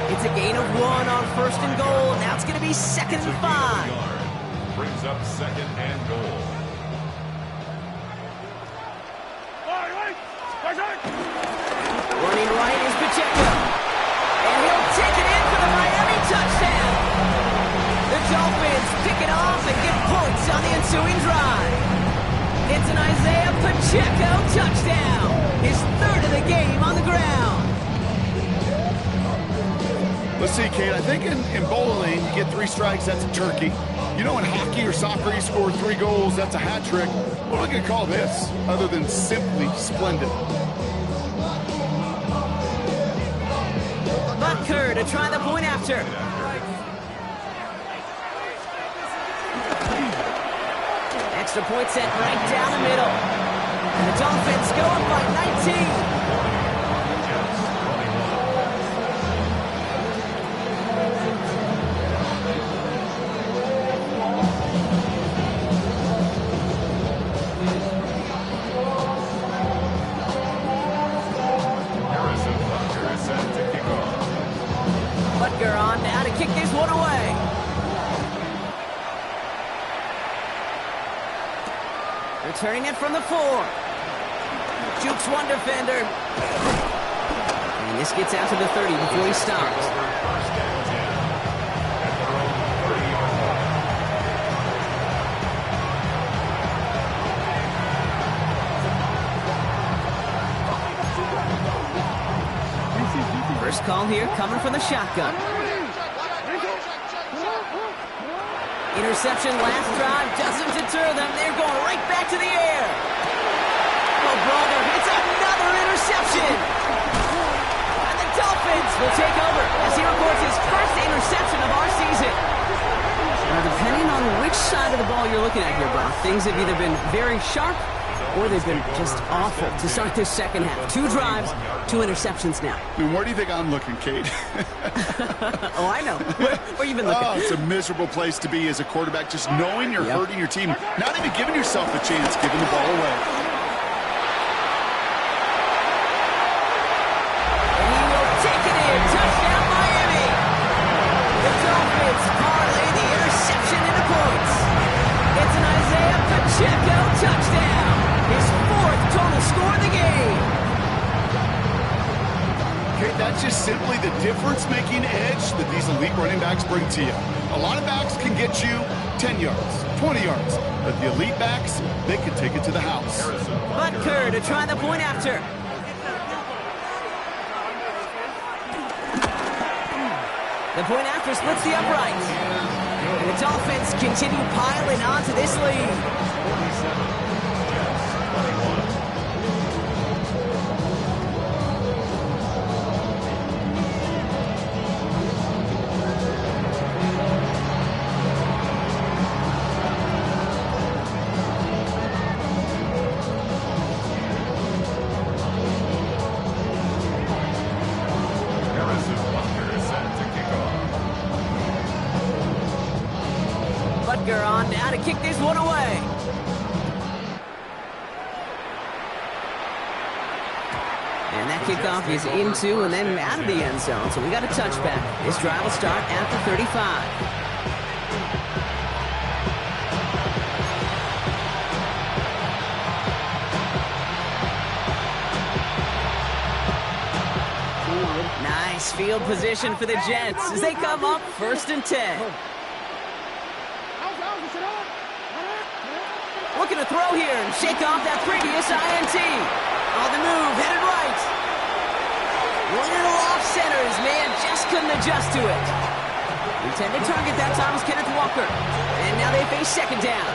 It's a gain of 1 on first and goal. Now it's going to be second and 5. Brings up second and goal. Running right is Pacheco. And he'll take it in for the Miami Dolphins pick it off and get points on the ensuing drive. It's an Isaiah Pacheco touchdown. His third of the game on the ground. Let's see, Kate, I think in bowling, you get 3 strikes, that's a turkey. You know, in hockey or soccer, you score 3 goals, that's a hat trick. What am I going to call this, other than simply splendid? Butker to try the point after. Extra point set right down the middle. And the Dolphins go up by 19. Butker on now to kick this one away. Returning it from the 4. Jukes one defender. And this gets out to the 30 before he stops. First call here coming from the shotgun. Interception last drive doesn't deter them. They're going right back to the air. Oh, brother, it's another interception. And the Dolphins will take over as he records his first interception of our season. Now, depending on which side of the ball you're looking at here, Brock, things have either been very sharp or they've been just awful to start this second half. 2 drives, 2 interceptions now. And where do you think I'm looking, Kate? Oh, I know. Where you been looking? Oh, it's a miserable place to be as a quarterback, just knowing you're hurting your team, not even giving yourself a chance, giving the ball away. And he will take it in. Touchdown, Miami. The Dolphins parlay the interception into points. It's an Isaiah Pacheco touchdown. His 4th total score of the game. Okay, that's just simply the difference-making edge that these elite running backs bring to you. A lot of backs can get you 10 yards, 20 yards, but the elite backs, they can take it to the house. Butker to try the point after. The point after splits the uprights. And the Dolphins continue piling onto this lead. Butker on now to kick this one away. And that kickoff is into and then out of the end zone. So we got a touchback. This drive will start after 35. Nice field position for the Jets as they come up 1st and 10. Looking to throw here and shake off that previous INT. On the move, headed right. A little off center. His man just couldn't adjust to it. Intended target that time was Kenneth Walker. And now they face 2nd down.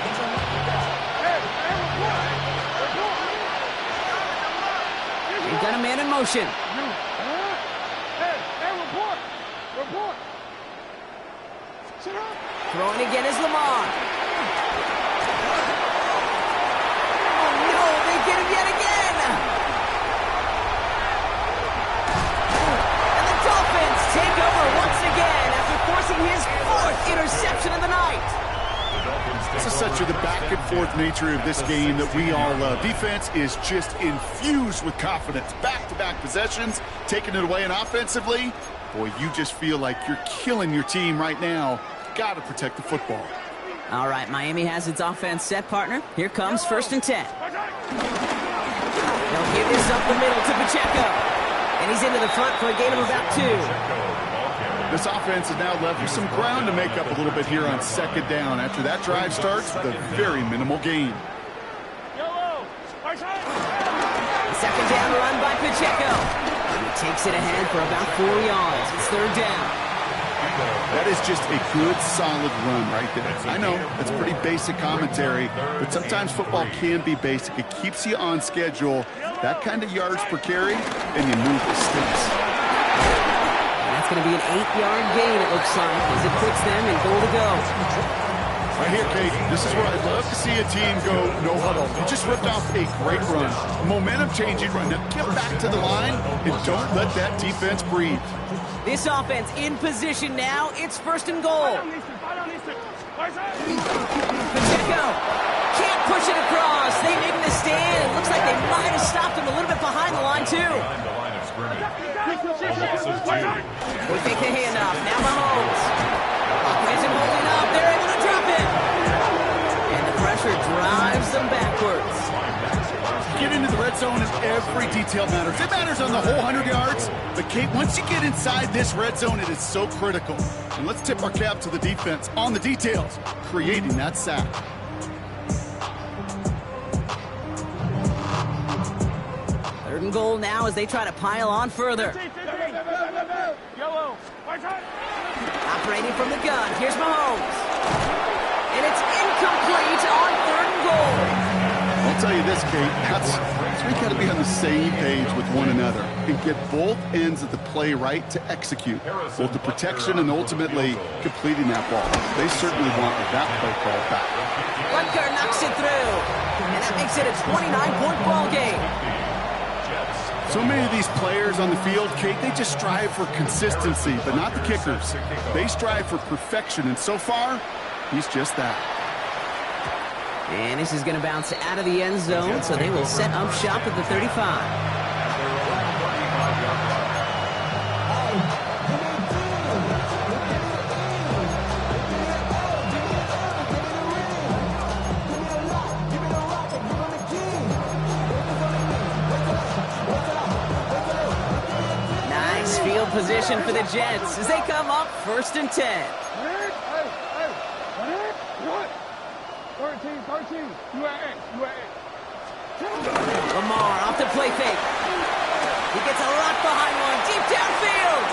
They've got a man in motion. Throwing again is Lamar. Oh no, they get him yet again. And the Dolphins take over once again after forcing his 4th interception of the night. This is such the back-and-forth nature of this game that we all love. Defense is just infused with confidence. Back-to-back possessions, taking it away, and offensively, boy, you just feel like you're killing your team right now. Got to protect the football. All right, Miami has its offense set, partner. Here comes 1st and 10. They'll give this up the middle to Pacheco. And he's into the front for a gain of about 2. This offense is now left with some ground to make up a little bit here on second down after that drive starts with a very minimal gain. Second down run by Pacheco. He takes it ahead for about 4 yards. It's third down. That is just a good, solid run right there. I know, it's pretty basic commentary, but sometimes football can be basic. It keeps you on schedule, that kind of yards per carry, and you move the sticks. That's going to be an 8-yard gain, it looks like, as it puts them in goal to go. Right here, Kate, this is where I'd love to see a team go no huddle. You just ripped off a great run, a momentum-changing run. Now get back to the line and don't let that defense breathe. This offense in position now. It's first and goal. Pacheco can't push it across. They make the stand. It looks like they might have stopped him a little bit behind the line, too. We take the handoff. Now Mahomes. Offense holding up. They're able to drop it. And the pressure drives them backwards. Get into the red zone and every detail matters. It matters on the whole 100 yards. But, Kate, once you get inside this red zone, it is so critical. And let's tip our cap to the defense on the details, creating that sack. Third and goal now as they try to pile on further. Operating from the gun. Here's Mahomes. And it's incomplete on third and goal. I'll tell you this, Kate, that's we got to be on the same page with one another and get both ends of the play right to execute, both the protection and ultimately completing that ball. They certainly want that play called back. Butker knocks it through, and that makes it a 29-point ball game. So many of these players on the field, Kate, they just strive for consistency, but not the kickers. They strive for perfection, and so far, he's just that. And this is going to bounce out of the end zone, so they will set up shop at the 35. Nice field position for the Jets as they come up 1st and 10. 13, you at X. Lamar off the play fake. He gets a lock behind one, deep downfield.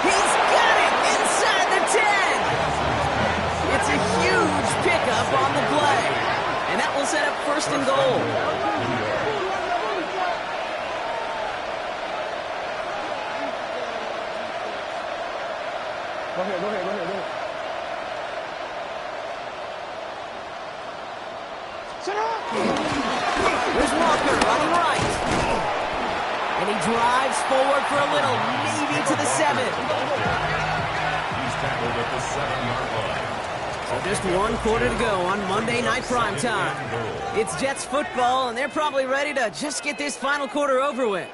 He's got it inside the 10. It's a huge pickup on the play. And that will set up 1st and goal. Go ahead. There's Walker running right. And he drives forward for a little, maybe to the 7. He's tackled at the 7-yard line. So just 1 quarter to go on Monday Night Primetime. It's Jets football, and they're probably ready to just get this final quarter over with.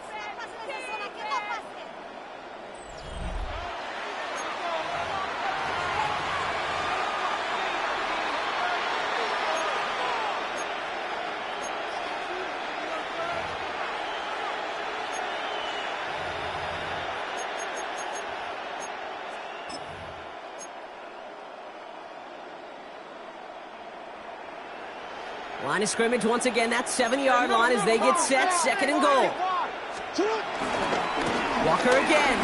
Line of scrimmage once again, that 7-yard line as they get set, 2nd and goal. Walker again.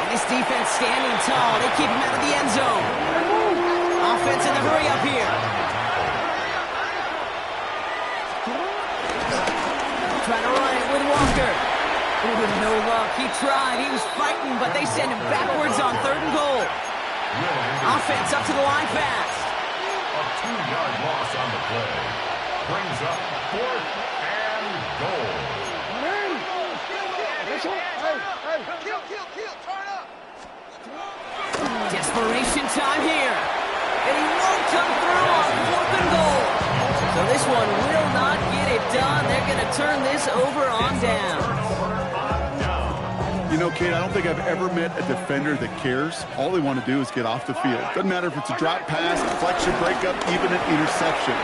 And this defense standing tall. They keep him out of the end zone. Offense in the hurry up here. Trying to run it with Walker. Ooh, no luck. He tried. He was fighting, but they send him backwards on 3rd and goal. Offense up to the line fast. A 2-yard loss on the play. Brings up 4th and goal. Desperation time here. And he won't come through on 4th and goal. So this one will not get it done. They're going to turn this over on down. You know, Kate, I don't think I've ever met a defender that cares. All they want to do is get off the field. Doesn't matter if it's a drop pass, deflection, breakup, even an interception.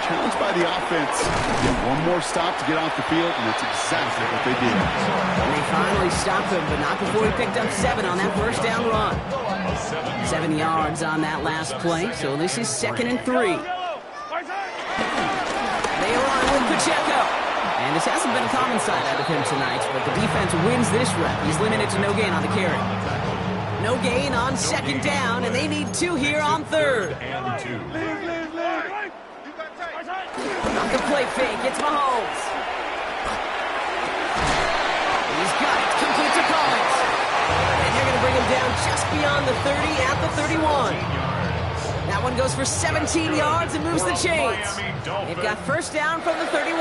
challenged by the offense. Get one more stop to get off the field, and that's exactly what they did. And they finally stopped him, but not before he picked up 7 on that first down run. 7 yards on that last play, so this is 2nd and 3. They run with Pacheco. And this hasn't been a common sight out of him tonight, but the defense wins this rep. He's limited to no gain on the carry. No gain on 2nd down, and they need 2 here on 3rd. Not the play fake, it's Mahomes. He's got it, complete to Collins. And they're going to bring him down just beyond the 30 at the 31. That one goes for 17 yards and moves the chains. They've got first down from the 31.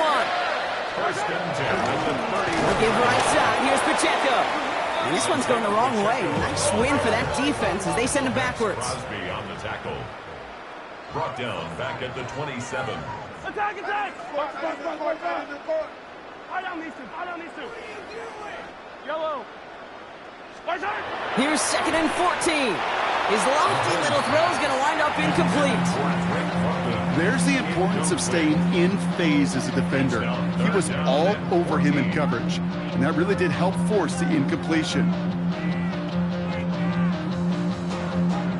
First and 10 at the 30. We'll give right side, here's Pacheco. And this one's going the wrong way. Nice win for that defense as they send him backwards. Crosby on the tackle. Brought down back at the 27. Attack, attack! I down these two. Yellow. Here's 2nd and 14. His lofty little throw is going to wind up incomplete. There's the importance of staying in phase as a defender. He was all over him in coverage, and that really did help force the incompletion.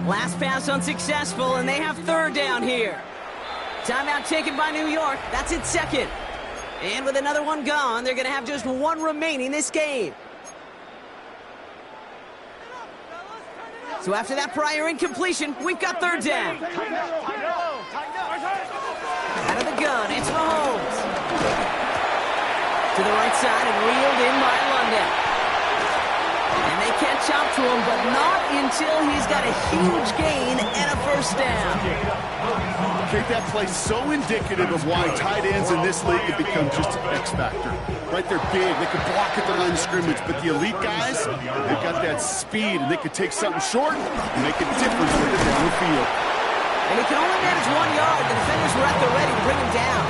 Last pass unsuccessful, and they have 3rd down here. Timeout taken by New York. That's its 2nd. And with another one gone, they're going to have just 1 remaining this game. So after that prior incompletion, we've got 3rd down. Out of the gun, it's Mahomes. To the right side and reeled in by London. And they catch up to him, but not until he's got a huge gain and a first down. Take that play so indicative of why tight ends in this league have become just an X factor. Right, they're big, they can block at the line of scrimmage, but the elite guys, they've got that speed, and they can take something short and make a difference with it down the field. And he can only manage 1 yard. The defenders were at the ready to bring him down.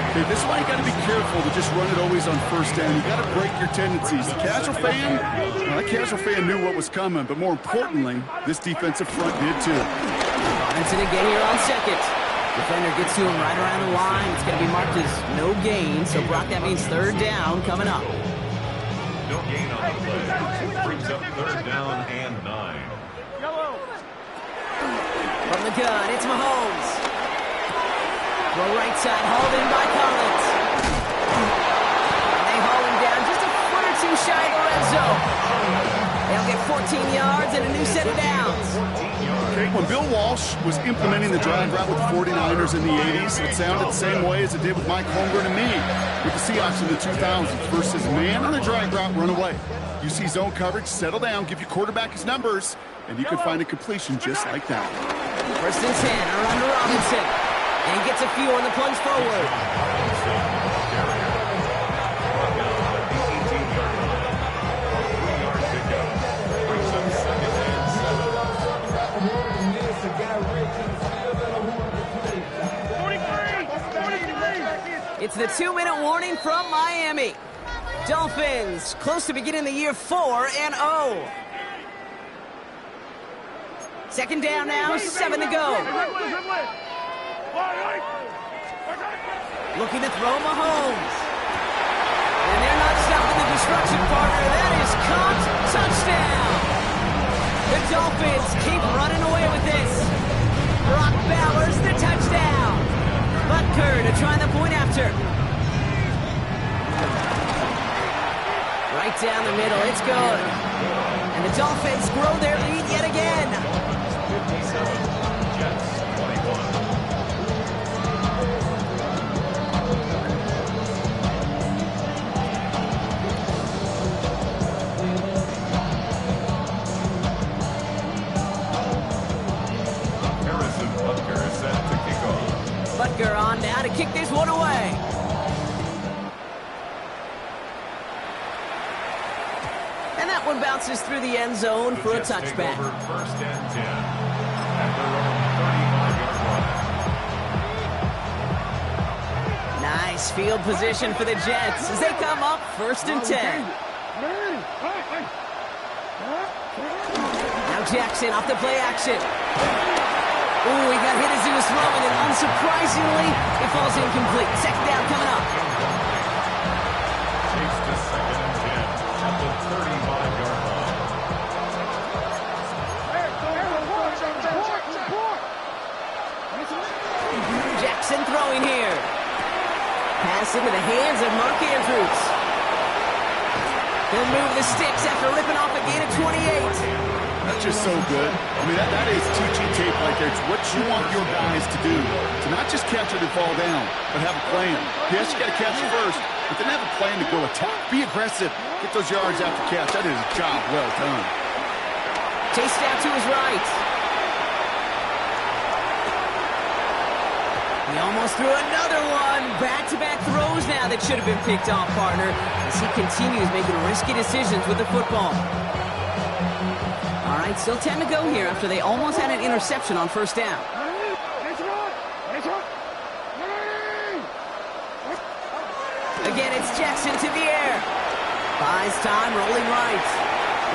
Okay, this is why you got to be careful to just run it always on first down. You got to break your tendencies. The casual fan, well, that casual fan knew what was coming, but more importantly, this defensive front did too. Carrington again here on 2nd. Defender gets to him right around the line. It's going to be marked as no gain, so Brock, that means 3rd down coming up. No gain on the play. Brings up 3rd down and 9. From the gun, it's Mahomes. Throw right side, hauled in by Collins. And they haul him down just a foot or 2 shy of the red zone. They'll get 14 yards and a new set of downs. When Bill Walsh was implementing the drag route with the 49ers in the 80s, it sounded the same way as it did with Mike Holmgren and me with the Seahawks in the 2000s versus man on the drag route, run away. You see zone coverage, settle down, give your quarterback his numbers, and you can find a completion just like that. First and 10, around to Robinson. And he gets a few on the plunge forward. It's the 2-minute warning from Miami. Dolphins close to beginning the year 4-0. 2nd down now, 7 to go. Looking to throw Mahomes. And they're not stopping the destruction, partner. That is caught. Touchdown. The Dolphins keep running away with this. Brock Bowers, the touchdown. Butker to try the point after. Right down the middle, it's good. And the Dolphins grow their lead yet again. 57, Jets 21. Harrison Butker is set to kick off. Butker on now to kick this one away. And that one bounces through the end zone for a touchback. First and 10 at their own 35-yard line. Nice field position for the Jets as they come up 1st and 10. Now Jackson off the play action. Ooh, he got hit as he was throwing, and unsurprisingly, it falls incomplete. Second down coming up. Takes to 2nd and 10 at the 35-yard line. Jackson throwing here. Pass into the hands of Mark Andrews. He'll move the sticks after ripping off a gain of 28. That's just so good. I mean, that is teaching tape right there. It's what you want your guys to do. To not just catch it and fall down, but have a plan. Yes, you got to catch it first, but then have a plan to go attack. Be aggressive. Get those yards after catch. That is a job well done. Chased out to his right. He almost threw another one. Back-to-back throws now that should have been picked off, partner, as he continues making risky decisions with the football. All right, still 10 to go here after they almost had an interception on first down. Again, it's Jackson to the air. Buys time, rolling right.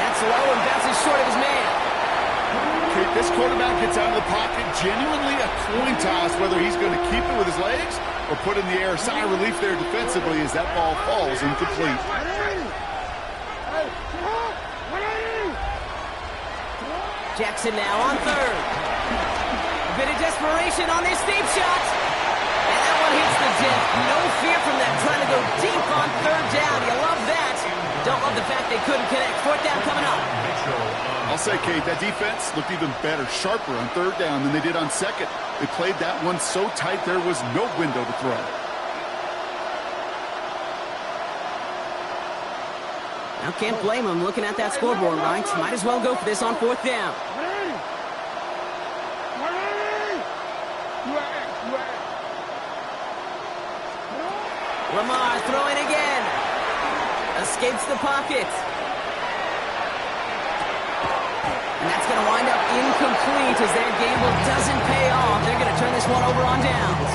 That's low and bounces short of his man. Okay, this quarterback gets out of the pocket, genuinely a coin toss whether he's going to keep it with his legs or put in the air. Sigh of relief there defensively as that ball falls incomplete. Jackson now on third. A bit of desperation on this deep shot. And that one hits the deck. No fear from them, trying to go deep on third down. You love that. Don't love the fact they couldn't connect. Fourth down coming up. I'll say, Kate, that defense looked even better, sharper on third down than they did on second. They played that one so tight there was no window to throw. Now can't blame him looking at that scoreboard, right? Might as well go for this on fourth down. Lamar throwing again. Escapes the pocket. And that's going to wind up incomplete as that gamble doesn't pay off. They're going to turn this one over on downs.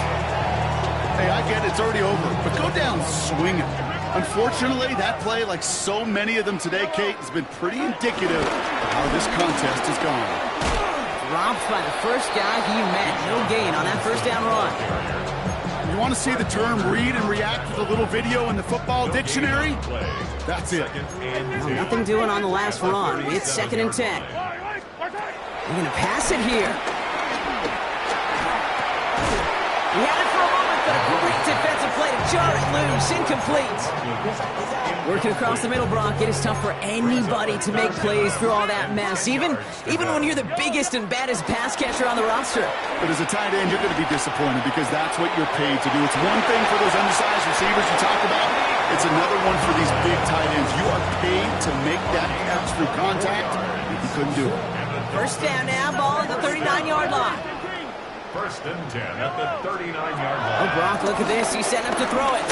Hey, I get it. It's already over. But go down swinging. Unfortunately, that play, like so many of them today, Kate, has been pretty indicative of how this contest has gone. Dropped by the first guy he met. No gain on that first down run. You want to see the term read and react with a little video in the football dictionary? That's it. No, nothing doing on the last run. It's 2nd and 10. They're going to pass it here. He had it for a moment, but a great defensive play to jar it loose. Incomplete. Working across the middle, Brock, it is tough for anybody to make plays through all that mess, even when you're the biggest and baddest pass catcher on the roster. But as a tight end, you're going to be disappointed because that's what you're paid to do. It's one thing for those undersized receivers you talk about. It's another one for these big tight ends. You are paid to make that catch through contact, and you couldn't do it. First down now, ball at the 39-yard line. First and 10 at the 39-yard line. Oh, Brock, look at this. He's setting up to throw it.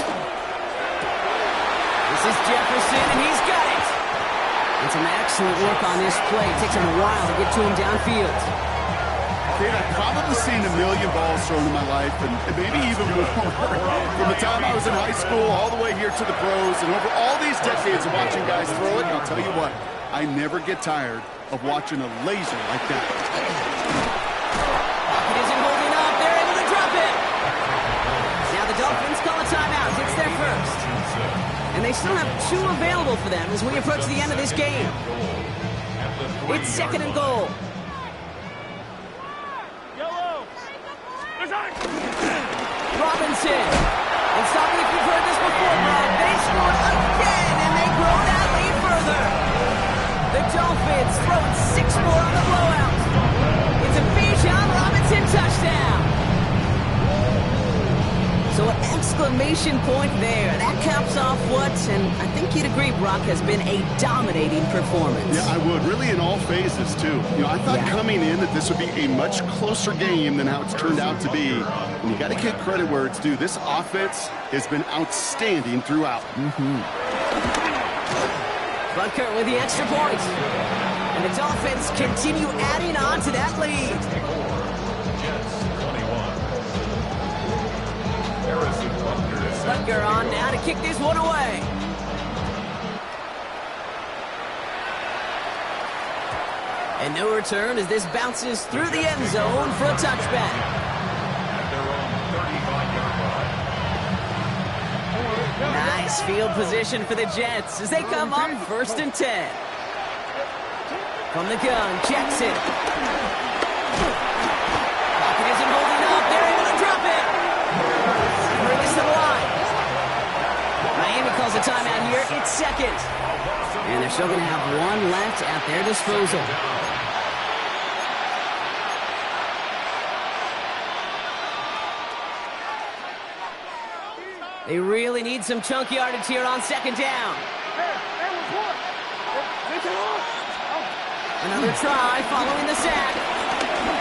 This is Jefferson, and he's got it. And some excellent work on this play. It takes him a while to get to him downfield. Kate, I've probably seen a million balls thrown in my life, and maybe even more. From the time I was in high school all the way here to the pros, and over all these decades of watching guys throw it, and I'll tell you what, I never get tired of watching a laser like that. It isn't holding up. They're able to drop it. Now the Dolphins call a timeout. It's their first. And they still have 2 available for them as we approach the end of this game. It's 2nd and goal. Robinson. And stop me if you've heard this before, Brad. They scored again, and they grow that lead further. The Dolphins throwing 6 more on the blowout. It's a Bijan Robinson touchdown. So an exclamation point there. That caps off what, and I think you'd agree, Brock, has been a dominating performance. Yeah, I would. Really in all phases, too. You know, I thought coming in that this would be a much closer game than how it's turned out to be. And you got to give credit where it's due. This offense has been outstanding throughout. Butker with the extra point. And the Dolphins continue adding on to that lead. Butker on now to kick this one away. And no return as this bounces through the end zone for a touchback. At their own 35-yard line. Nice field position for the Jets as they come up 1st and 10. From the gun, Jackson. Pocket isn't holding up. They're able to drop it. Release to the line. Miami calls a timeout here. It's second. And they're still going to have one left at their disposal. They really need some chunk yardage here on 2nd down. Another try following the sack.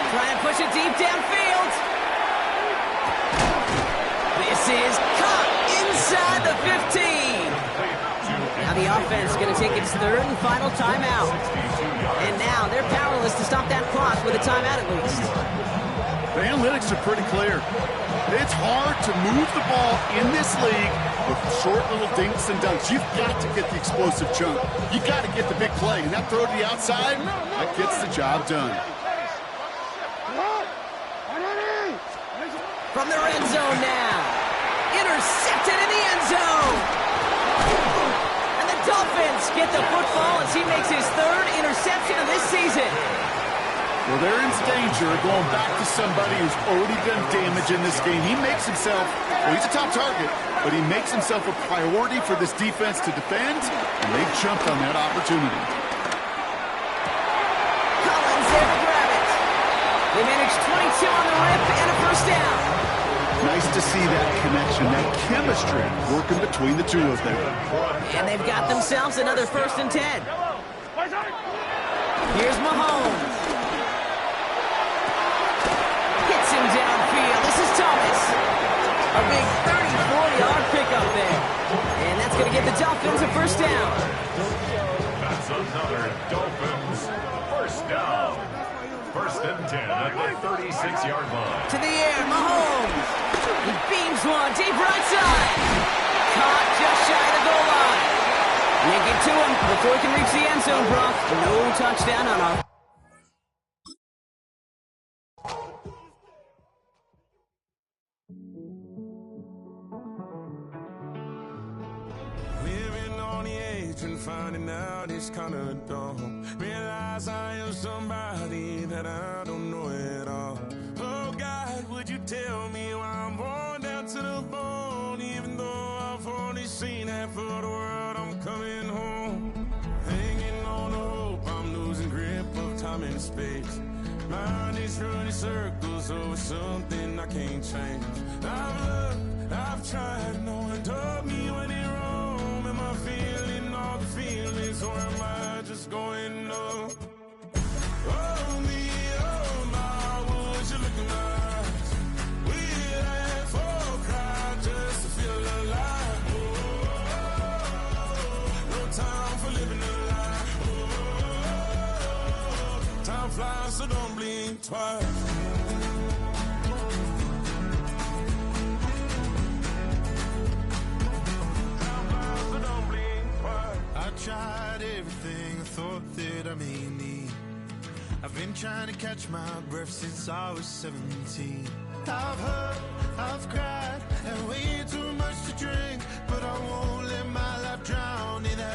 Trying to push it deep downfield. This is caught inside the 15. Now the offense is going to take its 3rd and final timeout. And now they're powerless to stop that clock with a timeout at least. The analytics are pretty clear. It's hard to move the ball in this league with short little dinks and dunks. You've got to get the explosive chunk. You got to get the big play. And that throw to the outside, that gets the job done. From the red zone now. Intercepted in the end zone. And the Dolphins get the football as he makes his 3rd interception of this season. Well, they're in danger of going back to somebody who's already done damage in this game. He makes himself, well, he's a top target, but he makes himself a priority for this defense to defend, and they jumped on that opportunity. Collins there to grab it. They managed 22 on the rip and a 1st down. Nice to see that connection, that chemistry working between the two of them. And they've got themselves another 1st and 10. Here's Mahomes. Hits him downfield. This is Thomas. A big 34-yard pickup there. And that's going to give the Dolphins a 1st down. That's another Dolphins 1st down. 1st and 10 at the 36-yard line. To the air, Mahomes. He beams one deep right side. Caught just shy of the goal line. Make it to him before he can reach the end zone, Brock. No touchdown on our... Living on the edge and finding out it's kinda dumb. Realize I am somebody that I don't know at all. Oh God, would you tell me why I'm worn down to the bone? Even though I've only seen half of the world, I'm coming home. Hanging on to hope, I'm losing grip of time and space. Mind is running circles over something I can't change. I've looked, I've tried, no one told me when it wrong. Am I feeling all the feelings, or am I just going numb? Oh me, oh my, would you look in my eyes? We laugh or cry just to feel alive. Oh, no time for living a lie. Oh, time flies, so don't blink twice. I tried everything I thought that I may need. I've been trying to catch my breath since I was 17. I've hurt, I've cried, and way too much to drink, but I won't let my life drown in that.